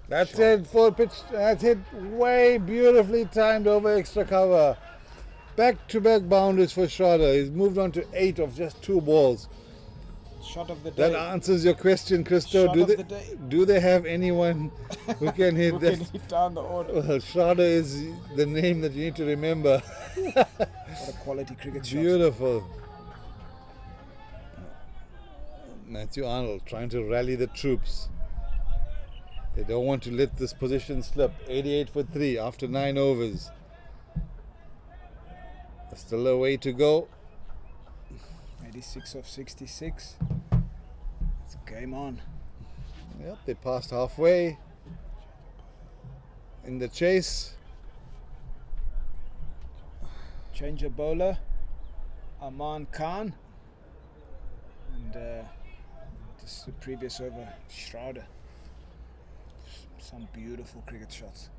That's it, full pitch. That's it, way beautifully timed over extra cover. Back-to-back boundaries for Schrader. He's moved on to 8 of just 2 balls. Shot of the day. That answers your question, Christo. Shot of the day. Do they have anyone who can hit Who that? can hit down the order. Well, Schrader is the name that you need to remember. What a quality cricket shot. Beautiful. Matthew Arnold trying to rally the troops. They don't want to let this position slip. 88 for 3 after 9 overs. Still a way to go. 86 of 66. It's game on. Yep, they passed halfway in the chase. Changer bowler, Aman Khan. And just the previous over, Schrader. Some beautiful cricket shots.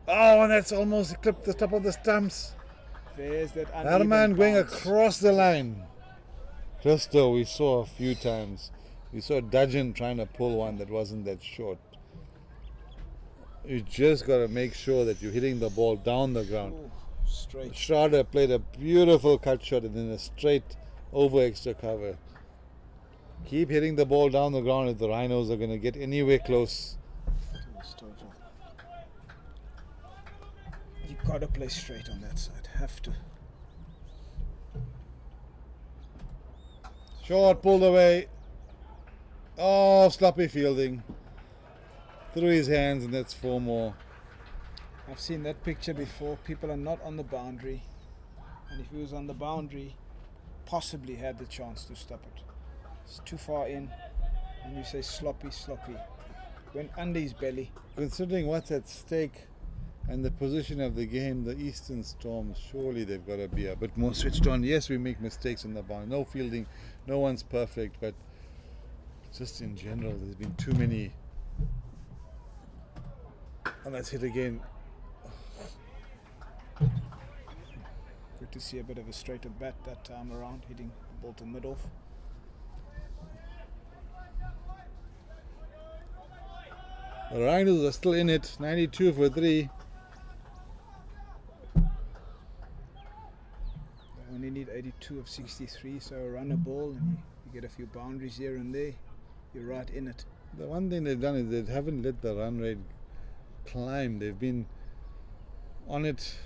Oh, and that's almost clipped the top of the stumps. There's that Harman going bounce. across the line. Christo, we saw a few times. We saw Dudgeon trying to pull one that wasn't that short. You just got to make sure that you're hitting the ball down the ground. Ooh, straight. Schrader played a beautiful cut shot and then a straight over extra cover. Keep hitting the ball down the ground if the Rhinos are going to get anywhere close. Total. You gotta play straight on that side. Have to. Short pulled away. Oh, sloppy fielding. Through his hands, and that's 4 more. I've seen that picture before. People are not on the boundary, and if he was on the boundary, possibly had the chance to stop it. It's too far in, and you say sloppy. Went under his belly. Considering what's at stake and the position of the game, the Eastern Storms, surely they've got to be a bit more switched on. Yes, we make mistakes in the bound. No fielding, no one's perfect, but just in general, there's been too many. And that's hit again. Good to see a bit of a straighter bat that time around, hitting the ball to mid-off. The Rhinos are still in it, 92 for 3. They only need 82 of 63, so run a ball and you get a few boundaries here and there. You're right in it. The one thing they've done is they haven't let the run rate climb. They've been on it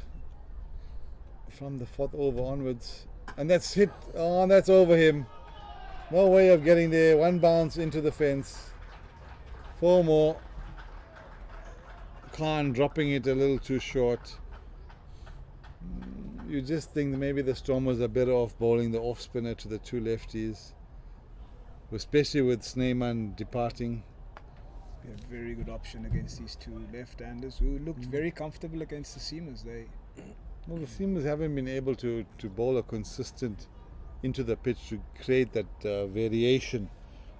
from the 4th over onwards. And that's hit. Oh, that's over him. No way of getting there. One bounce into the fence. 4 more. Khan dropping it a little too short. You just think that maybe the Stormers are better off bowling the off spinner to the 2 lefties, especially with Sneeman departing. Be a very good option against these 2 left-handers who looked very comfortable against the seamers. Well, the seamers haven't been able to bowl a consistent into the pitch to create that variation,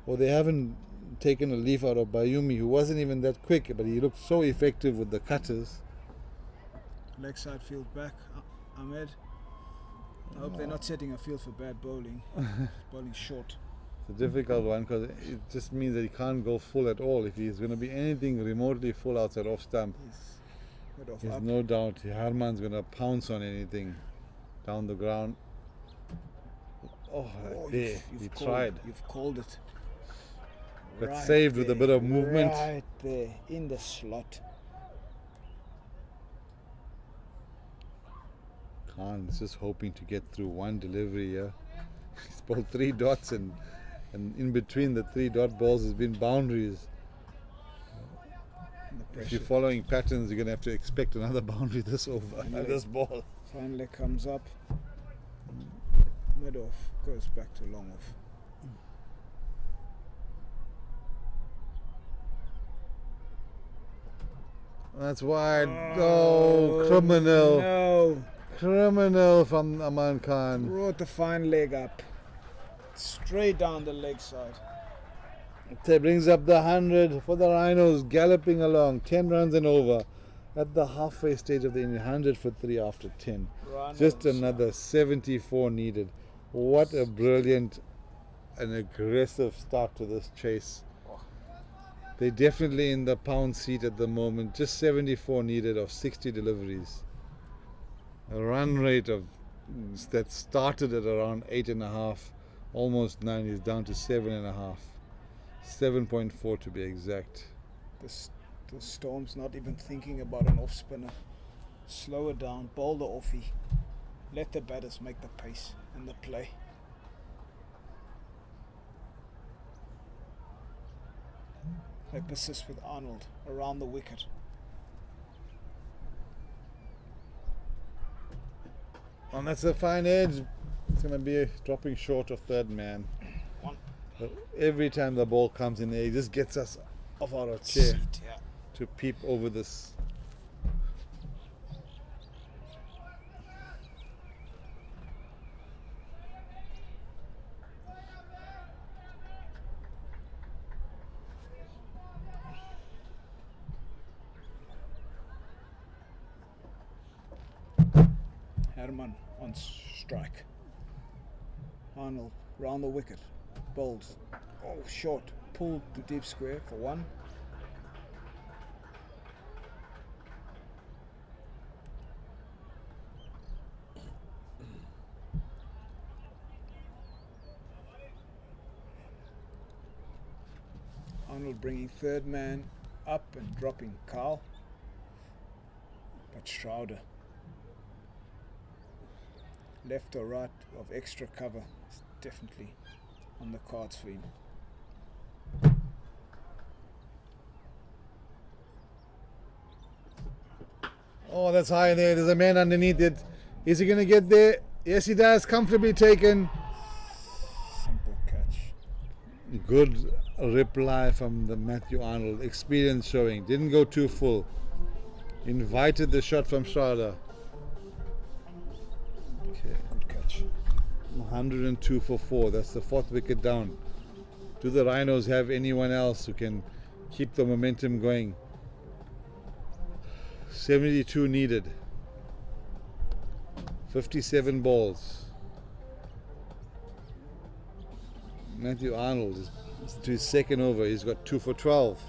or they haven't taken a leaf out of Bayumi, who wasn't even that quick, but he looked so effective with the cutters. Leg side field back, Ahmed. I hope they're not setting a field for bad bowling. Bowling short. It's a difficult one because it just means that he can't go full at all. If he's going to be anything remotely full outside off stump, there's no doubt Harman's going to pounce on anything down the ground. Oh, there, he tried. You've called it. But saved with a bit of movement. Right there, in the slot. Khan's just hoping to get through one delivery here. He's bowled 3 dots and in between the 3 dot balls has been boundaries. If you're following patterns, you're going to have to expect another boundary this over. This ball. Finally comes up. Mid off, goes back to long off. That's wide. Oh, criminal. No. Criminal from Aman Khan. Brought the fine leg up. Straight down the leg side. That brings up the 100 for the Rhinos, galloping along. 10 runs and over at the halfway stage of the inning. 100 for 3 after 10. Rhinos. Just another 74 needed. What a brilliant and aggressive start to this chase. They're definitely in the pound seat at the moment. Just 74 needed of 60 deliveries. A run rate of that started at around 8.5, almost 9, is down to 7.5. 7.4 to be exact. The Storm's not even thinking about an off spinner. Slow it down, bowl the offie. Let the batters make the pace and the play. They persist with Arnold around the wicket. And that's a fine edge. It's going to be dropping short of third man. But every time the ball comes in there, he just gets us off our chair to peep over this. Herman on strike. Arnold round the wicket. Bowls. Oh, short. Pulled to deep square for 1. Arnold bringing third man up and dropping Carl. But Schrouder, left or right of extra cover, is definitely on the cards for him. Oh, that's high there. There's a man underneath it. Is he going to get there? Yes, he does. Comfortably taken. Simple catch. Good reply from the Matthew Arnold. Experience showing. Didn't go too full. Invited the shot from Schrader. Okay. Good catch. 102 for 4. That's the 4th wicket down. Do the Rhinos have anyone else who can keep the momentum going? 72 needed. 57 balls. Matthew Arnold is to his second over. He's got 2 for 12.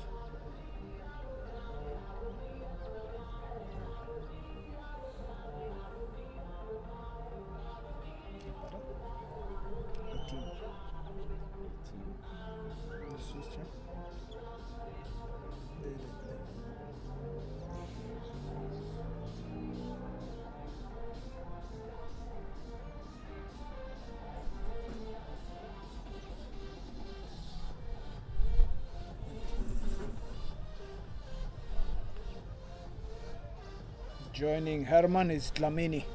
Joining Herman is Dlamini,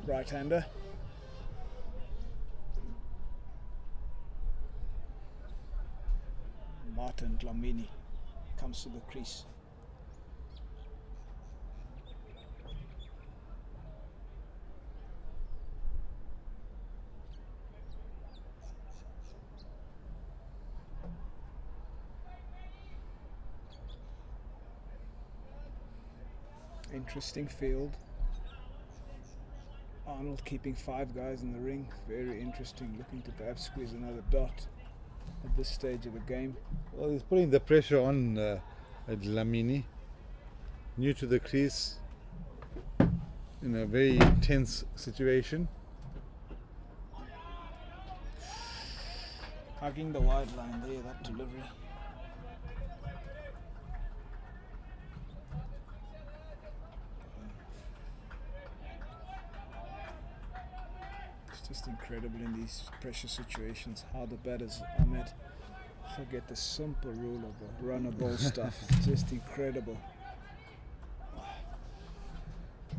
right-hander. Martin Dlamini comes to the crease. Interesting field. Arnold keeping 5 guys in the ring. Very interesting. Looking to perhaps squeeze another dot at this stage of the game. Well, he's putting the pressure on Dlamini. New to the crease in a very tense situation. Hugging the wide line there, that delivery. Just incredible in these pressure situations how the batters Ahmed forget the simple rule of the runner ball stuff. It's just incredible.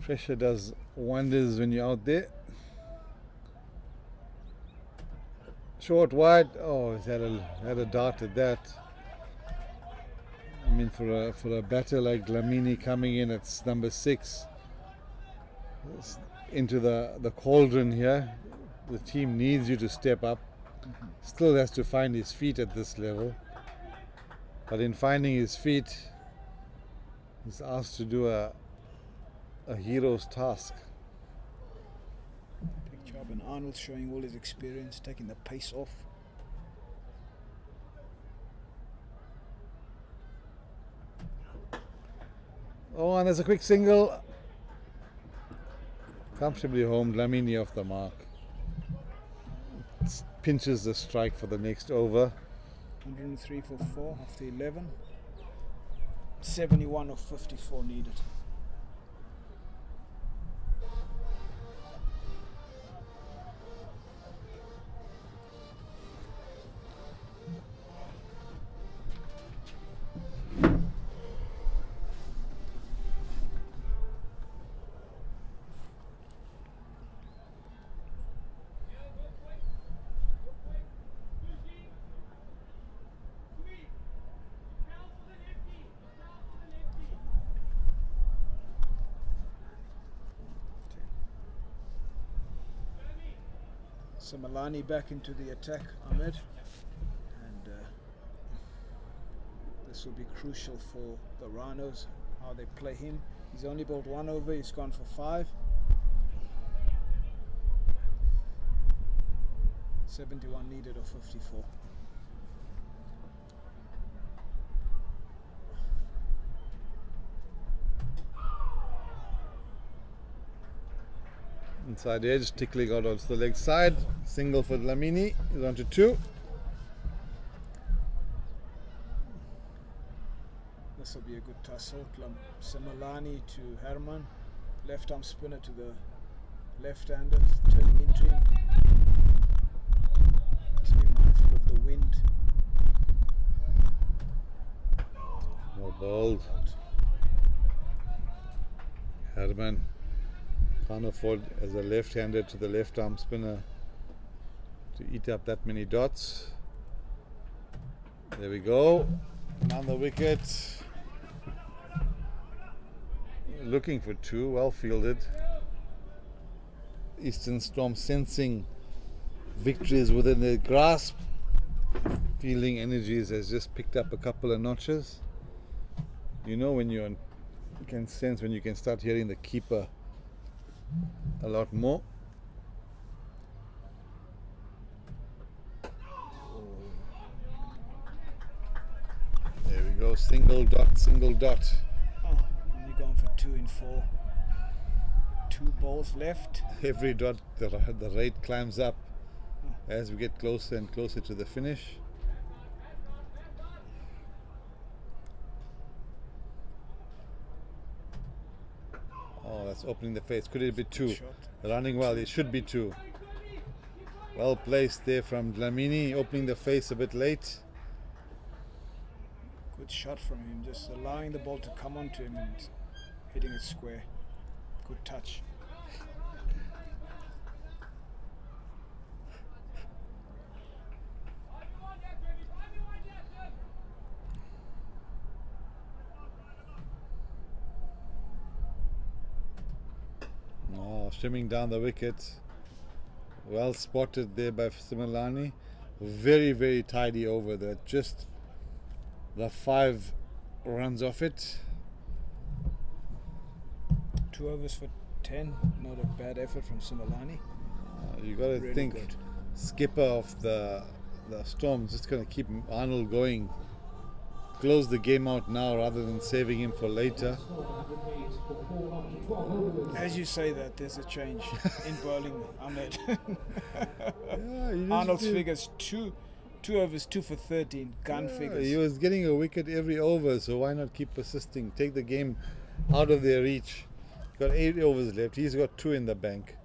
Pressure does wonders when you're out there. Short wide. Oh, he's had a dart at that. I mean, for a batter like Dlamini coming in at number 6 into the cauldron here, the team needs you to step up. Still has to find his feet at this level, but in finding his feet, he's asked to do a hero's task. Big job, and Arnold showing all his experience, taking the pace off. Oh, and there's a quick single. Comfortably home, Dlamini off the mark. Pinches the strike for the next over. 103 for 4 after 11. 71 of 54 needed. Simalani back into the attack, Ahmed, and this will be crucial for the Rhinos, how they play him. He's only bowled 1 over, he's gone for 5. 71 needed of 54. Inside edge, tickling out onto the leg side. Single for Dlamini. He's on to 2. This will be a good tussle. Simalani to Herman. Left arm spinner to the left-hander, turning into him. Just be mindful of the wind. Well bowled. Herman can't afford, as a left-hander to the left arm spinner, to eat up that many dots. There we go. On the wicket. Looking for 2. Well fielded. Eastern Storm sensing victories within their grasp. Fielding energies has just picked up a couple of notches. You know when you can sense when you can start hearing the keeper a lot more. There we go, single dot, single dot. Oh, only gone for 2 in 4. 2 balls left. Every dot, the rate climbs up as we get closer and closer to the finish. Oh, that's opening the face. Could it be 2? Running well, it should be 2. Well placed there from Dlamini, opening the face a bit late. Good shot from him, just allowing the ball to come onto him and hitting it square. Good touch. Oh, shimming down the wicket. Well spotted there by Simalani. Very, very tidy over there. Just the 5 runs off it. 2 overs for 10. Not a bad effort from Simalani. You got to Really think, good. skipper of the Storm, just going to keep Arnold going. Close the game out now rather than saving him for later. As you say that, there's a change in bowling, Ahmed. Yeah, Arnold's figures 2 overs, 2 for 13, gun figures. He was getting a wicket every over, so why not keep persisting? Take the game out of their reach. Got 8 overs left. He's got 2 in the bank.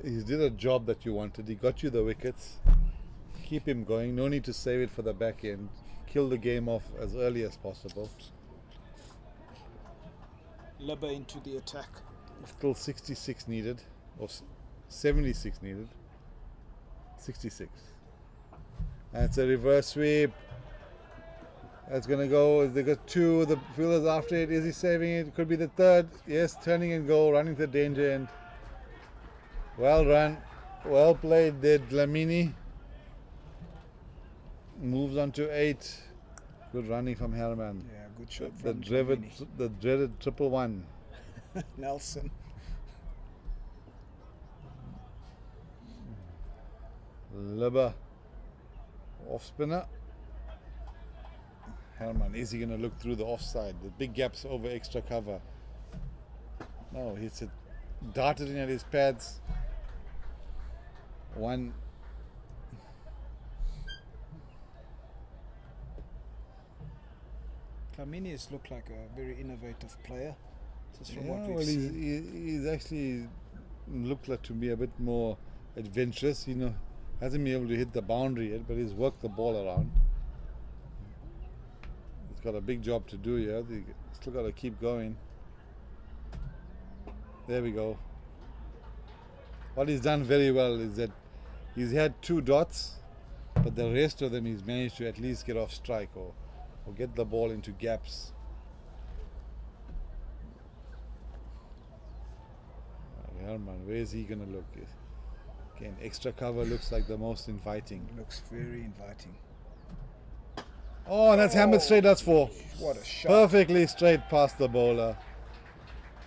he did a job that you wanted. He got you the wickets. Keep him going. No need to save it for the back end. Kill the game off as early as possible. Libba into the attack. Still 66 needed, or 76 needed. 66. And it's a reverse sweep. That's going to go. They got two. The fielder's after it. Is he saving it? Could be the third. Yes, turning and go, running to the danger end. Well run. Well played there, Dlamini. Moves on to 8. Good running from Herman. Yeah, good shot The from dreaded 111. Nelson. Libba. Off spinner. Herman, is he going to look through the offside? The big gaps over extra cover. No, hits it. Darted in at his pads. 1. Dlamini has looked like a very innovative player. Just from Yeah, what we've well, seen. he's actually looked like to be a bit more adventurous. Hasn't been able to hit the boundary yet, but he's worked the ball around. He's got a big job to do here. They still got to keep going. There we go. What he's done very well is that he's had 2 dots, but the rest of them he's managed to at least get off strike or get the ball into gaps. Herman, where is he going to look? Again, extra cover looks like the most inviting. Looks very inviting. Oh, and that's hammered straight. That's 4. What a shot. Perfectly straight past the bowler.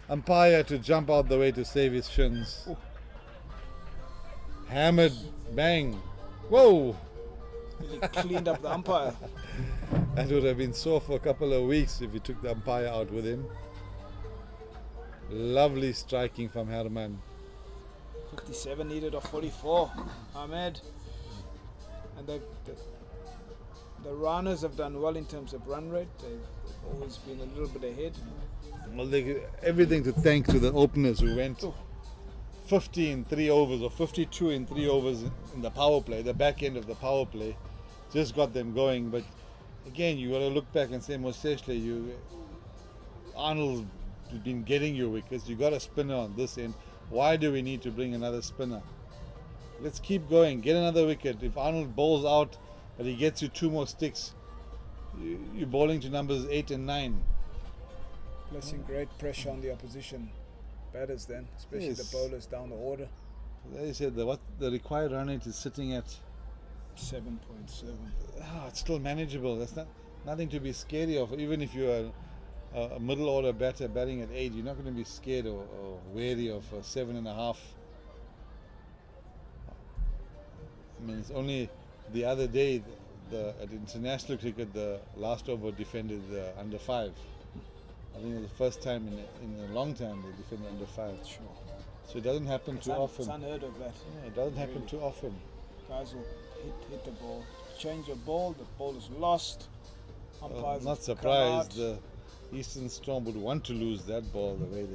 Umpire to jump out the way to save his shins. Ooh. Hammered, bang. Whoa! He cleaned up the umpire. That would have been sore for a couple of weeks if he took the umpire out with him. Lovely striking from Herman. 57 needed of 44. Ahmed. And the Rhinos have done well in terms of run rate. They've always been a little bit ahead. Well, everything to thank to the openers who went 50 in 3 overs or 52 in 3 overs in the power play. The back end of the power play just got them going. But again, you got to look back and say, most seriously, Arnold's been getting you wickets. You got a spinner on this end. Why do we need to bring another spinner? Let's keep going. Get another wicket. If Arnold bowls out, but he gets you 2 more sticks, you're bowling to numbers 8 and 9. Placing great pressure on the opposition batters then, especially Yes. the bowlers down the order. They said the required run rate is sitting at 7.7. it's still manageable. That's nothing to be scary of. Even if you're a middle order batter batting at 8, you're not going to be scared or wary of 7.5. I mean, it's only the other day at international cricket, the last over defended under 5. I think it was the first time in a long time they defended under 5. Sure. So it doesn't happen too often. It's unheard of that. Yeah, it doesn't happen Really. too often. Guys will hit the ball, change the ball is lost. Umpires Not have come surprised. out. The Eastern Storm would want to lose that ball the way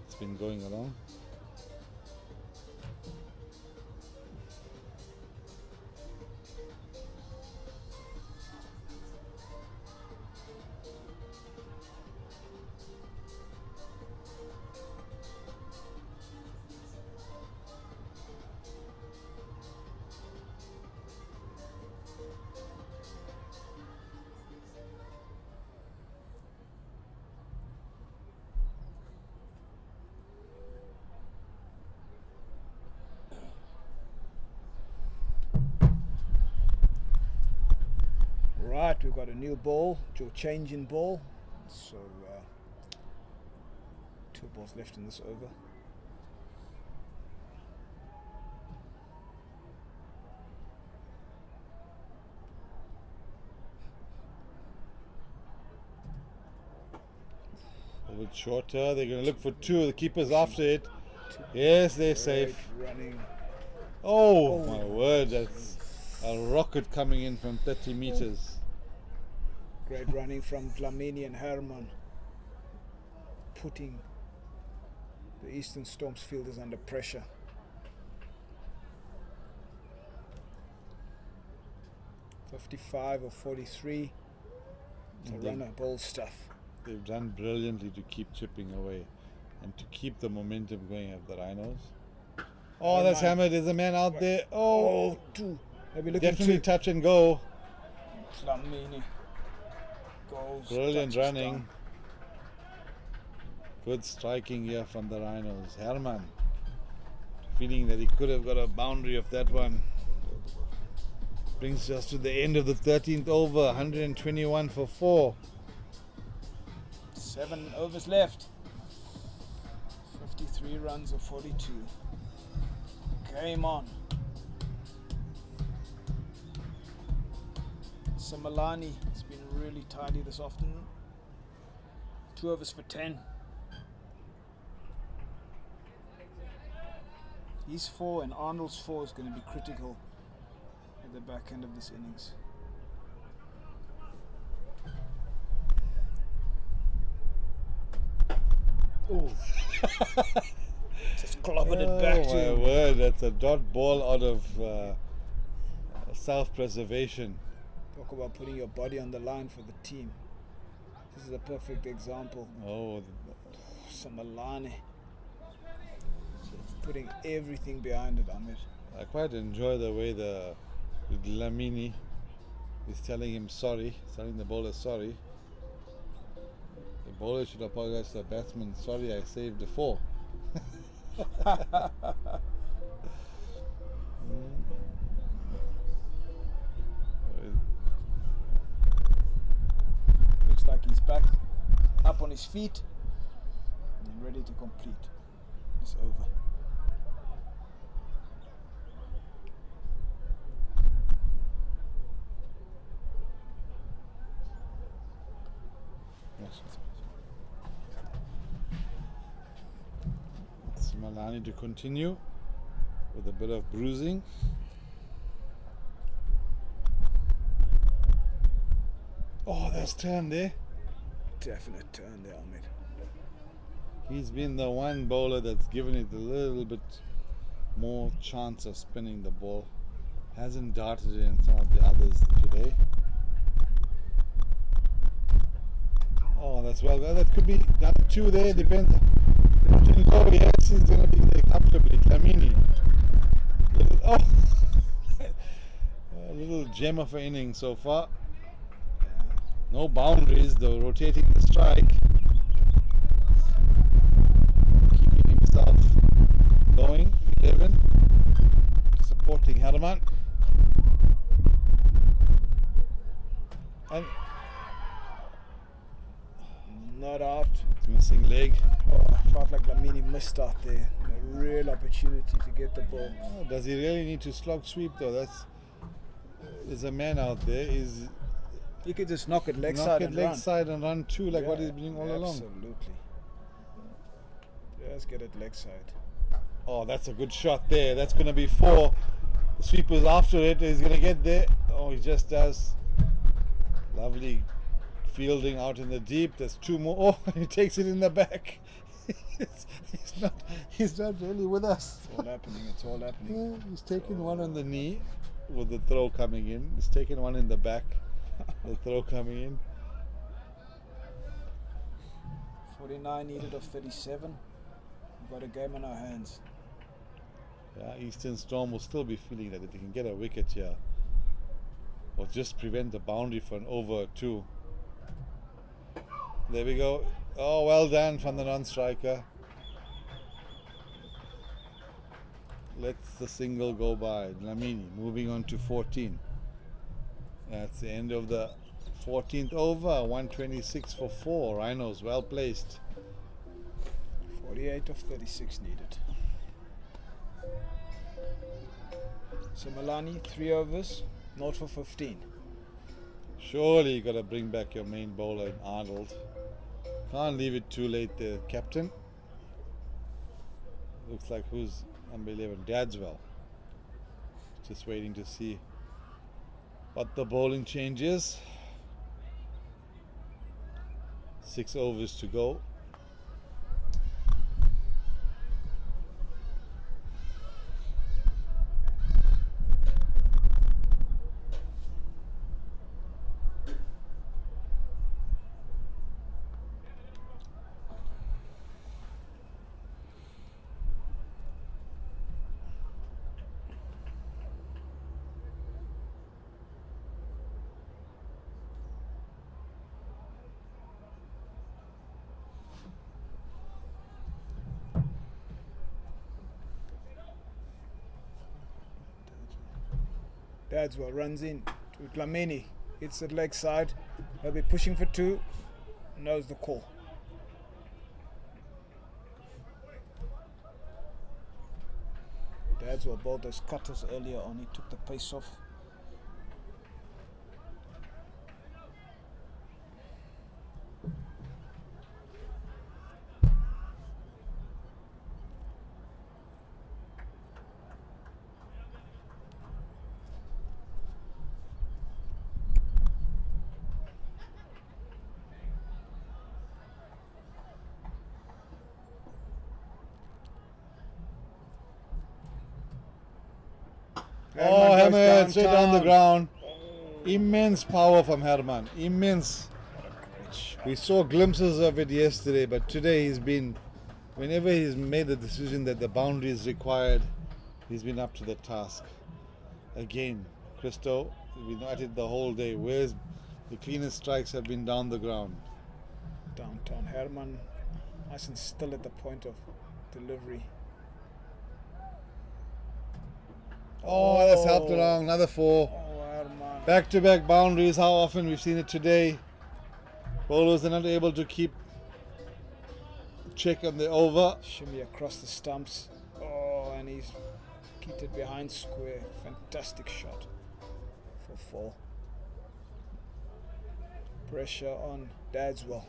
it's been going along. Right, we've got a new ball, change in ball. So 2 balls left in this over. A bit shorter. They're going to look for 2. The keeper's after it. Yes, they're safe. Running. Oh my word! That's a rocket coming in from 30 meters. Great running from Dlamini and Herman. Putting The Eastern Storm's field is under pressure. .55 or 43. It's a runner ball stuff. They've done brilliantly to keep chipping away and to keep the momentum going of the Rhinos. Oh, that's hammered. There's a man out there. Oh, two. Maybe definitely touch and go. Dlamini goes. Brilliant running. Down. Good striking here from the Rhinos. Herman feeling that he could have got a boundary of that one. Brings us to the end of the 13th over. 121 for 4. 7 overs left. 53 runs of 42. Game on. Mpumalanga has been really tidy this afternoon. 2 overs for 10. His 4 and Arnold's 4 is going to be critical at the back end of this innings. Oh. Just clobbered it back to him. Oh my word, that's a dot ball out of self-preservation. Talk about putting your body on the line for the team. This is a perfect example. Oh, Mpumalanga. Putting everything behind it, Ahmed. I quite enjoy the way the Dlamini is telling him sorry, telling the bowler sorry. The bowler should apologize to the batsman. Sorry, I saved the 4. Looks like he's back up on his feet and ready to complete this over. Mpumalanga to continue with a bit of bruising. Oh, that's turn there. Definite turn there, Ahmed. He's been the one bowler that's given it a little bit more chance of spinning the ball. Hasn't darted it in some of the others today. Oh, that's well. That could be another 2 there. Depends. Oh, yes, he's going to be there comfortably. Dlamini. Oh, a little gem of an inning so far. No boundaries, though. Rotating the strike. Keeping himself going. 11. Supporting Herman. And not out. It's missing leg. Oh, I felt like Dlamini missed out there. A real opportunity to get the ball. Oh, does he really need to slog sweep though? There's a man out there. He could just knock it leg side and run too, like what he's been doing all along. Absolutely. Just get it leg side. Oh, that's a good shot there. That's going to be 4. The sweeper's after it. He's going to get there. Oh, he just does. Lovely fielding out in the deep. There's 2 more. Oh, he takes it in the back. he's not really with us. It's all happening. It's all happening. Yeah, he's taking one on the knee with the throw coming in. He's taking one in the back. The throw coming in. 49 needed of 37. We've got a game on our hands. Yeah, Eastern Storm will still be feeling that if they can get a wicket here or just prevent the boundary for an over or 2. There we go. Oh, well done from the non-striker. Lets the single go by. Dlamini moving on to 14. That's the end of the 14th over. 126 for 4. Rhinos well placed. 48 of 36 needed. So Mpumalanga, 3 overs, 0 for 15. Surely you got to bring back your main bowler in Arnold. Can't leave it too late there, captain. Looks like who's number 11? Dadswell. Just waiting to see what the bowling change is. 6 overs to go. Dadswell runs in to Dlamini. It's at leg side. They'll be pushing for 2. Knows the call. Dadswell bowled those cutters earlier on. He took the pace off. Oh, Herman goes Herman, straight down the downtown. ground. Immense power from Herman. Immense. Great shot. We saw glimpses of it yesterday, but today he's been, whenever he's made the decision that the boundary is required, he's been up to the task. Again, Christo, we've been at it the whole day. Where's the cleanest strikes have been down the ground. Downtown. Herman nice and still at the point of delivery. Oh, that's helped along. Another 4. Oh, Herman. Back-to-back boundaries. How often we've seen it today. Bowlers are not able to keep check on the over. Shimmy across the stumps. Oh, and he's kicked it behind square. Fantastic shot for 4. Pressure on Dadswell.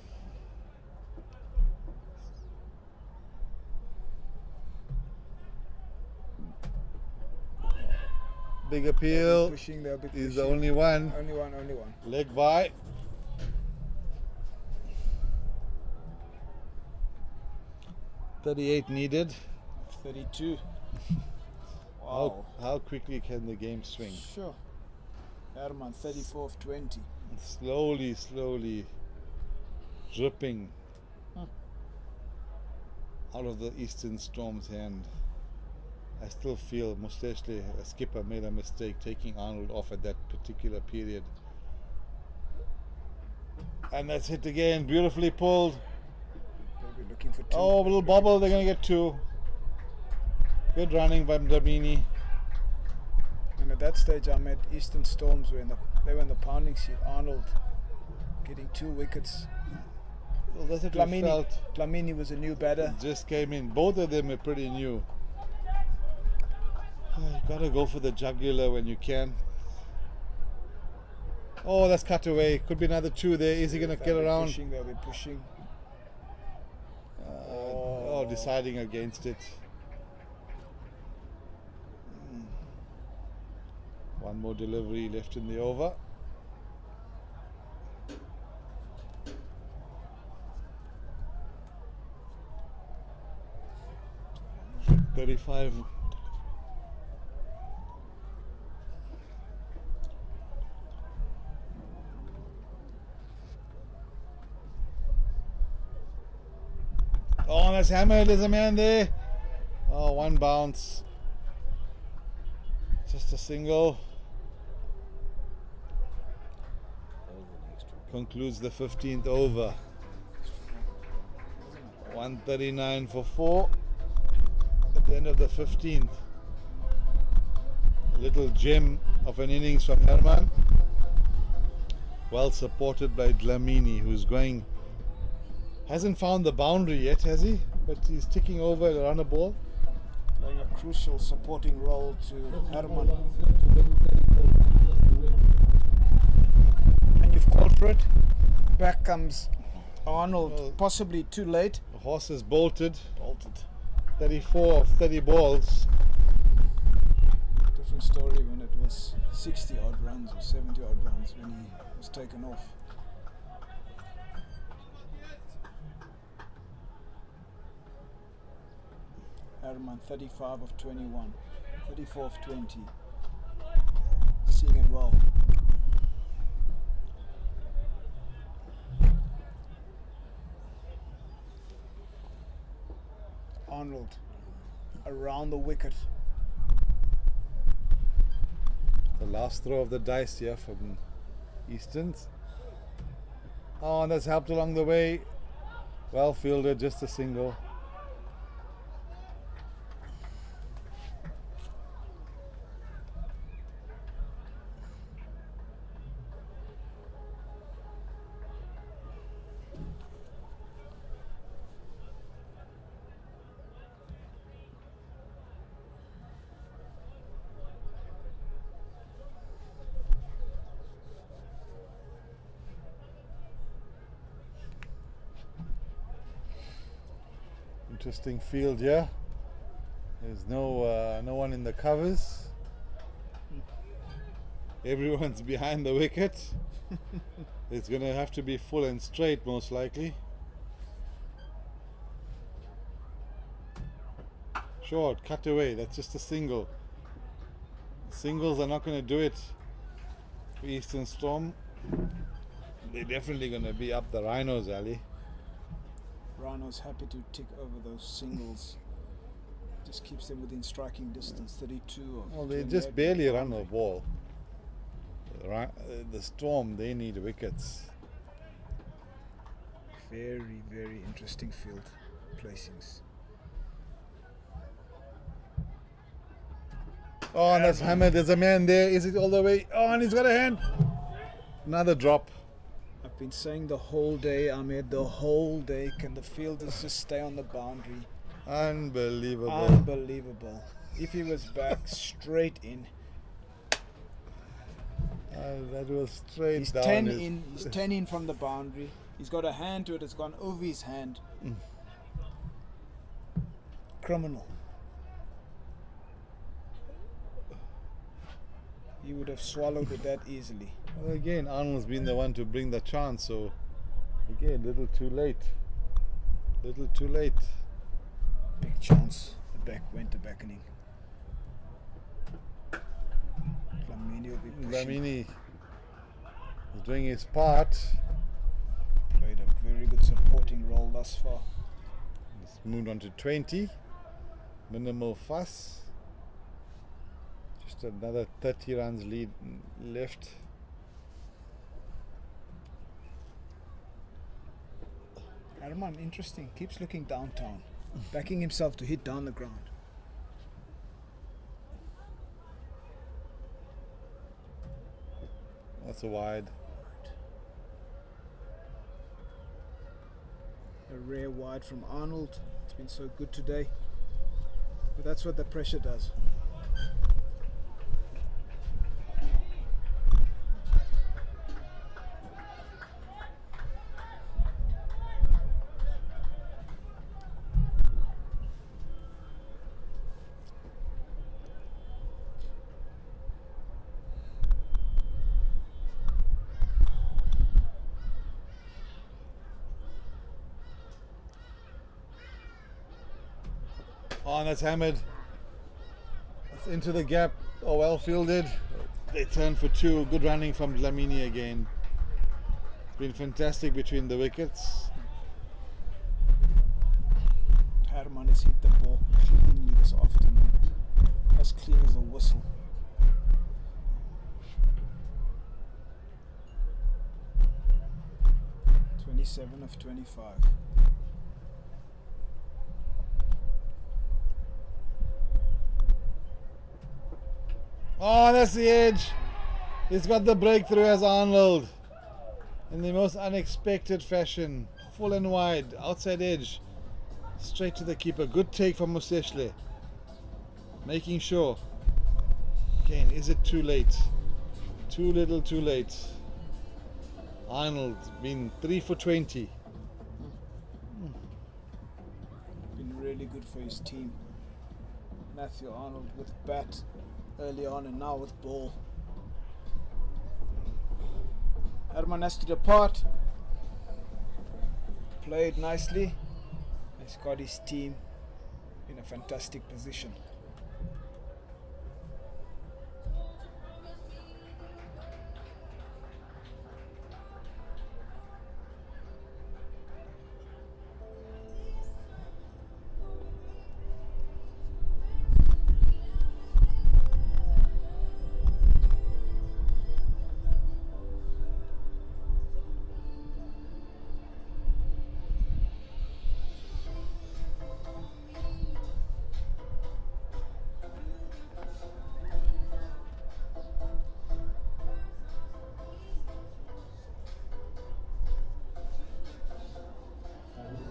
Big appeal. Pushing, they'll be He's the pushing. only one. Only one. Leg by. .38 needed. 32. How quickly can the game swing? Sure. Herman, 34 of 20. Slowly dripping out of the Eastern Storm's hand. I still feel Musteshle, a skipper, made a mistake taking Arnold off at that particular period. And that's hit again, beautifully pulled. They'll be looking for 2. Oh, little bobble, they're going to get 2. Good running by Dlamini. And at that stage, Ahmed, Eastern Storms were they were in the pounding seat. Arnold getting 2 wickets. Well, that's what we felt. Dlamini was a new batter. Just came in. Both of them are pretty new. You gotta go for the jugular when you can. Oh, that's cut away. Could be another 2 there. Is he gonna get around? They'll be pushing. Deciding against it. One more delivery left in the over. .35. Oh, that's hammered. There's a man there. Oh, 1 bounce. Just a single. Concludes the 15th over. 139 for 4 at the end of the 15th. A little gem of an innings from Herman. Well supported by Dlamini, who's hasn't found the boundary yet, has he? But he's ticking over the runner ball. Playing a crucial supporting role to Herman. And you've called for it. Back comes Arnold, possibly too late. The horse is bolted. 34 Bolted. of 30 balls. Different story when it was 60 odd runs or 70 odd runs when he was taken off. Herman 35 of 21, 34 of 20. Seeing it well. Arnold around the wicket. The last throw of the dice here from Easterns. Oh, and that's helped along the way. Well fielded, just a single. Interesting field here. There's no one in the covers. Everyone's behind the wicket. It's going to have to be full and straight most likely. Short, cut away. That's just a single. Singles are not going to do it for Eastern Storm. They're definitely going to be up the Rhinos alley. Rhinos happy to tick over those singles. Just keeps them within striking distance. 32 of Well, they just barely run the ball. The Storm, they need wickets. Very, very interesting field placings. Oh, and that's hammered. There's a man there. Is it all the way? Oh, and he's got a hand. Another drop. I've been saying the whole day, Ahmed, the whole day, can the fielders just stay on the boundary? Unbelievable. Unbelievable. If he was back straight in. That was straight He's down. 10 in. He's 10 in from the boundary. He's got a hand to it. It's gone over his hand. Criminal. He would have swallowed it that easily. Well, again, Arnold's been the one to bring the chance, so again, little too late. Little too late. Big chance. The back went to beckoning. Lamini will be pushing. Lamini is doing his part. Played a very good supporting role thus far. He's moved on to 20. Minimal fuss. Just another 30 runs lead left. Arman, interesting. Keeps looking downtown. Backing himself to hit down the ground. That's a wide. A rare wide from Arnold. It's been so good today. But that's what the pressure does. Oh, and that's hammered. That's into the gap. Oh, well fielded. They turn for two. Good running from Lamini again. It's been fantastic between the wickets. Herman has hit the ball cleanly this afternoon. As clean as a whistle. (27 of 25). Oh, that's the edge. He's got the breakthrough as Arnold. In the most unexpected fashion. Full and wide. Outside edge. Straight to the keeper. Good take from Museshle. Making sure. Again, is it too late? Too little, too late. Arnold been 3 for 20. Been really good for his team. Matthew Arnold with bat early on and now with ball. Herman has to depart. Played nicely. He's got his team in a fantastic position.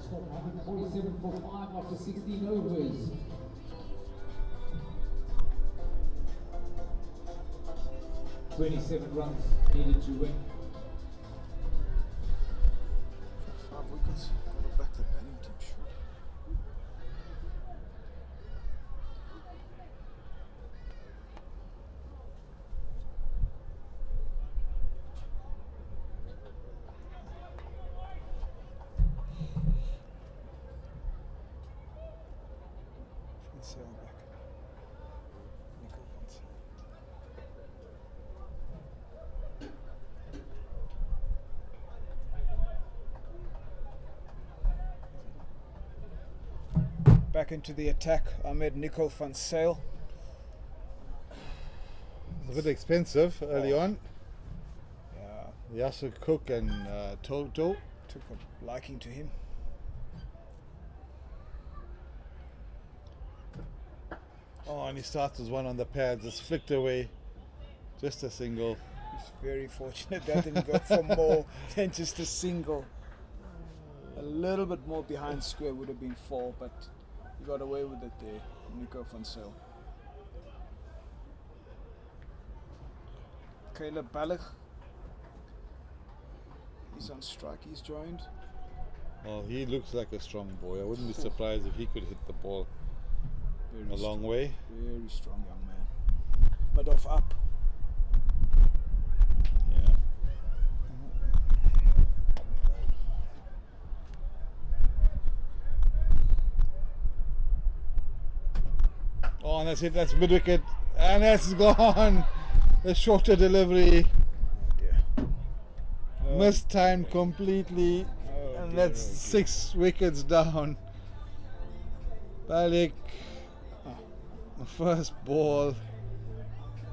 Scored 147 for 5 after 16 overs. (27 runs needed to win). 5 wickets. Got to back the batting team, sure. Back into the attack, Ahmed Nicol van Sale. It's a bit expensive early on. Yeah, Yasser Cook and Toto. took a liking to him. Oh, and he starts with one on the pads. It's flicked away. Just a single. He's very fortunate that didn't go for more than just a single. A little bit more behind square would have been 4, but he got away with it there, Nico van Sale. Caleb Ballig. He's on strike, he's joined. Oh, he looks like a strong boy. I wouldn't be surprised if he could hit the ball Very a long way. Very strong young man. Mid off up. Yeah. Oh, and that's it. That's mid wicket, and that's gone. The shorter delivery, Oh dear. Oh, mistimed completely, oh and dear, that's oh dear. 6 wickets down. Balik, first ball,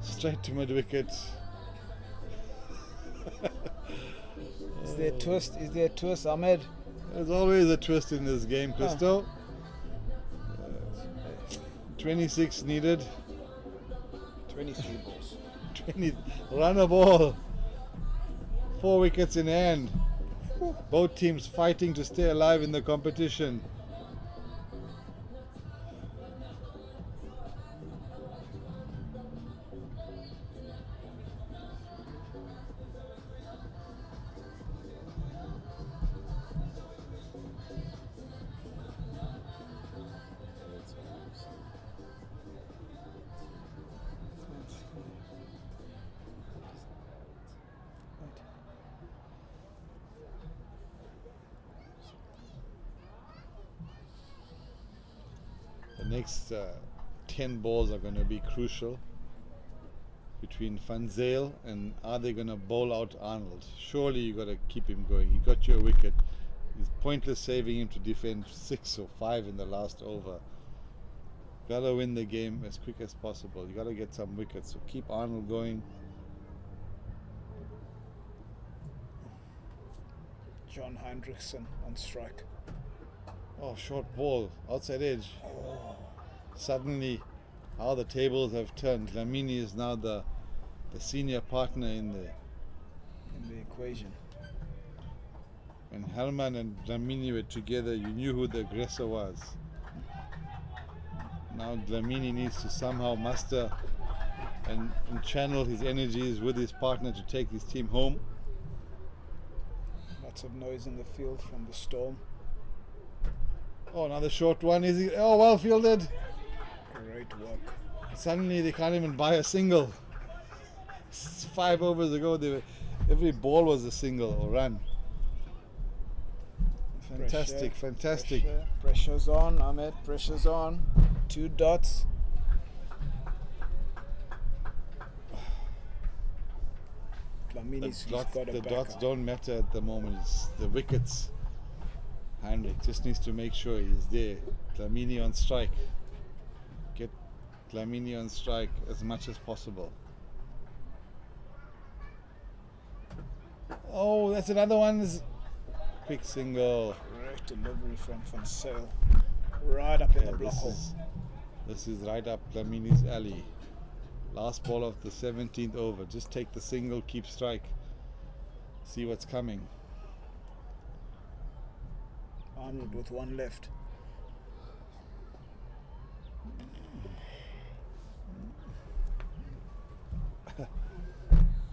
straight to mid wicket. Is there a twist? Is there a twist, Ahmed? There's always a twist in this game, Christo. 26 needed. 23 balls. 20, run a ball. 4 wickets in hand. Both teams fighting to stay alive in the competition. The next 10 balls are going to be crucial between Van Zyl and are they going to bowl out Arnold? Surely you got to keep him going. He got you a wicket. It's pointless saving him to defend 6 or 5 in the last over. Got to win the game as quick as possible. You got to get some wickets. So keep Arnold going. John Hendrickson on strike. Oh, short ball, outside edge. Suddenly, how the tables have turned. Lamini is now the senior partner in In the equation. when Herman and Lamini were together, you knew who the aggressor was. Now Lamini needs to somehow muster and channel his energies with his partner to take his team home. Lots of noise in the field from the storm. Oh, another short one. Is he? Oh, well fielded. Great work. Suddenly they can't even buy a single. 5 overs ago, every ball was a single or run. Fantastic, Pressure, fantastic. Pressure's on, Ahmed. Pressure's on. 2 dots. Lamini's got The it back dots up. don't matter at the moment. It's the wickets. Hendrik just needs to make sure he's there. Lamini on strike. Get Lamini on strike as much as possible. Oh, that's another one. Quick single. Great delivery from Van Sale. Right up in the block hole. This is right up Lamini's alley. Last ball of the 17th over. Just take the single, keep strike. See what's coming. Arnold with 1 left.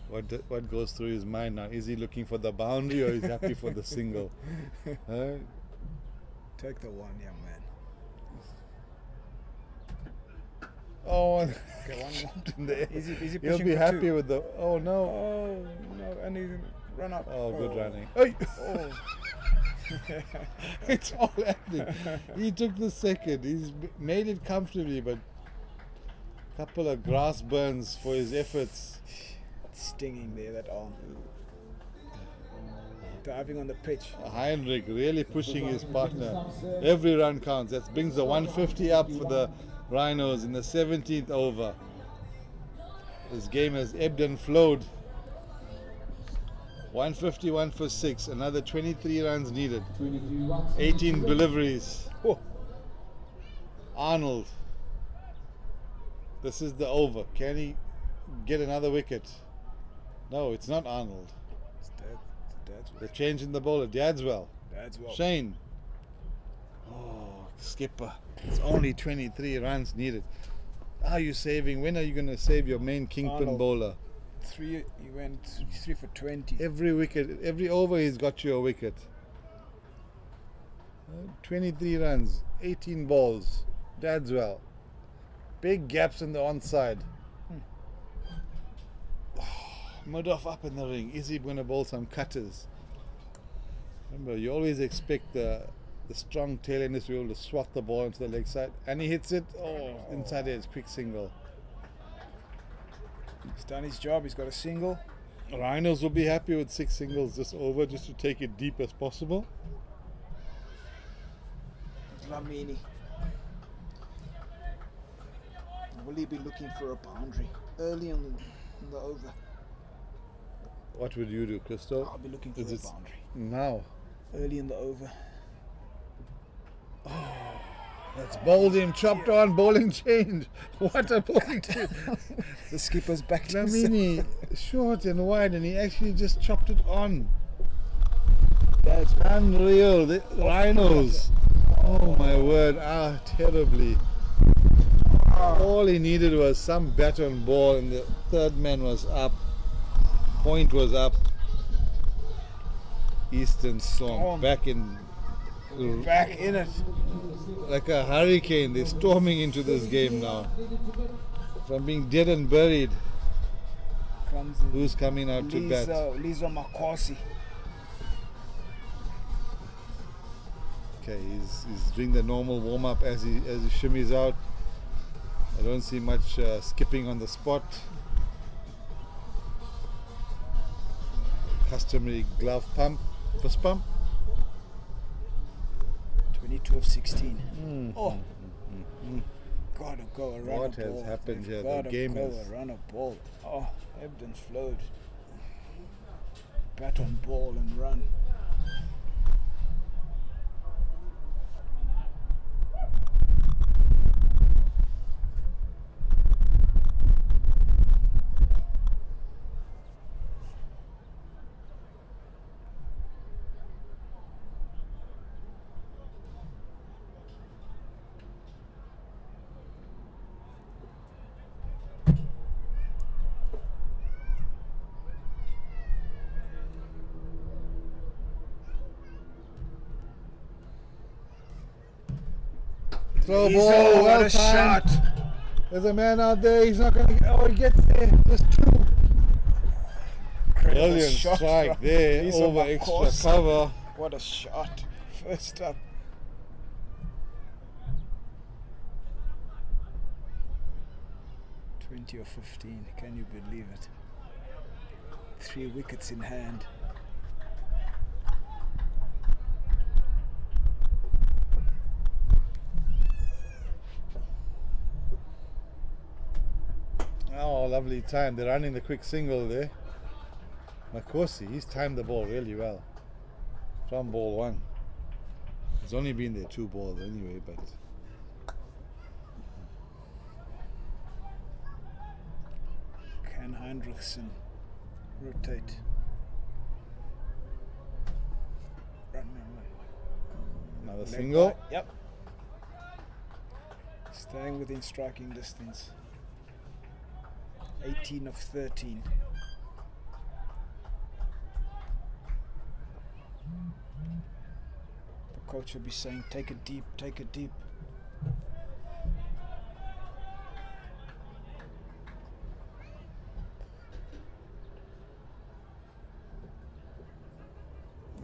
What goes through his mind now? Is he looking for the boundary or is he happy for the single? Huh? Take the 1, young man. Oh, Okay, 1 more. in the Is he he'll pushing be for happy 2? with the. Oh no! Oh no! And he run up. Oh, good running. Oi! Oh. It's all happening. He took the second. He's made it comfortably, but a couple of grass burns for his efforts. It's stinging there, that arm. diving on the pitch. Heinrich really pushing his partner. Every run counts. That brings the 150 up for the Rhinos in the 17th over. This game has ebbed and flowed. 151 for 6. Another 23 runs needed. 18 deliveries. Oh, Arnold. This is the over. Can he get another wicket? No, it's not Arnold. it's Dad's They're changing the bowler. Dadswell. well. Shane. Oh, skipper. It's only 23 runs needed. Are you saving? When are you going to save your main kingpin Arnold. bowler? He went 3 for 20. Every wicket, every over he's got you a wicket. 23 runs, 18 balls. Dadswell. Big gaps in the onside. Murdoch up in the ring. Is he going to bowl some cutters? Remember, you always expect the strong tail enders to be able to swat the ball into the leg side. And he hits it. Oh, inside edge, quick single. He's done his job. He's got a single. Rhinos will be happy with 6 singles this over, just to take it deep as possible. Lamini. Will he be looking for a boundary early on in the over? What would you do, Christo? I'll be looking for Is a it boundary now? early in the over. That's bowled him, chopped on, bowling change. What a bowling change. The skipper's back to himself. Lamini, short and wide, and he actually just chopped it on. That's Unreal. The Rhinos. Oh my word, terribly. All he needed was some bat on ball, and the third man was up. Point was up. Eastern Storm back in it. like a hurricane. They're storming into this game now. From being dead and buried. Comes in. Who's coming out to bat? Lizo Makosi. Okay, he's doing the normal warm up as he shimmies out. I don't see much skipping on the spot. Customary glove pump, fist pump. 22 of 16. Gotta go a run What a has ball. happened They've here? The Gotta game go is- a run a ball. Ebbed and flowed. Bat on ball and run. Throw Lizo, ball, what well a timed. shot. There's a man out there. He's not going to. Oh, he gets there. There's 2. Brilliant shot strike from there Lizo over extra Makosi. cover. What a shot. First up. Or 15, can you believe it? 3 wickets in hand. Oh, lovely time. They're running the quick single there. Makosi, he's timed the ball really well. From ball 1. He's only been there 2 balls anyway, but Can Heinrichsen rotate? Run. another Leg single. by. Yep. Staying within striking distance. 18 of 13. The coach will be saying, take it deep, take it deep.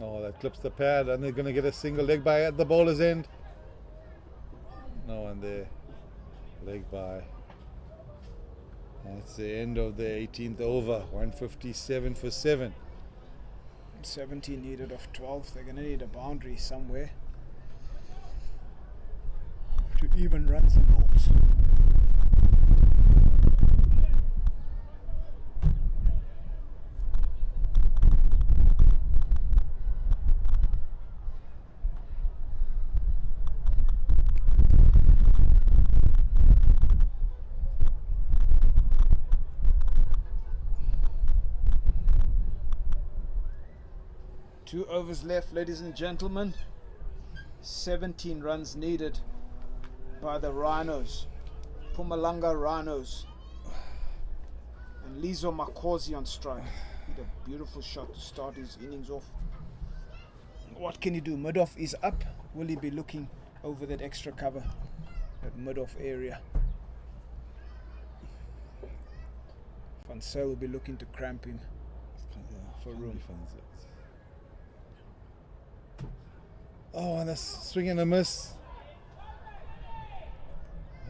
Oh, that clips the pad, and they're going to get a single leg by at the bowler's end. No one there. Leg by. That's the end of the 18th over. 157 for 7. 17 needed of 12. They're going to need a boundary somewhere to even runs and balls. Two overs left, ladies and gentlemen. 17 runs needed by the Rhinos. Mpumalanga Rhinos. And Lizo Makosi on strike. Hit a beautiful shot to start his innings off. What can he do? Mid-off is up. Will he be looking over that extra cover? That mid-off area. Van Zyl will be looking to cramp him for room. Oh, and that's swing and a miss.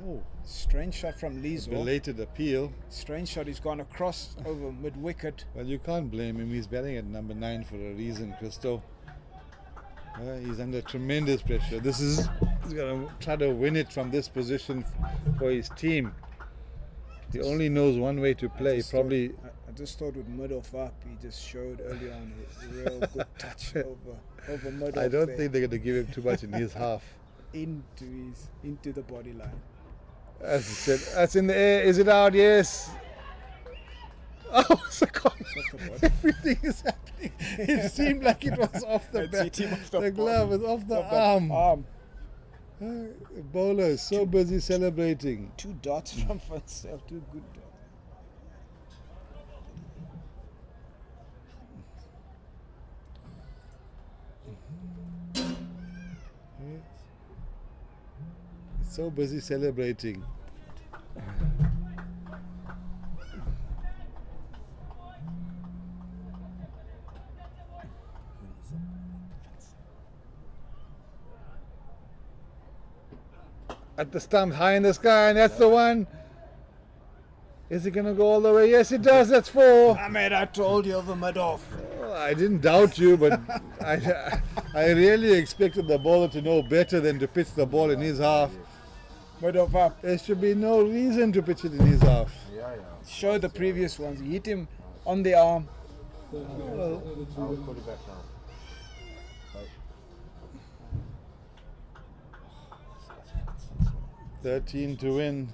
Oh, Strange shot from Lizo. belated appeal. Strange shot. He's gone across over mid-wicket. Well, you can't blame him. He's batting at number 9 for a reason, Christo. He's under tremendous pressure. He's going to try to win it from this position for his team. He only knows one way to play. I just thought with mid-off up, he just showed early on a real good touch over mid-off. I don't think they're going to give him too much in his half. Into the body line. As I said, that's in the air. Is it out? Yes. Oh, it's a everything is happening. It seemed like it was off the back. The glove is off the arm. Bowler is so busy celebrating. 2 dots from Van Zyl. 2 good dots. So busy celebrating. At the stump, high in the sky, and that's the one. Is it going to go all the way? Yes, it does. That's 4. Ahmed, I told you over mid-off. Well, I didn't doubt you, but I really expected the bowler to know better than to pitch the ball in his half. Mid-off up. There should be no reason to pitch it in his half. Show the previous ones. He hit him on the arm. Well, I'll put it back now. 13 to win.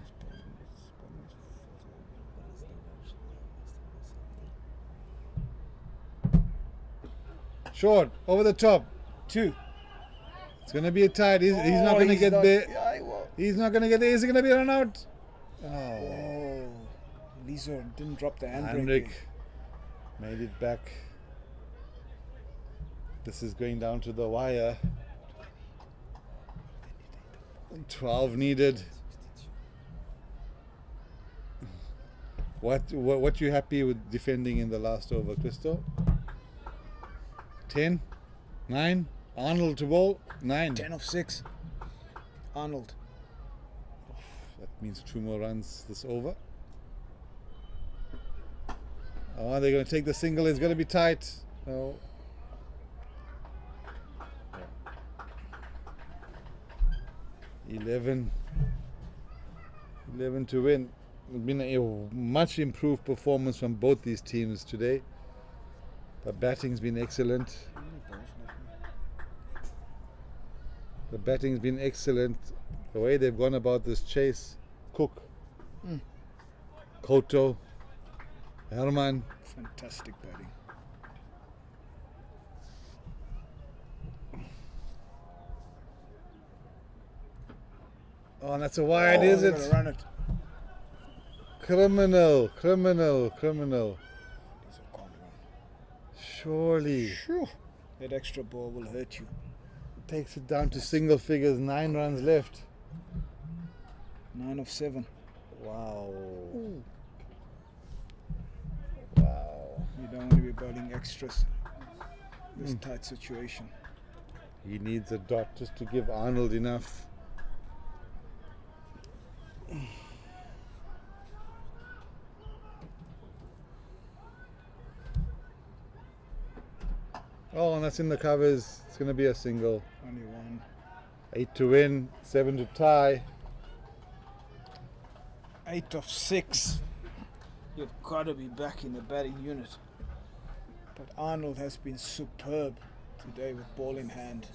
Short, over the top. 2. It's going to be a tight. He's not going to get there. He's not going to get there. Is he going to be run out? Oh. Lizo didn't drop the handbrake. Hendrik made it back. This is going down to the wire. 12 needed. What you happy with defending in the last over, Christo? 10, 9, Arnold to bowl, 9. 10 of 6. Arnold. That means 2 more runs this over. Oh, they're going to take the single. It's going to be tight. Oh. Yeah. 11 to win. It's been a much improved performance from both these teams today. The batting's been excellent. The batting's been excellent. The way they've gone about this chase. Cook, Koto, Herman. Fantastic batting. Oh, and that's a wide, is it? Run it. Criminal. Surely. Phew. That extra ball will hurt you. Takes it down to single figures, 9 runs left. 9 of 7. Wow. You don't want to be bowling extras. This tight situation. He needs a dot just to give Arnold enough. Oh, and that's in the covers. It's going to be a single. Only one. 8 to win, 7 to tie. 8 of 6. You've got to be back in the batting unit. But Arnold has been superb today with ball in hand.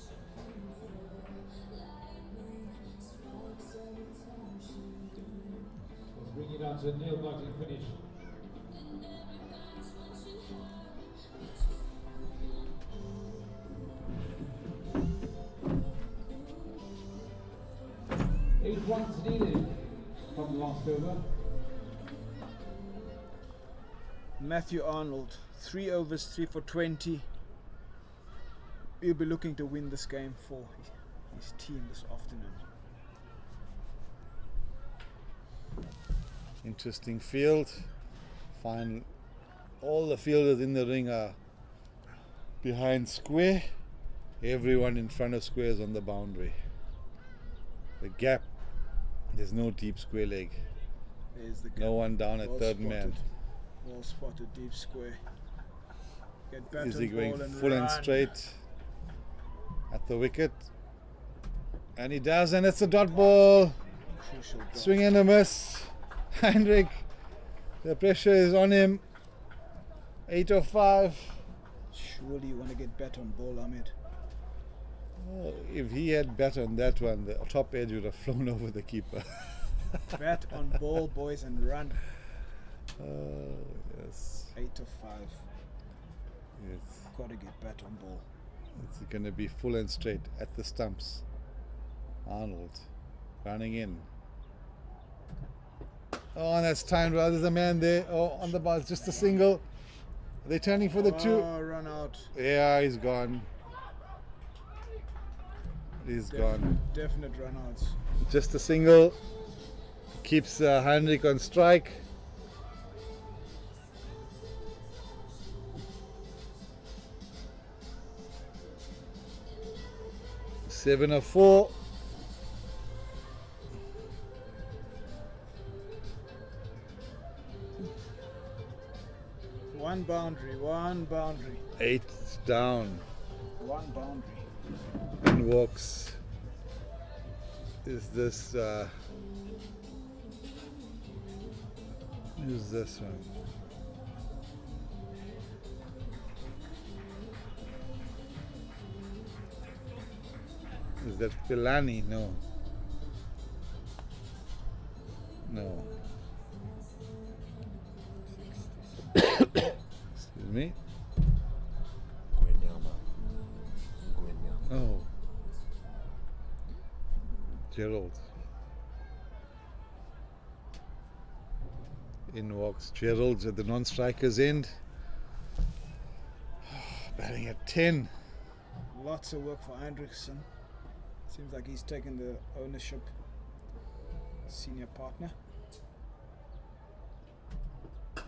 Bring it on to a nail-biting finish. Eight runs needed from the last over. Matthew Arnold, 3 overs, 3 for 20. He'll be looking to win this game for his team this afternoon. Interesting field. Find all the fielders in the ring are behind square. Everyone in front of square is on the boundary. The gap, there's no deep square leg. There's the No one down at Well third spotted. man. Well spotted, deep square. Get back Is on he going ball and full and run. straight at the wicket? And he does, and it's a dot ball. Crucial dot. Swing and a miss. Hendrik, the pressure is on him. 8 of 5. Surely you want to get bat on ball, Ahmed. Oh, if he had bat on that one, the top edge would have flown over the keeper. Bat on ball, boys, and run. Oh, yes. 8 of 5. It's, Got to get bat on ball. it's going to be full and straight at the stumps. Arnold running in. Oh, and that's timed well. There's a man there. Oh, on the ball. It's just a single. Are they turning for the 2? Oh, run out. Yeah, he's gone. He's gone. Definite run outs. Just a single. Keeps Heinrich on strike. Seven of 4. One boundary, one boundary. 8 down. One boundary. And walks. Is this who's this one? Is that Pilani? No. No. Excuse me. Oh. Gerald. In walks Gerald at the non-striker's end. Batting at 10. Lots of work for Hendrickson. Seems like he's taken the ownership. Senior partner.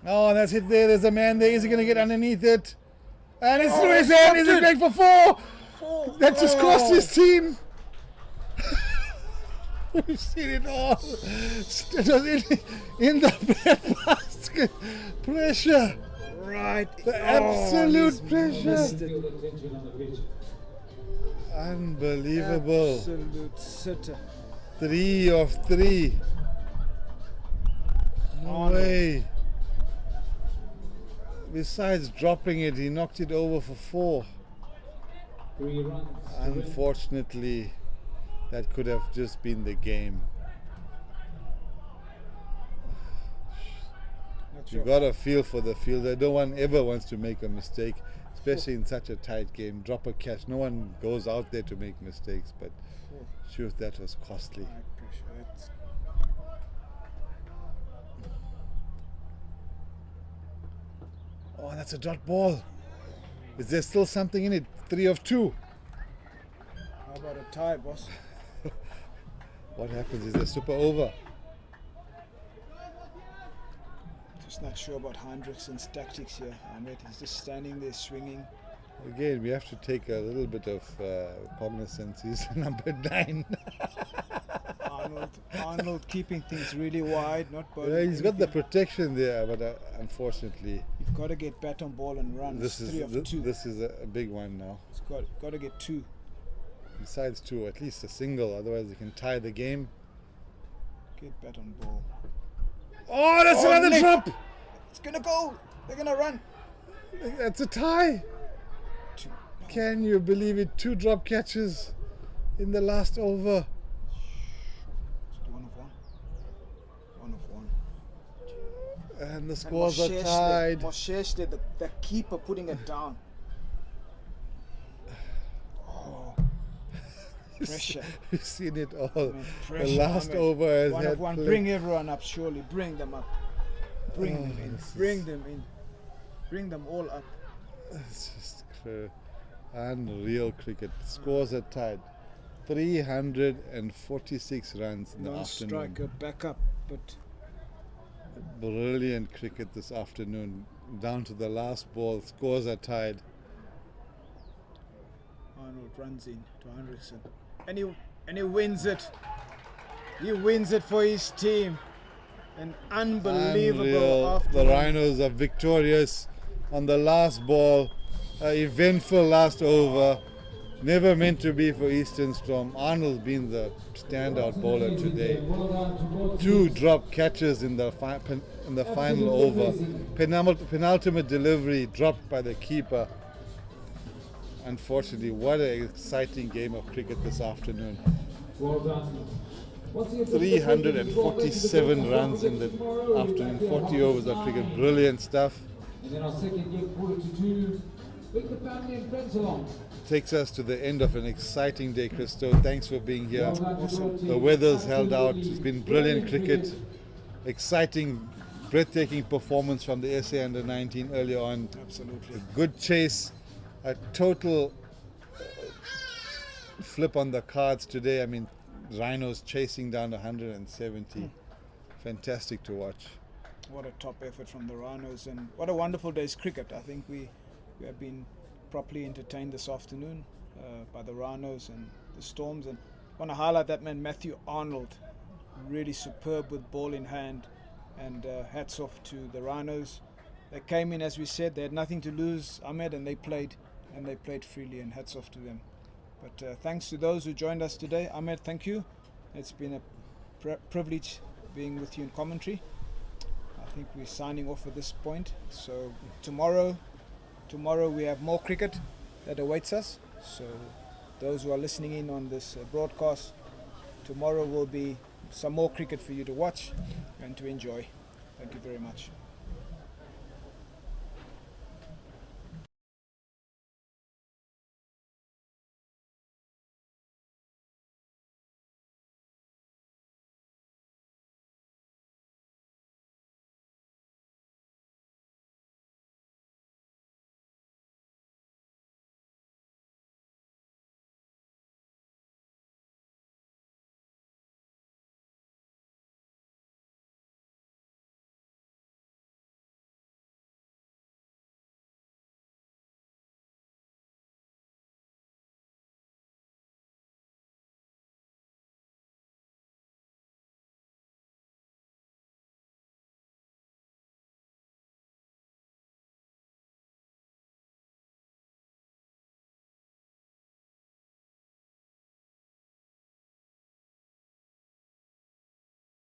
Oh, that's it there. There's a man there. Is he going to get underneath it? And it's through his hand. Is he going for 4? That just cost his team. We've seen it all. In the basket. Pressure. Right. The absolute he's pressure. missed it. Feel the tension on the pitch. Unbelievable. Absolute sitter. 3 of 3. No Arnold. way. Besides dropping it, he knocked it over for 4. 3 runs. to win. Unfortunately, that could have just been the game. Not You sure. got to feel for the fielder. No one ever wants to make a mistake, especially in such a tight game. Drop a catch. No one goes out there to make mistakes, but sure, that was costly. High pressure. That's Oh, that's a dot ball. Is there still something in it? 3 of 2. how about a tie, boss? What happens? Is there super over? Just not sure about Hendrickson's tactics here. Ahmed, he's just standing there swinging. Again, we have to take a little bit of cognizance. He's number 9. Arnold keeping things really wide, not bowling. Yeah, he's got the anything. protection there, but unfortunately, You've got to get bat on ball and run. this It's is 3 of 2. this is a big one now. It's got to get 2. Besides 2, at least a single. Otherwise, you can tie the game. Get bat on ball. Oh, that's Oh, another Nick. drop. It's gonna go. They're gonna run. That's a tie. 2. Can you believe it? 2 drop catches in the last over. It's 1 of 1. 1 of 1. And the scores are tied. Moshesh did the keeper putting it down. Oh, pressure. We've seen it all. Man, The pressure, last Ahmed. over has 1 had of 1. play. Bring everyone up, surely. Bring them up. Bring Oh, them in. this Bring is- them in. Bring them all up. It's just unreal cricket. Scores are tied. 346 runs in the afternoon. Non-striker back up, but Brilliant cricket this afternoon. Down to the last ball. Scores are tied. Arnold runs in to Hendrickson. And he wins it. He wins it for his team. An unbelievable Unreal. The afternoon. Rhinos are victorious on the last ball. Eventful last over. Never meant to be for Eastern Storm. Arnold's been the standout bowler today. 2 drop catches in the final over. Penultimate delivery dropped by the keeper. Unfortunately, what an exciting game of cricket this afternoon. Well done. 347 runs in the afternoon, 40 overs of cricket. Brilliant stuff. And then our second game, 42. Bring the family and friends along. Takes us to the end of an exciting day, Christo. Thanks for being here. Well done to your team. The weather's held out. It's been brilliant cricket. Exciting, breathtaking performance from the SA under 19 earlier on. Absolutely. Good chase. A total flip on the cards today. I mean, Rhinos chasing down 170. Fantastic to watch. What a top effort from the Rhinos, and what a wonderful day's cricket. I think we have been properly entertained this afternoon by the Rhinos and the Storms. And I want to highlight that man Matthew Arnold, really superb with ball in hand, and hats off to the Rhinos. They came in, as we said, they had nothing to lose, Ahmed, and they played freely, and hats off to them. But thanks to those who joined us today. Ahmed, thank you. It's been a privilege being with you in commentary. I think we're signing off at this point. So tomorrow we have more cricket that awaits us. So those who are listening in on this broadcast, tomorrow will be some more cricket for you to watch and to enjoy. Thank you very much.